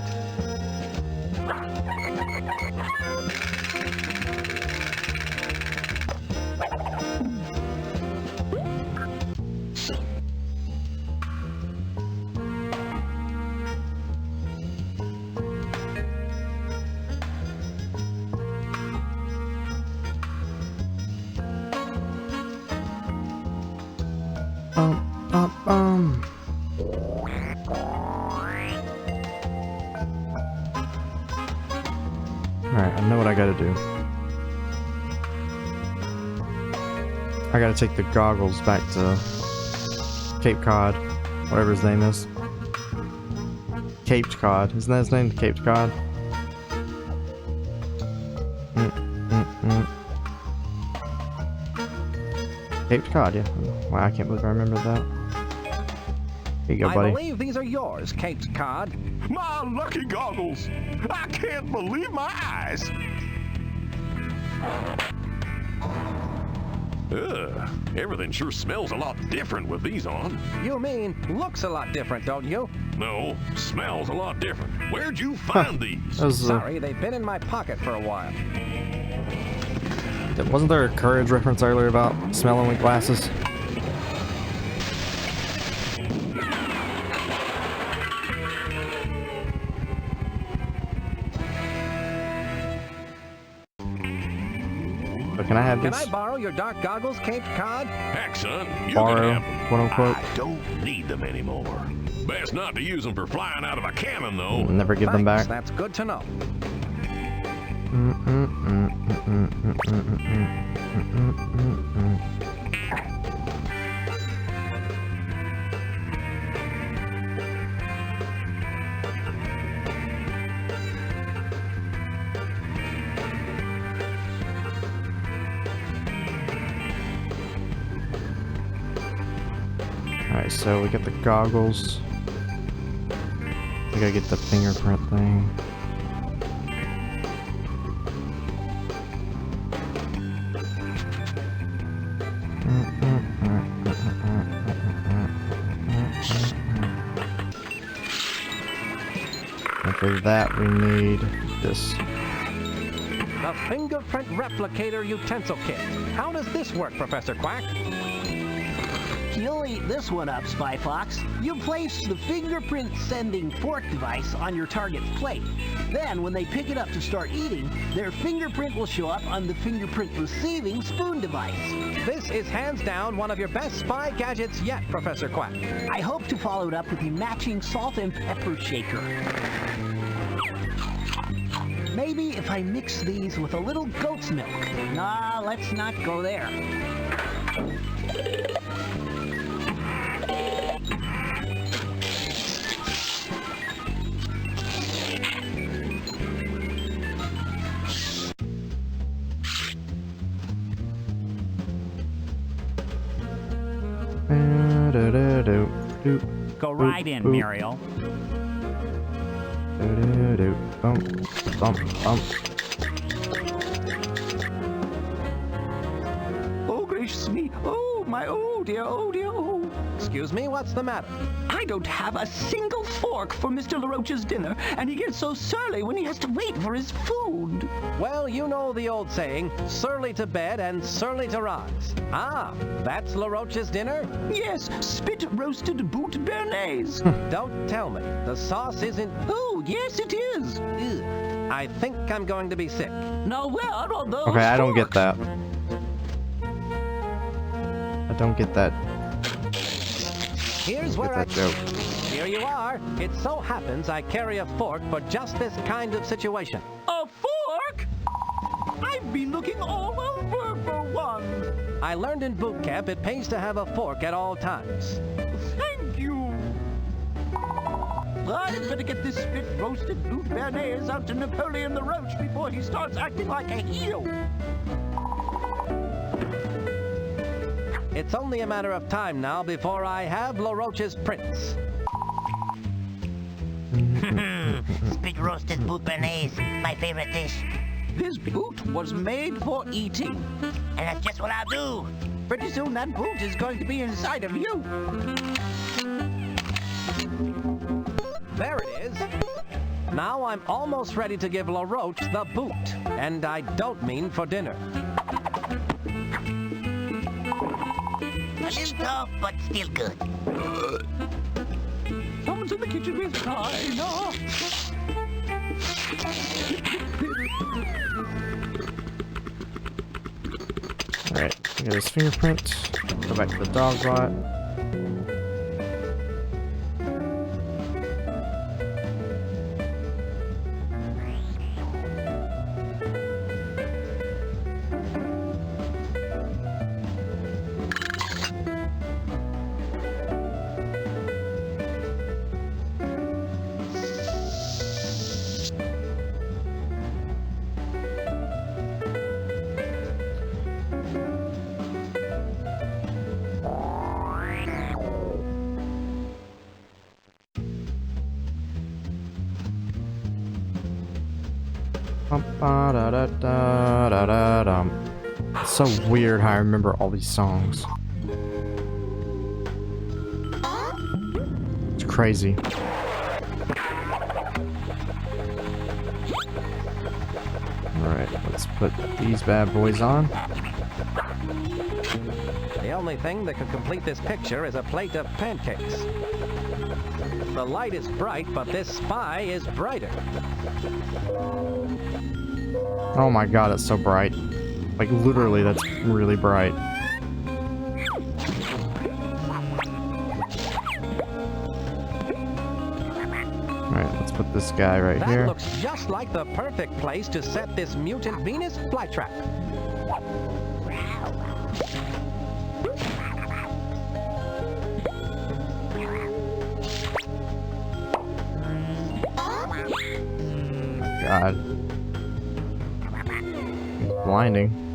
Speaker 1: Alright, I know what I gotta do. I gotta take the goggles back to Cape Cod, whatever his name is. Caped Cod. Isn't that his name? Caped Cod? Caped Cod, yeah. Wow, I can't believe I remember that. Here you go, buddy.
Speaker 11: I believe these are yours, Caped Cod.
Speaker 17: My lucky goggles! I can't believe my eyes! Ugh, everything sure smells a lot different with these on.
Speaker 11: You mean looks a lot different, don't you?
Speaker 17: No, smells a lot different. Where'd you find these?
Speaker 11: Sorry, they've been in my pocket for a while.
Speaker 1: Wasn't there a Courage reference earlier about smelling with glasses? But can I have this?
Speaker 11: Can I borrow your dark goggles, Caped Cod?
Speaker 17: Heck, son, you
Speaker 1: Borrow,
Speaker 17: can have them.
Speaker 1: quote unquote.
Speaker 17: I don't need them anymore. Best not to use them for flying out of a cannon, though.
Speaker 1: Never give them back.
Speaker 11: That's good to know.
Speaker 1: Alright, so we got the goggles. We gotta get the fingerprint thing. And for that we need this.
Speaker 11: The fingerprint replicator utensil kit. How does this work, Professor Quack?
Speaker 15: You'll eat this one up, Spy Fox. You place the fingerprint sending fork device on your target's plate. Then, when they pick it up to start eating, their fingerprint will show up on the fingerprint receiving spoon device.
Speaker 11: This is hands down one of your best spy gadgets yet, Professor Quack.
Speaker 15: I hope to follow it up with the matching salt and pepper shaker. Maybe if I mix these with a little goat's milk. Nah, let's not go there.
Speaker 3: Go right in, Muriel.
Speaker 1: Bump, bump, bump.
Speaker 5: Oh, gracious me. Oh, my, oh dear, oh dear, oh.
Speaker 11: Excuse me, what's the matter?
Speaker 5: I don't have a single fork for Mr. LaRoche's dinner, and he gets so surly when he has to wait for his food.
Speaker 11: Well, you know the old saying, surly to bed and surly to rise. Ah, that's LaRoche's dinner?
Speaker 5: Yes, spit roasted boot béarnaise.
Speaker 11: Don't tell me. The sauce isn't...
Speaker 5: Oh, yes it is.
Speaker 11: Ugh. I think I'm going to be sick.
Speaker 5: Now where are those
Speaker 1: Okay, I don't
Speaker 5: forks?
Speaker 1: get that. I don't get that.
Speaker 11: Here's where
Speaker 1: Get that joke.
Speaker 11: Here you are. It so happens I carry a fork for just this kind of situation.
Speaker 5: A fork? I've been looking all over for one.
Speaker 11: I learned in boot camp it pays to have a fork at all times.
Speaker 5: Thank you. I'd better get this spit roasted boot béarnaise out to Napoleon the Roach before he starts acting like a heel.
Speaker 11: It's only a matter of time now before I have LaRoche's prints.
Speaker 16: Spit roasted boot béarnaise, my favorite dish.
Speaker 5: This boot was made for eating.
Speaker 16: And that's just what I'll do.
Speaker 5: Pretty soon that boot is going to be inside of you.
Speaker 11: There it is. Now I'm almost ready to give LaRoche the boot. And I don't mean for dinner.
Speaker 16: A little tough, but still good.
Speaker 5: Someone's in the kitchen with China.
Speaker 1: Alright, we got his fingerprint. Go back to the dog bot. Ba-da-da-da-da-da-dum. It's so weird how I remember all these songs. It's crazy. Alright, let's put these bad boys on.
Speaker 11: The only thing that could complete this picture is a plate of pancakes. The light is bright, but this spy is brighter.
Speaker 1: Oh my god, it's so bright. Like, literally, that's really bright. Alright, let's put this guy right here.
Speaker 11: That looks just like the perfect place to set this mutant Venus flytrap.
Speaker 1: God. It's blinding.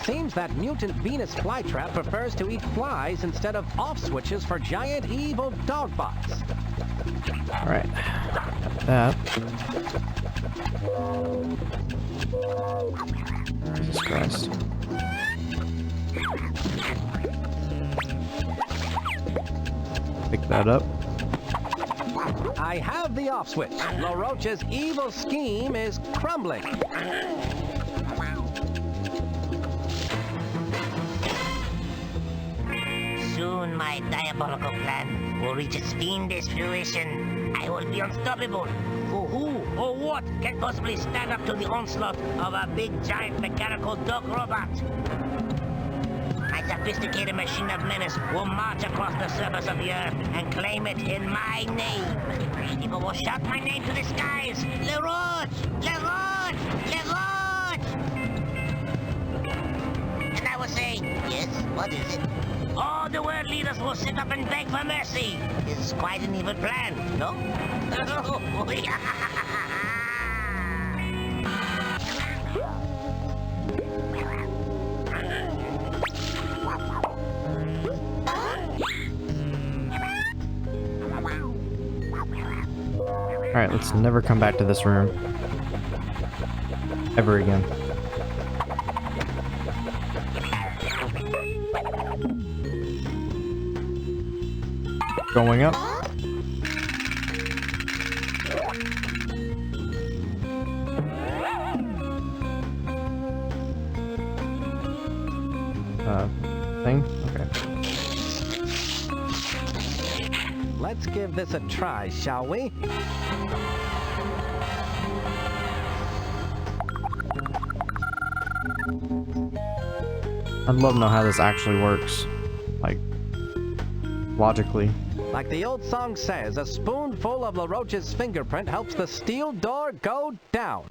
Speaker 11: Seems that mutant Venus flytrap prefers to eat flies instead of off switches for giant evil dog bots.
Speaker 1: Alright. That. Jesus Christ. Pick that up.
Speaker 11: I have the off switch. LaRoche's evil scheme is crumbling.
Speaker 16: Soon my diabolical plan will reach its fiendish fruition. I will be unstoppable. For who or what can possibly stand up to the onslaught of a big, giant, mechanical dog robot? My sophisticated machine of menace will march across the surface of the earth and claim it in my name. People will shout my name to the skies. LaRoche! LaRoche! LaRoche! And I will say, yes, what is it? All the world leaders will sit up and beg for mercy. This is quite an evil plan, no?
Speaker 1: Alright, let's never come back to this room. Ever again. Going up. Thing? Okay.
Speaker 11: Let's give this a try, shall we?
Speaker 1: I'd love to know how this actually works. Like, logically.
Speaker 11: Like the old song says, a spoonful of LaRoche's fingerprint helps the steel door go down.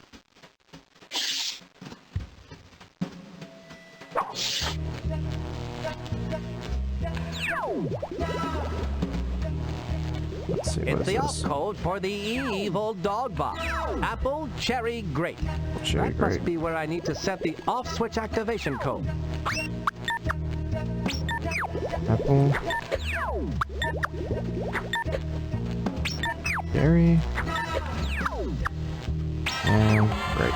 Speaker 1: Let's see,
Speaker 11: It's the off
Speaker 1: this?
Speaker 11: code for the evil dog box. Apple Cherry Grape.
Speaker 1: Cherry
Speaker 11: That
Speaker 1: grape.
Speaker 11: must be where I need to set the off switch activation code.
Speaker 1: Apple. Berry. And grape.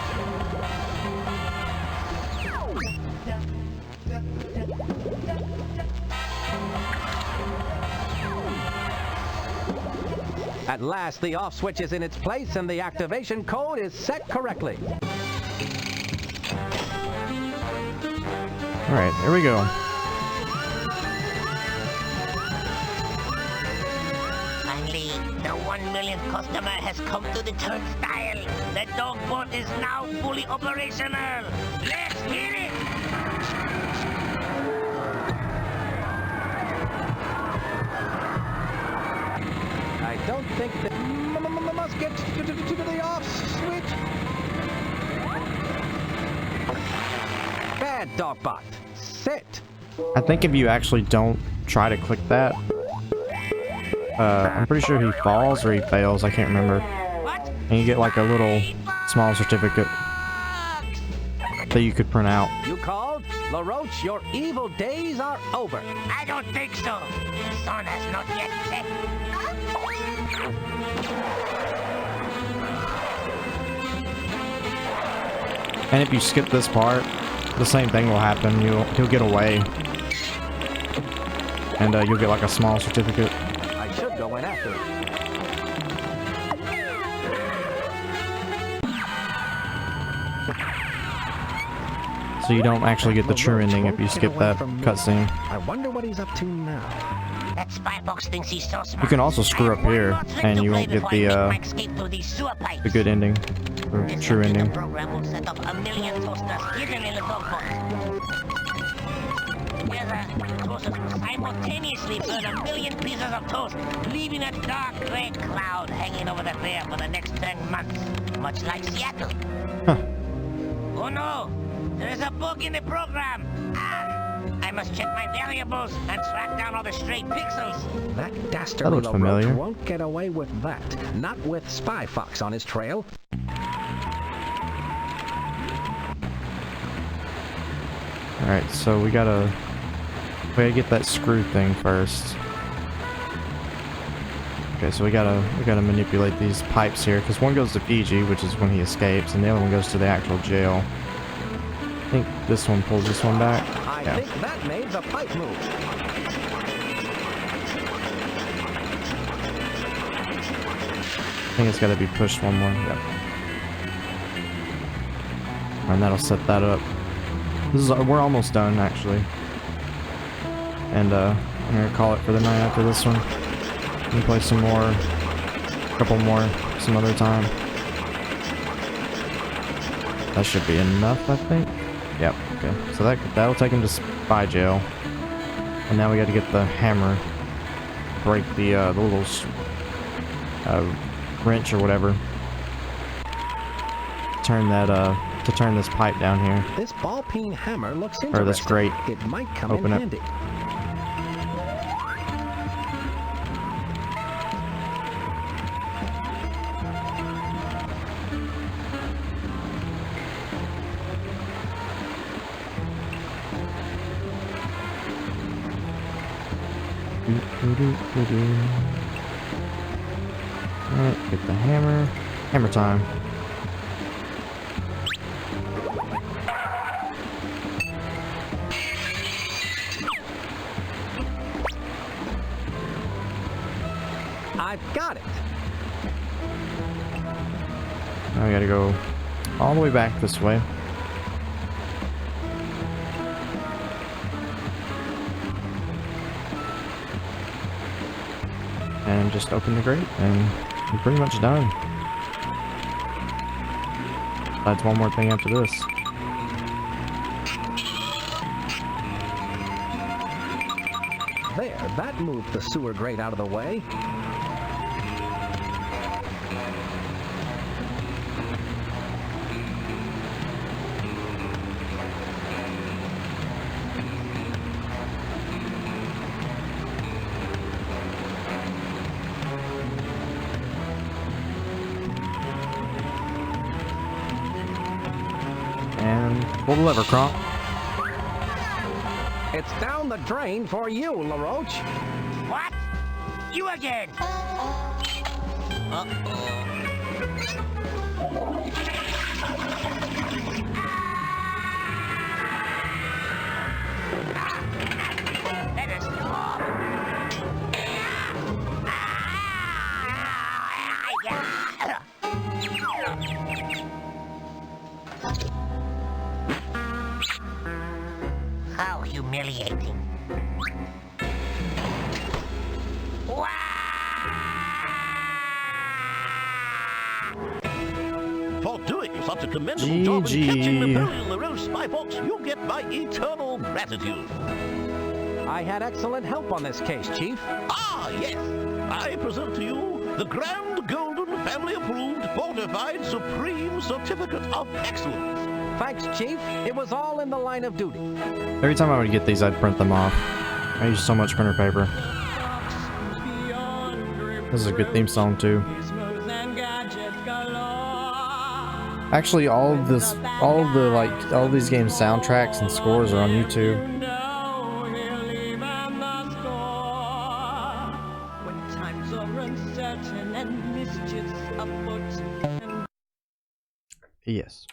Speaker 11: At last, the off switch is in its place and the activation code is set correctly.
Speaker 1: Alright, here we go.
Speaker 16: Finally, the 1 millionth customer has come to the turnstile. The dog bot is now fully operational. Let's get it!
Speaker 11: I don't think that must get to the off switch. Bad dog bot. Sit.
Speaker 1: I think if you actually don't try to click that, I'm pretty sure he falls or he fails. I can't remember. And you get like a little small certificate that you could print out.
Speaker 11: You called? LaRoche, your evil days are over.
Speaker 16: I don't think so. The sun has not yet set.
Speaker 1: And if you skip this part, the same thing will happen. He'll get away. And you'll get like a small certificate.
Speaker 11: I should go in after him.
Speaker 1: So you don't actually get the true ending if you skip that cutscene.
Speaker 11: I wonder what he's up to now.
Speaker 16: That spy box thinks he's so smart.
Speaker 1: You can also screw up here, and you won't get the good ending, or true ending.
Speaker 16: Program will set up 1,000,000 toasters hidden in the dog box. Together, toasters will simultaneously burn 1,000,000 pieces of toast, leaving a dark gray cloud hanging over the fair for the next 10 months, much like Seattle.
Speaker 1: Huh.
Speaker 16: Oh no! There is a bug in the program! Ah, I must check my variables and track down all the stray pixels.
Speaker 11: That
Speaker 1: That
Speaker 11: dastardly
Speaker 1: looks
Speaker 11: LaRoche
Speaker 1: familiar.
Speaker 11: won't get away with that. Not with Spy Fox on his trail.
Speaker 1: Alright, so we gotta get that screw thing first. Okay, so we gotta manipulate these pipes here, because one goes to Fiji, which is when he escapes, and the other one goes to the actual jail. I think this one pulls this one back.
Speaker 11: I think that made the pipe move.
Speaker 1: I think it's gotta be pushed one more. Yep. And that'll set that up. We're almost done, actually. And I'm gonna call it for the night after this one. We can play some more, a couple more, some other time. That should be enough, I think. Yep. Okay. So that'll take him to spy jail. And now we got to get the hammer, break the little wrench or whatever. Turn that to turn this pipe down here.
Speaker 11: This ball peen hammer looks interesting.
Speaker 1: Or this grate.
Speaker 11: It might come
Speaker 1: Open
Speaker 11: in
Speaker 1: it.
Speaker 11: handy.
Speaker 1: Alright, get the hammer. Hammer time.
Speaker 11: I've got it.
Speaker 1: Now we gotta go all the way back this way. And just open the grate, and we're pretty much done. Besides one more thing after this.
Speaker 11: There, that moved the sewer grate out of the way.
Speaker 1: And pull the lever, Kronk.
Speaker 11: It's down the drain for you, LaRoche.
Speaker 16: What? You again? Let us stop. How humiliating.
Speaker 13: For doing such a commendable job in catching Napoleon LaRoche Spy Fox, you get my eternal gratitude.
Speaker 11: I had excellent help on this case, Chief.
Speaker 13: Ah, yes. I present to you the Grand Golden Family Approved Fortified Supreme Certificate of Excellence.
Speaker 11: Thanks, Chief. It was all in the line of duty.
Speaker 1: Every time I would get these, I'd print them off. I use so much printer paper. This is a good theme song too. Actually, all of these games soundtracks and scores are on YouTube. Yes.